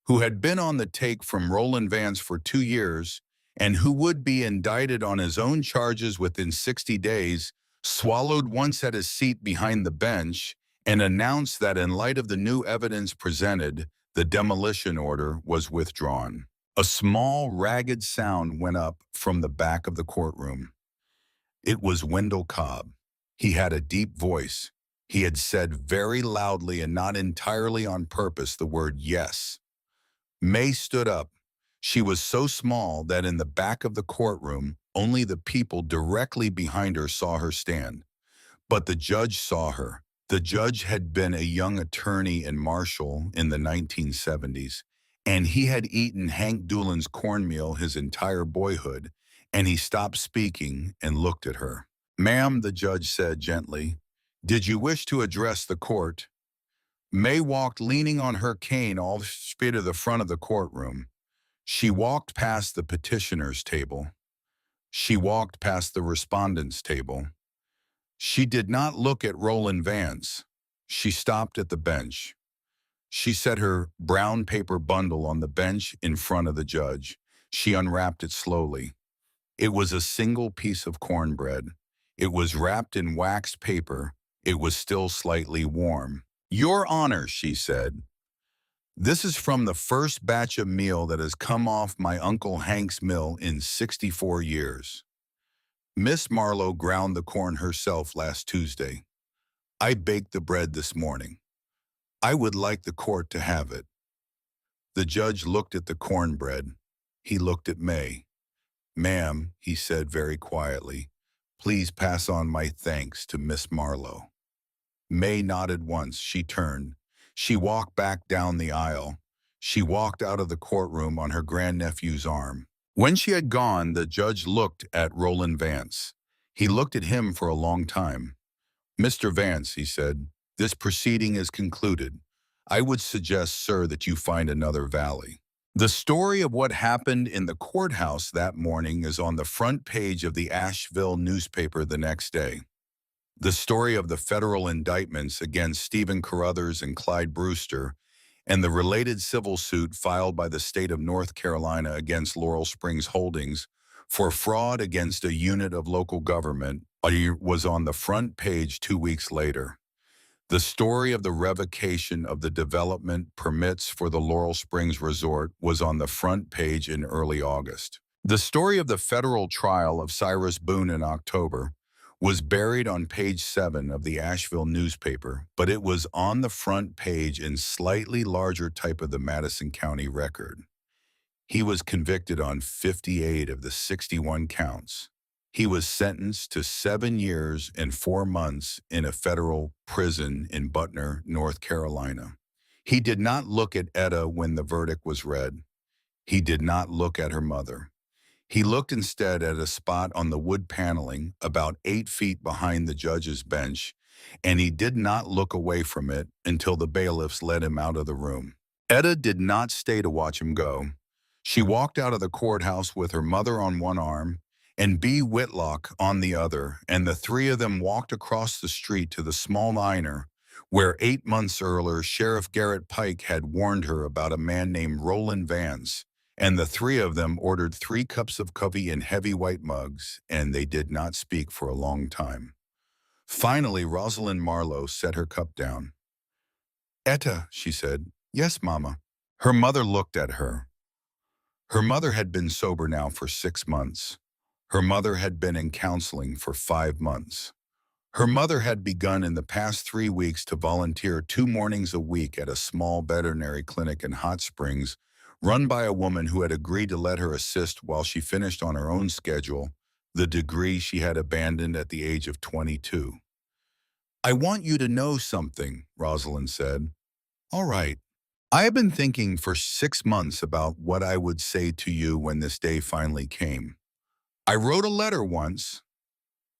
who had been on the take from Roland Vance for 2 years and who would be indicted on his own charges within 60 days, swallowed once at his seat behind the bench and announced that in light of the new evidence presented, the demolition order was withdrawn. A small, ragged sound went up from the back of the courtroom. It was Wendell Cobb. He had a deep voice. He had said very loudly and not entirely on purpose the word yes. May stood up. She was so small that in the back of the courtroom, only the people directly behind her saw her stand. But the judge saw her. The judge had been a young attorney and marshal in the 1970s, and he had eaten Hank Doolan's cornmeal his entire boyhood, and he stopped speaking and looked at her. "Ma'am," the judge said gently, "did you wish to address the court?" May walked leaning on her cane all the way to the front of the courtroom. She walked past the petitioner's table. She walked past the respondent's table. She did not look at Roland Vance. She stopped at the bench. She set her brown paper bundle on the bench in front of the judge. She unwrapped it slowly. It was a single piece of cornbread. It was wrapped in waxed paper. It was still slightly warm. "Your Honor," she said, "this is from the first batch of meal that has come off my Uncle Hank's mill in 64 years. Miss Marlowe ground the corn herself last Tuesday. I baked the bread this morning. I would like the court to have it." The judge looked at the cornbread. He looked at May. "Ma'am," he said very quietly, "please pass on my thanks to Miss Marlowe." May nodded once. She turned. She walked back down the aisle. She walked out of the courtroom on her grandnephew's arm. When she had gone, the judge looked at Roland Vance. He looked at him for a long time. "Mr. Vance," he said, "this proceeding is concluded. I would suggest, sir, that you find another valley." The story of what happened in the courthouse that morning is on the front page of the Asheville newspaper the next day. The story of the federal indictments against Stephen Carruthers and Clyde Brewster and the related civil suit filed by the state of North Carolina against Laurel Springs Holdings for fraud against a unit of local government was on the front page 2 weeks later. The story of the revocation of the development permits for the Laurel Springs Resort was on the front page in early August. The story of the federal trial of Cyrus Boone in October was buried on page 7 of the Asheville newspaper, but it was on the front page in slightly larger type of the Madison County Record. He was convicted on 58 of the 61 counts. He was sentenced to 7 years and 4 months in a federal prison in Butner, North Carolina. He did not look at Etta when the verdict was read. He did not look at her mother. He looked instead at a spot on the wood paneling about 8 feet behind the judge's bench, and he did not look away from it until the bailiffs led him out of the room. Etta did not stay to watch him go. She walked out of the courthouse with her mother on one arm and B. Whitlock on the other, and the three of them walked across the street to the small diner where 8 months earlier Sheriff Garrett Pike had warned her about a man named Roland Vance, and the three of them ordered 3 cups of coffee in heavy white mugs, and they did not speak for a long time. Finally, Rosalind Marlowe set her cup down. "Etta," she said. "Yes, Mama." Her mother looked at her. Her mother had been sober now for 6 months. Her mother had been in counseling for 5 months. Her mother had begun in the past 3 weeks to volunteer 2 mornings a week at a small veterinary clinic in Hot Springs, run by a woman who had agreed to let her assist while she finished on her own schedule the degree she had abandoned at the age of 22. "I want you to know something," Rosalind said. "All right. I have been thinking for 6 months about what I would say to you when this day finally came. I wrote a letter once.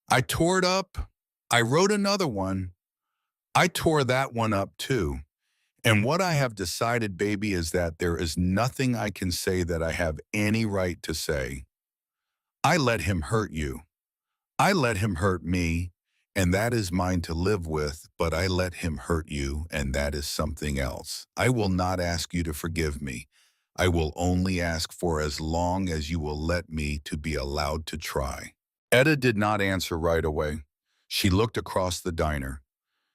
I tore it up. I wrote another one. I tore that one up too. And what I have decided, baby, is that there is nothing I can say that I have any right to say. I let him hurt you. I let him hurt me, and that is mine to live with, but I let him hurt you, and that is something else. I will not ask you to forgive me. I will only ask for as long as you will let me to be allowed to try." Etta did not answer right away. She looked across the diner.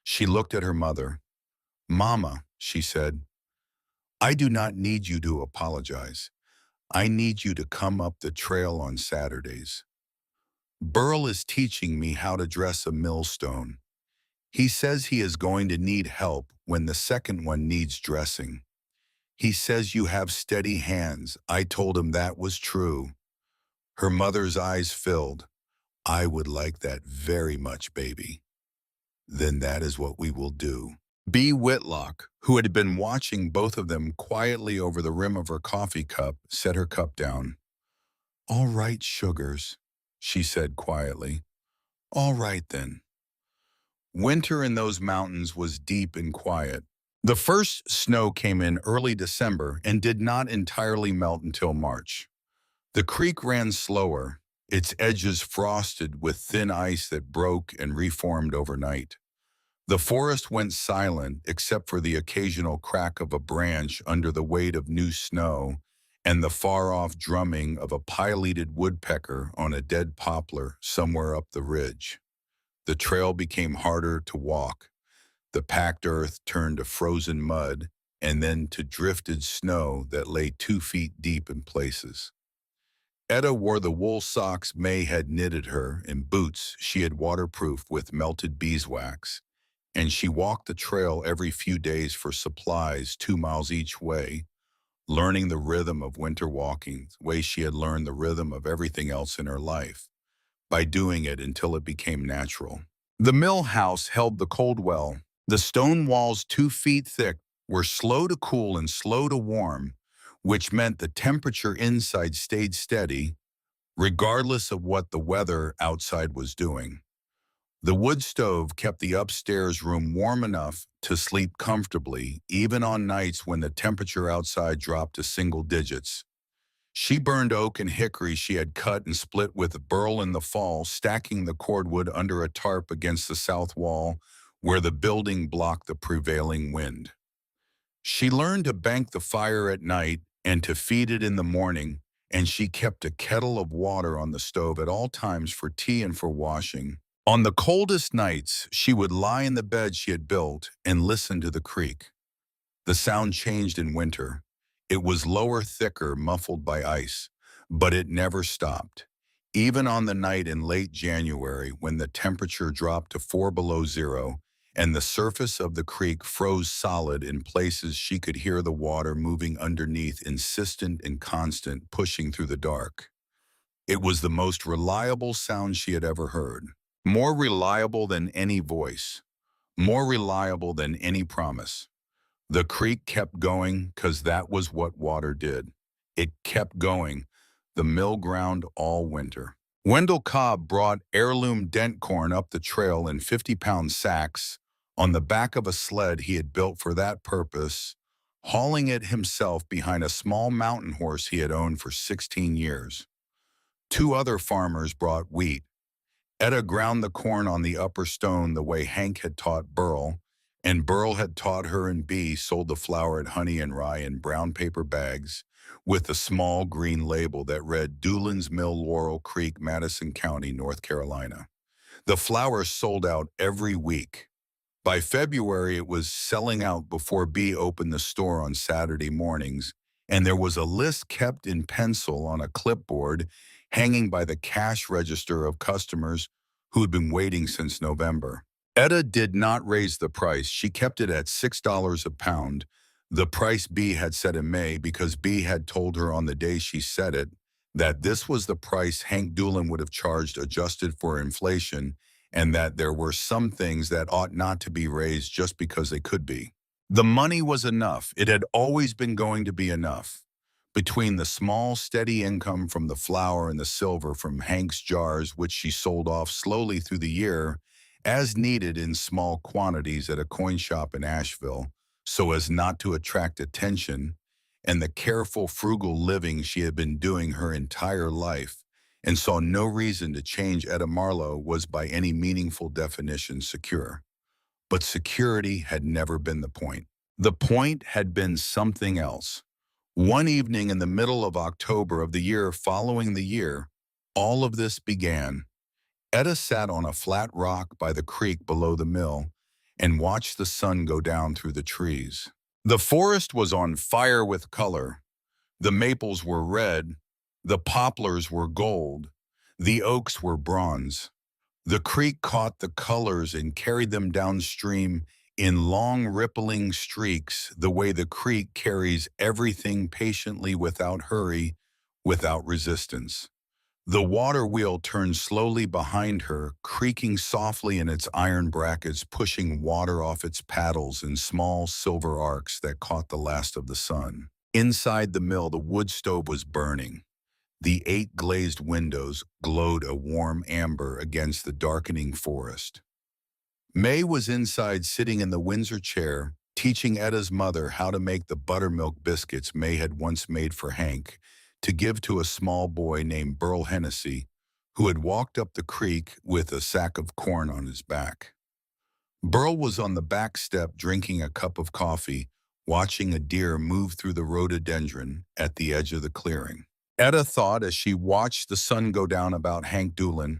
She looked at her mother. "Mama," she said, "I do not need you to apologize. I need you to come up the trail on Saturdays. Burl is teaching me how to dress a millstone. He says he is going to need help when the second one needs dressing. He says you have steady hands. I told him that was true. Her mother's eyes filled. I would like that very much, baby. Then that is what we will do. B. Whitlock, who had been watching both of them quietly over the rim of her coffee cup, set her cup down. All right, sugars, she said quietly. All right then. Winter in those mountains was deep and quiet. The first snow came in early December and did not entirely melt until March. The creek ran slower, its edges frosted with thin ice that broke and reformed overnight. The forest went silent except for the occasional crack of a branch under the weight of new snow and the far-off drumming of a pileated woodpecker on a dead poplar somewhere up the ridge. The trail became harder to walk. The packed earth turned to frozen mud and then to drifted snow that lay 2 feet deep in places. Etta wore the wool socks May had knitted her and boots she had waterproofed with melted beeswax, and she walked the trail every few days for supplies 2 miles each way, learning the rhythm of winter walking, the way she had learned the rhythm of everything else in her life, by doing it until it became natural. The mill house held the cold well. The stone walls 2 feet thick were slow to cool and slow to warm, which meant the temperature inside stayed steady, regardless of what the weather outside was doing. The wood stove kept the upstairs room warm enough to sleep comfortably, even on nights when the temperature outside dropped to single digits. She burned oak and hickory she had cut and split with Burl in the fall, stacking the cordwood under a tarp against the south wall where the building blocked the prevailing wind. She learned to bank the fire at night and to feed it in the morning, and she kept a kettle of water on the stove at all times for tea and for washing. On the coldest nights, she would lie in the bed she had built and listen to the creek. The sound changed in winter. It was lower, thicker, muffled by ice, but it never stopped. Even on the night in late January when the temperature dropped to 4 below zero and the surface of the creek froze solid in places, she could hear the water moving underneath, insistent and constant, pushing through the dark. It was the most reliable sound she had ever heard. More reliable than any voice. More reliable than any promise. The creek kept going because that was what water did. It kept going, the mill ground all winter. Wendell Cobb brought heirloom dent corn up the trail in 50-pound sacks on the back of a sled he had built for that purpose, hauling it himself behind a small mountain horse he had owned for 16 years. 2 other farmers brought wheat. Etta ground the corn on the upper stone the way Hank had taught Burl, and Burl had taught her, and Bee sold the flour at Honey and Rye in brown paper bags with a small green label that read Doolin's Mill, Laurel Creek, Madison County, North Carolina. The flour sold out every week. By February, it was selling out before Bee opened the store on Saturday mornings, and there was a list kept in pencil on a clipboard hanging by the cash register of customers who had been waiting since November. Etta did not raise the price. She kept it at $6 a pound, the price Bee had set in May, because Bee had told her on the day she set it that this was the price Hank Doolin would have charged adjusted for inflation, and that there were some things that ought not to be raised just because they could be. The money was enough. It had always been going to be enough. Between the small, steady income from the flour and the silver from Hank's jars, which she sold off slowly through the year, as needed in small quantities at a coin shop in Asheville, so as not to attract attention, and the careful, frugal living she had been doing her entire life, and saw no reason to change, Etta Marlowe was by any meaningful definition secure. But security had never been the point. The point had been something else. One evening in the middle of October of the year following the year, all of this began. Etta sat on a flat rock by the creek below the mill and watched the sun go down through the trees. The forest was on fire with color. The maples were red, the poplars were gold, the oaks were bronze. The creek caught the colors and carried them downstream in long rippling streaks, the way the creek carries everything patiently without hurry, without resistance. The water wheel turned slowly behind her, creaking softly in its iron brackets, pushing water off its paddles in small silver arcs that caught the last of the sun. Inside the mill, the wood stove was burning. The 8 glazed windows glowed a warm amber against the darkening forest. May was inside sitting in the Windsor chair, teaching Etta's mother how to make the buttermilk biscuits May had once made for Hank to give to a small boy named Burl Hennessy, who had walked up the creek with a sack of corn on his back. Burl was on the back step drinking a cup of coffee, watching a deer move through the rhododendron at the edge of the clearing. Etta thought as she watched the sun go down about Hank Doolin.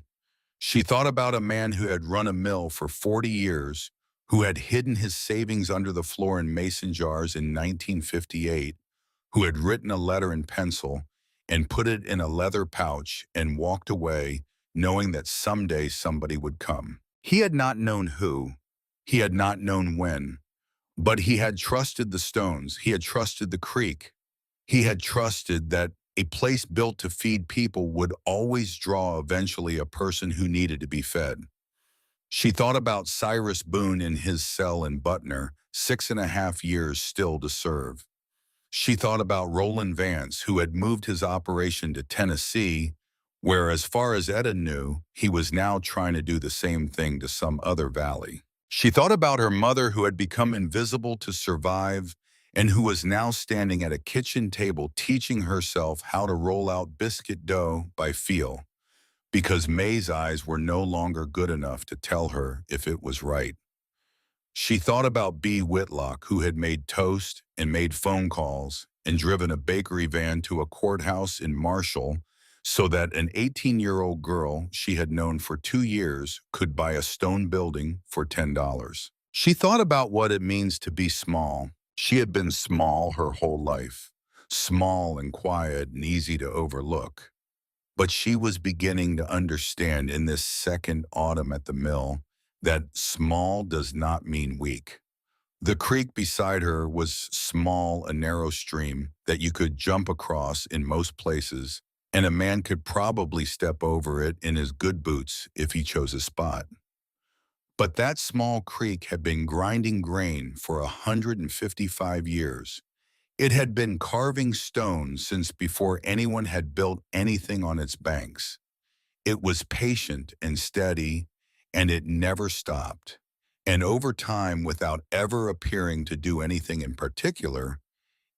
She thought about a man who had run a mill for 40 years, who had hidden his savings under the floor in mason jars in 1958, who had written a letter in pencil and put it in a leather pouch and walked away, knowing that someday somebody would come. He had not known who, he had not known when, but he had trusted the stones, he had trusted the creek, he had trusted that a place built to feed people would always draw eventually a person who needed to be fed. She thought about Cyrus Boone in his cell in Butner, 6.5 years still to serve. She thought about Roland Vance, who had moved his operation to Tennessee, where, as far as Etta knew, he was now trying to do the same thing to some other valley. She thought about her mother, who had become invisible to survive and who was now standing at a kitchen table teaching herself how to roll out biscuit dough by feel, because May's eyes were no longer good enough to tell her if it was right. She thought about B. Whitlock, who had made toast and made phone calls and driven a bakery van to a courthouse in Marshall so that an 18-year-old girl she had known for 2 years could buy a stone building for $10. She thought about what it means to be small. She had been small her whole life, small and quiet and easy to overlook. But she was beginning to understand in this second autumn at the mill that small does not mean weak. The creek beside her was small, a narrow stream that you could jump across in most places, and a man could probably step over it in his good boots if he chose a spot. But that small creek had been grinding grain for 155 years. It had been carving stone since before anyone had built anything on its banks. It was patient and steady, and it never stopped. And over time, without ever appearing to do anything in particular,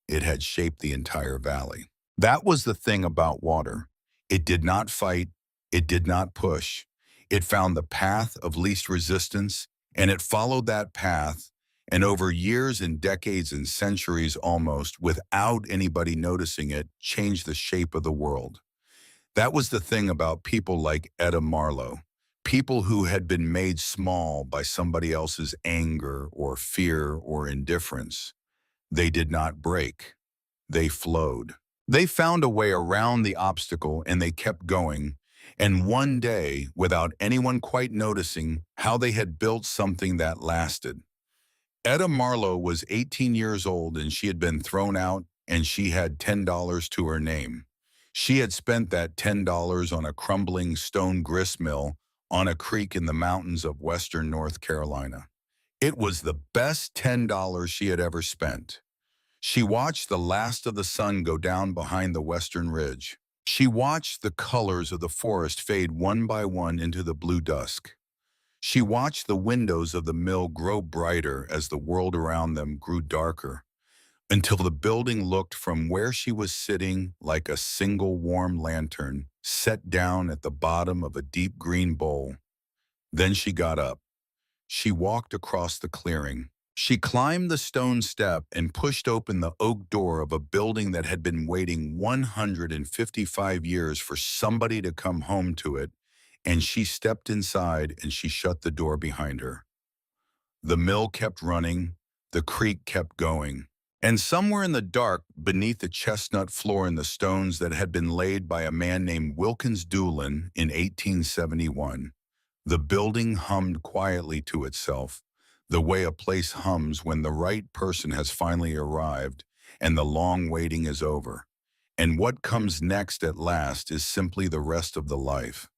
it had shaped the entire valley. That was the thing about water. It did not fight, it did not push. It found the path of least resistance, and it followed that path, and over years and decades and centuries almost, without anybody noticing it, changed the shape of the world. That was the thing about people like Etta Marlowe, people who had been made small by somebody else's anger or fear or indifference. They did not break. They flowed. They found a way around the obstacle and they kept going. And one day, without anyone quite noticing how they had built something that lasted. Etta Marlowe was 18 years old and she had been thrown out and she had $10 to her name. She had spent that $10 on a crumbling stone grist mill on a creek in the mountains of western North Carolina. It was the best $10 she had ever spent. She watched the last of the sun go down behind the western ridge. She watched the colors of the forest fade one by one into the blue dusk. She watched the windows of the mill grow brighter as the world around them grew darker, until the building looked from where she was sitting like a single warm lantern set down at the bottom of a deep green bowl. Then she got up. She walked across the clearing. She climbed the stone step and pushed open the oak door of a building that had been waiting 155 years for somebody to come home to it, and she stepped inside and she shut the door behind her. The mill kept running, the creek kept going. And somewhere in the dark, beneath the chestnut floor and the stones that had been laid by a man named Wilkins Doolin in 1871, the building hummed quietly to itself, the way a place hums when the right person has finally arrived and the long waiting is over. And what comes next at last is simply the rest of the life.